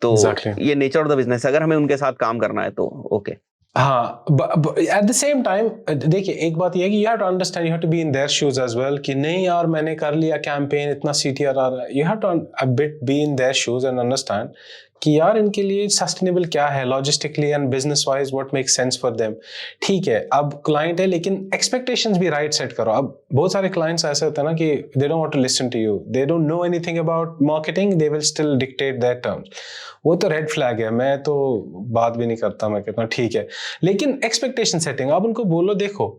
[SPEAKER 1] तो
[SPEAKER 2] Exactly.
[SPEAKER 1] ये नेचर ऑफ द बिजनेस है, अगर हमें उनके साथ काम करना है तो ओके।
[SPEAKER 2] हाँ, एट द सेम टाइम देखिए, एक बात ये है कि you have to understand, you have to be in their shoes as well, कि नहीं यार मैंने कर लिया कैंपेन, इतना सीटीआर आ रहा है। You have to a bit be in their shoes and understand कि यार इनके लिए सस्टेनेबल क्या है, logistically and business wise what makes sense for them. ठीक है, अब क्लाइंट है, लेकिन एक्सपेक्टेशंस भी राइट सेट करो। अब बहुत सारे क्लाइंट्स ऐसे होते हैं ना कि they don't want to listen to you, they don't know anything about marketing, they will still dictate their terms. वो तो रेड फ्लैग है, मैं तो बात भी नहीं करता, मैं कहता हूँ ठीक है। लेकिन एक्सपेक्टेशन सेटिंग, आप उनको बोलो देखो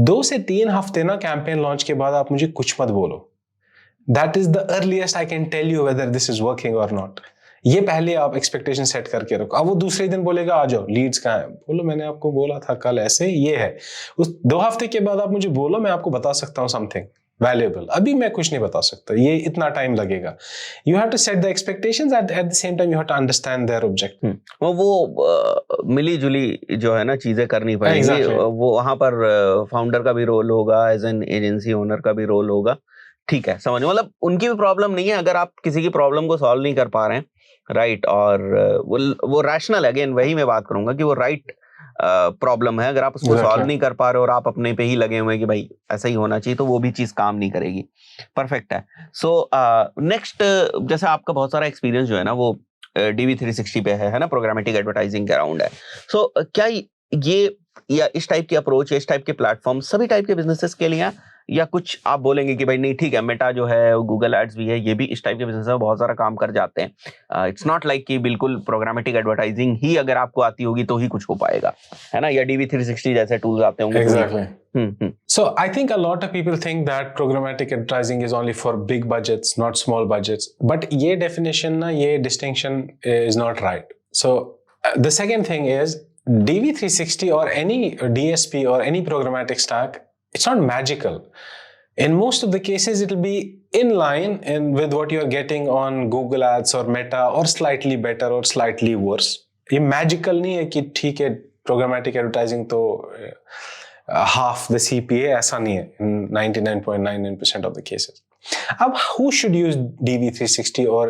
[SPEAKER 2] 2 से 3 हफ्ते ना कैंपेन लॉन्च के बाद आप मुझे कुछ मत बोलो, that is the earliest I can tell you whether this is working और नॉट। ये पहले आप एक्सपेक्टेशन सेट करके रखो। अब वो दूसरे दिन बोलेगा आ जाओ, लीड्स कहाँ है, बोलो मैंने आपको बोला था कल ऐसे, ये है। उस 2 हफ्ते के बाद आप मुझे बोलो, मैं आपको बता सकता हूँ समथिंग वैल्यूएबल। अभी मैं कुछ नहीं बता सकता, ये इतना टाइम लगेगा। You have to set the expectations, at the same time you have to understand their objective.
[SPEAKER 1] वो मिली जुली जो है ना चीजें करनी पड़ेंगी।
[SPEAKER 2] Exactly.
[SPEAKER 1] वो वहां पर फाउंडर का भी रोल होगा, एज एन एजेंसी ओनर का भी रोल होगा। ठीक है, समझ, मतलब उनकी भी प्रॉब्लम नहीं है अगर आप किसी की प्रॉब्लम को सॉल्व नहीं कर पा रहे हैं, राइट। और वो रैशनल, अगेन वही मैं बात करूंगा कि वो राइट प्रॉब्लम है। अगर आप उसको
[SPEAKER 2] Exactly.
[SPEAKER 1] सॉल्व नहीं कर पा रहे हो और आप अपने पे ही लगे हुए हैं कि भाई ऐसा ही होना चाहिए, तो वो भी चीज काम नहीं करेगी। परफेक्ट है। सो नेक्स्ट, जैसे आपका बहुत सारा एक्सपीरियंस जो है ना वो DV360 पे है ना, प्रोग्रामेटिक एडवर्टाइजिंग के अराउंड है। सो क्या ये या इस टाइप की अप्रोच या इस टाइप के प्लेटफॉर्म सभी टाइप के बिजनेसेस के लिए, या कुछ आप बोलेंगे कि भाई नहीं ठीक है, मेटा जो है, गूगल एड्स भी है, ये भी इस टाइप के बिजनेस में बहुत सारा काम कर जाते हैं। इट्स नॉट लाइक कि बिल्कुल प्रोग्रामेटिक एडवर्टाइजिंग ही अगर आपको आती होगी तो ही कुछ हो पाएगा, है ना, या DV360 जैसे टूल्स आते होंगे।
[SPEAKER 2] Exactly. So I think a lot of people think that programmatic advertising is only for big budgets, not small budgets. But ये definition ना, ये distinction is not right. So the second thing is DV360 or any DSP or any programmatic stack, it's not magical. In most of the cases, it'll be in line with what you're getting on Google Ads or Meta, or slightly better or slightly worse. ये magical नहीं है कि ठीक है programmatic advertising तो half the CPA, ऐसा नहीं है in 99.99% of the cases. अब who should use DV360 or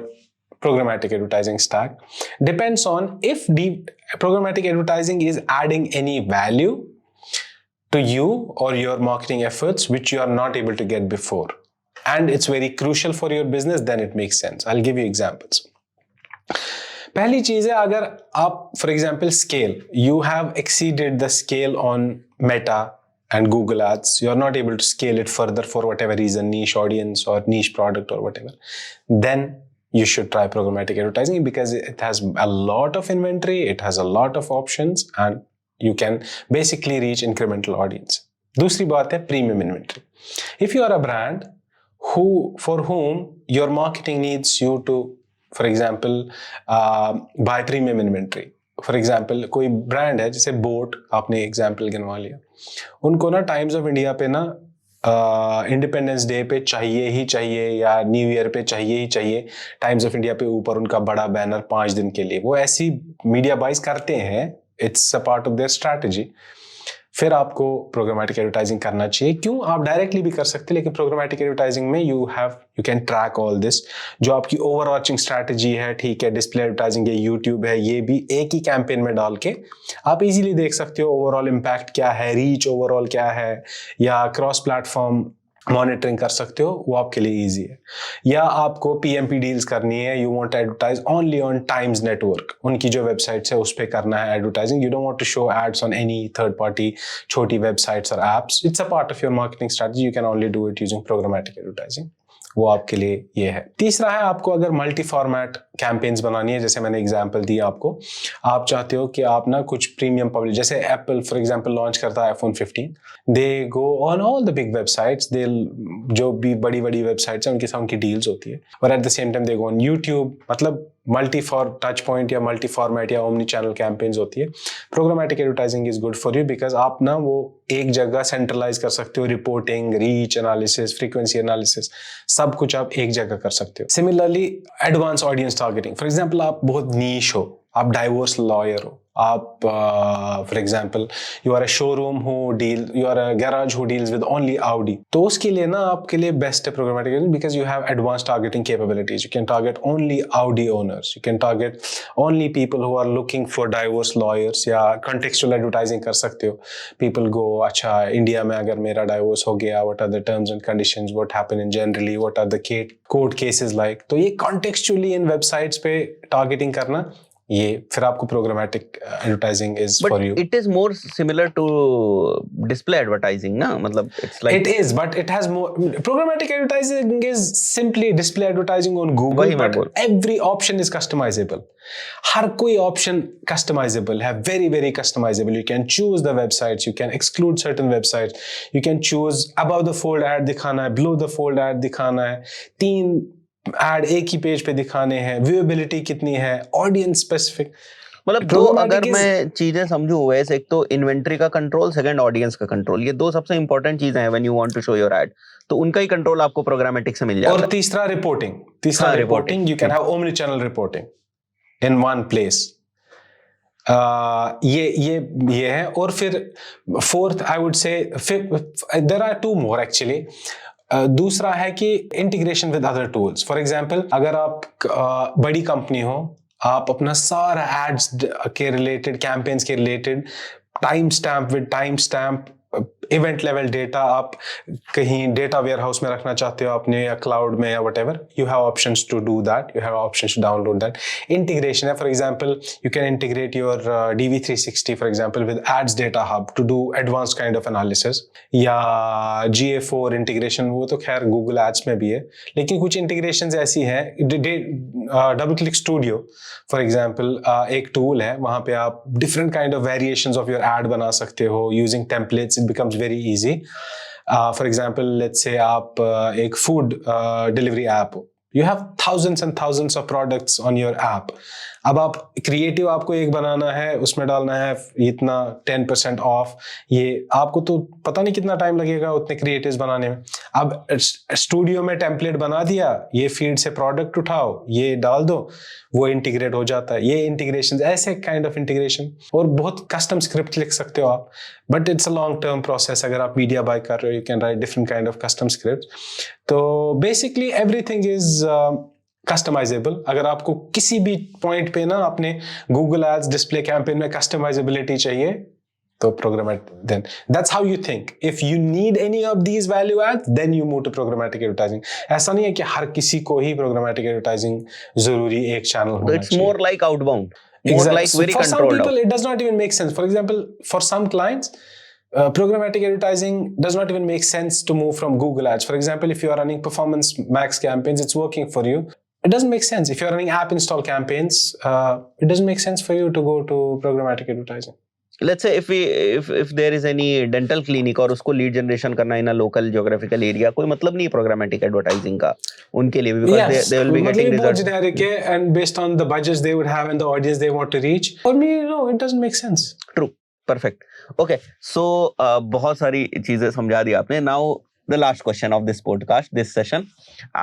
[SPEAKER 2] programmatic advertising stack? Depends on if programmatic advertising is adding any value to you or your marketing efforts which you are not able to get before, and it's very crucial for your business, then it makes sense. I'll give you examples. पहली चीज है, अगर आप for example scale, you have exceeded the scale on Meta and Google Ads, you are not able to scale it further for whatever reason, niche audience or niche product or whatever, then you should try programmatic advertising, because it has a lot of inventory, it has a lot of options, and you can basically reach incremental audience. दूसरी बात है premium inventory. If you are a brand for whom your marketing needs you to, for example, buy premium inventory. For example, कोई brand है जैसे boat, आपने example गिनवा लिया, उनको ना टाइम्स ऑफ इंडिया पे ना इंडिपेंडेंस डे पे चाहिए ही चाहिए, या न्यू ईयर पे चाहिए ही चाहिए, टाइम्स ऑफ इंडिया पे ऊपर उनका बड़ा बैनर 5 दिन के लिए। वो ऐसी मीडिया बाइज करते हैं, it's a part of their strategy. फिर आपको प्रोग्रामेटिक एडवर्टाइजिंग करना चाहिए। क्यों? आप डायरेक्टली भी कर सकते हैं, लेकिन प्रोग्रामेटिक एडवर्टाइजिंग में you can track all this. जो आपकी ओवरऑचिंग स्ट्रैटेजी है, ठीक है, डिस्प्ले एडवर्टाइजिंग है, यूट्यूब है, ये भी एक ही कैंपेन में डाल के आप इजीली देख सकते हो ओवरऑल इम्पैक्ट क्या है, रीच ओवरऑल क्या है, या क्रॉस प्लेटफॉर्म मॉनिटरिंग कर सकते हो, वो आपके लिए इजी है। या आपको पीएमपी डील्स करनी है, you want advertise only on Times Network, उनकी जो वेबसाइट्स है उस पे करना है advertising, you don't want to show ads on any third party छोटी वेबसाइट्स और apps, it's a part of your marketing strategy, you can only do it using programmatic advertising, वो आपके लिए ये है। तीसरा है, आपको अगर मल्टी फॉर्मेट कैंपेन्स बनानी है, जैसे मैंने एग्जांपल दिया आपको, आप चाहते हो कि आप ना कुछ प्रीमियम पब्लिश, जैसे एप्पल फॉर एग्जांपल लॉन्च करता है iPhone 15, they go on all the big websites, they जो भी बड़ी बड़ी वेबसाइट्स हैं उनके साथ उनकी डील्स होती है, और eight the same time they go on YouTube, मतलब मल्टी फॉर टच पॉइंट या मल्टी फॉर्मेट या ओमनी चैनल कैंपेन्स होती है। Programmatic advertising is good for you because आप ना वो एक जगह सेंट्रलाइज कर सकते हो, reporting, reach analysis, frequency analysis, सब कुछ आप एक जगह कर सकते हो। Similarly advance audience targeting, for example आप बहुत नीश हो, आप डाइवर्स लॉयर हो, आप for example you are a showroom who deal, you are a garage who deals with only Audi, तो उसके लिए ना आपके लिए बेस्ट है programmatic because you have advance targeting capabilities, you can target only Audi owners, you can target only people who are looking for divorce lawyers, या contextual advertising कर सकते हो। पीपल गो, अच्छा इंडिया में अगर मेरा डाइवोर्स हो गया, what are the terms and conditions, what happen in generally, what are the court cases like, तो ये कॉन्टेक्चुअली इन वेबसाइट्स पे टारगेटिंग करना, ये फिर आपको programmatic advertising is for you.
[SPEAKER 1] It is more similar to display advertising ना, मतलब it's like
[SPEAKER 2] it is, but it has more, programmatic advertising is simply display advertising on Google, but every option is customizable, हर कोई option customisable है, very very customisable, you can choose the websites, you can exclude certain websites, you can choose above the fold ad दिखाना है, below the fold ad दिखाना है, 3 add एक ही page पे दिखाने हैं, व्यूएबिलिटी कितनी है, ऑडियंस स्पेसिफिक,
[SPEAKER 1] मतलब दो अगर मैं चीजें समझूं, वैसे एक तो इन्वेंट्री का कंट्रोल, सेकंड ऑडियंस का कंट्रोल, ये दो सबसे इंपॉर्टेंट चीजें हैं when you want to show your ad, तो उनका ही कंट्रोल आपको प्रोग्रामेटिक से मिल जाता है।
[SPEAKER 2] और तीसरा reporting, you can have omni channel reporting in one place, ये है। और फिर fourth I would say, there are 2 more actually. दूसरा है कि integration with other tools, for example अगर आप बड़ी कंपनी हो, आप अपना सारा एड्स के रिलेटेड, कैंपेन्स के related time stamp event level data आप कहीं डेटा वेयर हाउस में रखना चाहते हो अपने, या क्लाउड में, या whatever, you have options to do that, you have options to download that. Integration है, for example you can integrate your DV360 for example with ads data hub to do advanced kind of analysis, या GA4 integration, वो तो खैर Google ads में भी है, लेकिन कुछ इंटीग्रेशंस ऐसी हैं, double click studio for example एक टूल है, वहां पे आप different kind of variations of your add बना सकते हो using templates, it becomes very easy. For example, let's say आप एक food delivery app, you have thousands and thousands of products on your app. अब आप क्रिएटिव आपको एक बनाना है, उसमें डालना है इतना 10% ऑफ, ये आपको तो पता नहीं कितना टाइम लगेगा उतने क्रिएटिव्स बनाने में। अब स्टूडियो में टेम्पलेट बना दिया, ये फीड से प्रोडक्ट उठाओ, ये डाल दो, वो इंटीग्रेट हो जाता है। ये इंटीग्रेशन, ऐसे काइंड ऑफ इंटीग्रेशन, और बहुत कस्टम स्क्रिप्ट लिख सकते हो आप, but it's a long term process. अगर आप मीडिया बाय कर रहे हो, you can write different kind of custom script. तो बेसिकली एवरीथिंग इज कस्टमाइजेबल। अगर आपको किसी भी पॉइंट पे ना अपने गूगल एड्स डिस्प्ले कैंपेन में कस्टमाइजेबिलिटी चाहिए, तो programmatic, then that's how you think. If you need any of these value ads, then you move to programmatic advertising. ऐसा नहीं है कि हर किसी को ही प्रोग्रामेटिक एडवर्टाइजिंग जरूरी एक चैनल होना चाहिए।
[SPEAKER 1] It's more like outbound, more like very
[SPEAKER 2] for some
[SPEAKER 1] controlled
[SPEAKER 2] people it does not even make sense. For example, for some clients, programmatic advertising does not even make sense to move from Google ads. For example, if you are running performance max campaigns, it's working for you, it doesn't make sense. If you're running app install campaigns, it doesn't make sense for you to go to programmatic advertising.
[SPEAKER 1] Let's say if there is any dental clinic और उसको lead generation करना in a local geographical area, कोई मतलब नहीं programmatic advertising का उनके लिए भी, because
[SPEAKER 2] Yes,
[SPEAKER 1] they will be getting
[SPEAKER 2] मतलब बहुत
[SPEAKER 1] results.
[SPEAKER 2] generic है, and based on the budgets they would have and the audience they want to reach. For me, no, it doesn't make sense.
[SPEAKER 1] True, perfect. Okay, so बहुत सारी चीजें समझा दी आपने. Now the last question of this podcast, this session,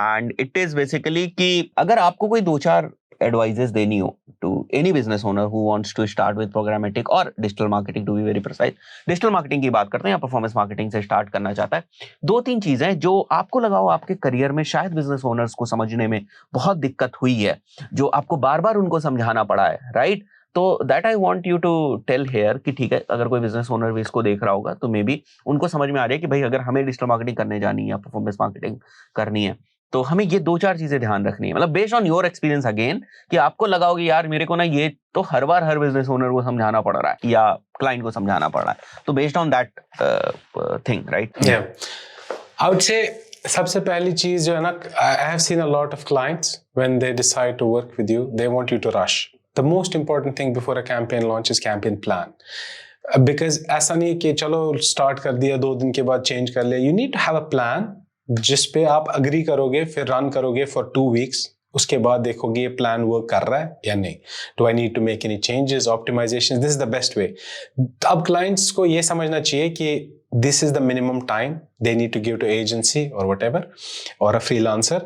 [SPEAKER 1] and it is basically कि अगर आपको कोई 2-4 advices देनी हो to any business owner who wants to start with programmatic or digital marketing, to be very precise, digital marketing की बात करते हैं या performance marketing से start करना चाहता है, 2-3 चीजें जो आपको लगा हो आपके करियर में शायद business owners को समझने में बहुत दिक्कत हुई है, जो आपको बार बार उनको समझाना पड़ा है, right? तो that I want you to tell here कि ठीक है, अगर कोई बिजनेस ओनर भी इसको देख रहा होगा तो मे बी उनको समझ में आ रही है कि भाई अगर हमें डिजिटल मार्केटिंग करने जानी है, परफॉर्मेंस मार्केटिंग करनी है, तो हमें ये 2-4 चीजें ध्यान रखनी है। मतलब based on your experience again, कि आपको लगा होगा यार मेरे को ना ये तो हर बार हर बिजनेस ओनर को समझाना पड़ रहा है या क्लाइंट को समझाना पड़ रहा है, तो based on that thing, right?
[SPEAKER 2] I would say सबसे पहली चीज जो है ना, I have seen a lot of clients when they decide to work with you, they want you to rush. The most important thing before a campaign launch is campaign plan. Because ऐसा नहीं है कि चलो start कर दिया 2 दिन के बाद चेंज कर लिया. You need to have a plan जिस पे आप अग्री करोगे, फिर रन करोगे फॉर 2 weeks. उसके बाद देखोगे ये प्लान वर्क कर रहा है या नहीं. Do I need to make any changes, optimization? This is the best way. अब क्लाइंट्स को ये समझना चाहिए कि this is the minimum time they need to give to agency or whatever, or a freelancer.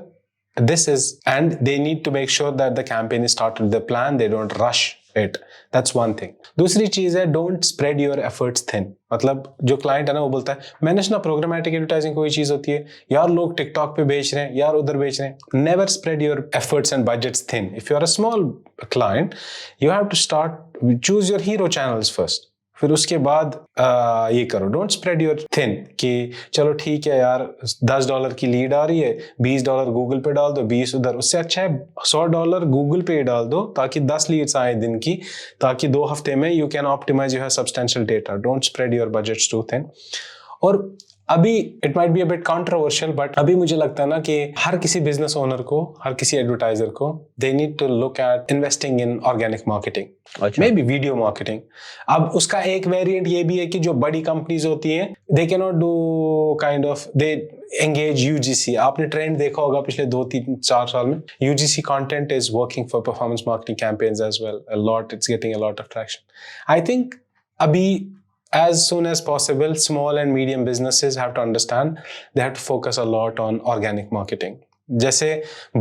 [SPEAKER 2] And they need to make sure that the campaign is started with the plan, they don't rush it. That's one thing. दूसरी चीज है, don't spread your efforts thin. मतलब जो client है ना वो बोलता है मैंने सुना प्रोग्रामेटिक एडवर्टाइजिंग कोई चीज होती है यार, लोग टिकटॉक पे बेच रहे हैं यार, उधर बेच रहे हैं. Never spread your efforts and budgets thin. If you are a small client, you have to choose your hero channels first. फिर उसके बाद ये करो. डोंट स्प्रेड योर थिन कि चलो ठीक है यार, $10 की लीड आ रही है, $20 गूगल पे डाल दो, 20 उधर. उससे अच्छा है $100 गूगल पे डाल दो ताकि 10 लीड्स आए दिन की, ताकि 2 हफ्ते में you can optimize your substantial data. Don't spread your budgets too thin. और अभी it might be a bit controversial, but अभी मुझे लगता है ना कि हर किसी बिजनेस ओनर को, हर किसी एडवर्टाइजर को, they need to look at investing in organic marketing, maybe video marketing. अब उसका एक वेरिएंट ये भी है कि जो बड़ी कंपनीज होती हैं, they can not do kind of, they engage UGC. आपने ट्रेंड देखा होगा पिछले 2-3-4 साल में, UGC content is working for performance marketing campaigns as well a lot. It's getting a lot of traction. I think अभी as soon as possible, small and medium businesses have to understand they have to focus a lot on organic marketing. जैसे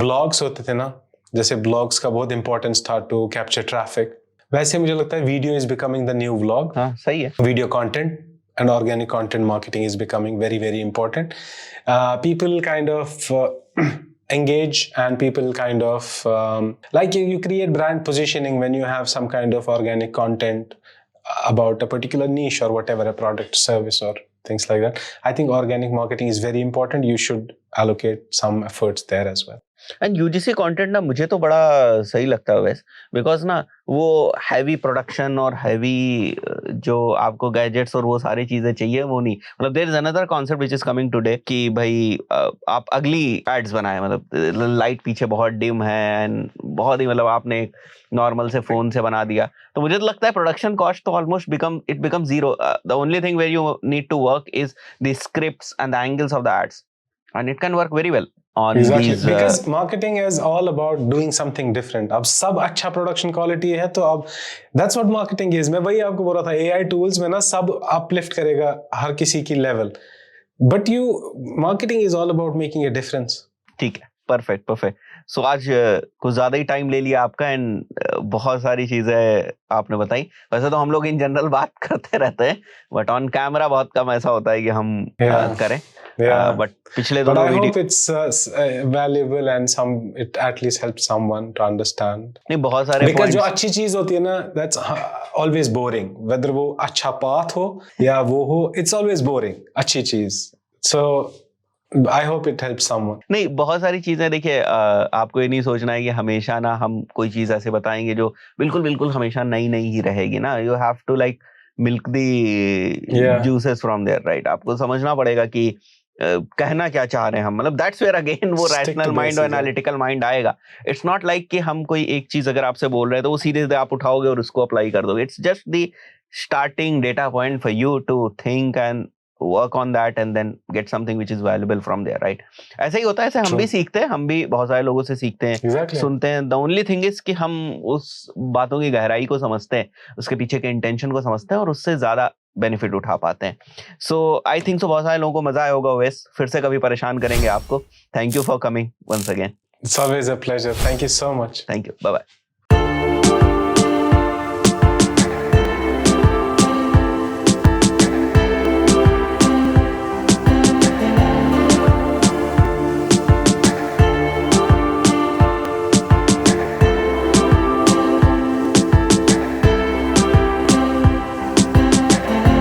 [SPEAKER 2] blogs होते थे ना, जैसे blogs का बहुत importance था to capture traffic, वैसे मुझे लगता है video is becoming the new vlog.
[SPEAKER 1] हाँ, सही है.
[SPEAKER 2] Video content and organic content marketing is becoming very, very important. People kind of engage, and people kind of like you create brand positioning when you have some kind of organic content about a particular niche or whatever, a product, service, or things like that. I think organic marketing is very important. You should allocate some efforts there as well.
[SPEAKER 1] And UGC content ना मुझे तो बड़ा सही लगता है वैसे, because ना वो हैवी प्रोडक्शन और हैवी जो आपको गैजेट्स और वो सारी चीजें चाहिए वो नहीं. मतलब there is another concept which is coming today कि भाई आप अगली एड्स बनाए, मतलब लाइट पीछे बहुत डिम है एंड बहुत ही, मतलब आपने एक नॉर्मल से फोन से बना दिया, तो मुझे तो लगता है प्रोडक्शन कॉस्ट तो almost become zero. The only thing where you need to work is the scripts and the angles of the ads, and it can work very well.
[SPEAKER 2] Exactly. Because marketing is all about doing something different. अब सब अच्छा production quality है तो अब that's what marketing is. मैं वही आपको बोल रहा था, AI टूल्स में ना सब अपलिफ्ट करेगा हर किसी की level, but marketing is all about making a difference.
[SPEAKER 1] ठीक है, परफेक्ट. सो आज कुछ ज्यादा ही टाइम ले लिया आपका, एंड बहुत सारी चीजें आपने बताई. वैसे तो हम लोग इन जनरल बात करते रहते हैं, बट ऑन कैमरा बहुत कम ऐसा होता है कि हम करें. बट पिछले दोनों
[SPEAKER 2] video, I hope it's valuable and it at least helps someone to understand.
[SPEAKER 1] नहीं, बहुत सारे
[SPEAKER 2] because जो अच्छी चीज होती है ना, that's always boring. Whether वो अच्छा पाथ हो या वो हो, it's always boring. अच्छी चीज. So I hope it helps someone.
[SPEAKER 1] नहीं, बहुत सारी चीजें देखिए, आपको ये नहीं सोचना है कि हमेशा ना हम कोई चीज ऐसे बताएंगे जो बिल्कुल हमेशा नई ही रहेगी ना. You have to like milk the juices from there, right. आपको समझना पड़ेगा कि कहना क्या चाह रहे हैं हम. मतलब दैट्स वेयर अगेन वो रैशनल माइंड और एनालिटिकल माइंड आएगा. इट्स नॉट लाइक कि हम कोई एक चीज अगर आपसे बोल रहे हैं तो वो सीधे आप उठाओगे और उसको अप्लाई कर दोगे. It's just the starting data point for you to think and work on that and then get something which is valuable from there, right? ऐसे ही होता है, ऐसे हम भी सीखते हैं, हम भी बहुत सारे लोगों से सीखते हैं,
[SPEAKER 2] exactly.
[SPEAKER 1] सुनते हैं. the only thing is कि हम उस बातों की गहराई को समझते हैं, उसके पीछे के इंटेंशन को समझते हैं और उससे ज्यादा बेनिफिट उठा पाते हैं. सो आई थिंक सो बहुत सारे लोगों को मजा आया होगा. वैस फिर से कभी परेशान करेंगे आपको. Thank you for coming once again.
[SPEAKER 2] It's always a pleasure. Thank you so much.
[SPEAKER 1] Thank you. Bye bye.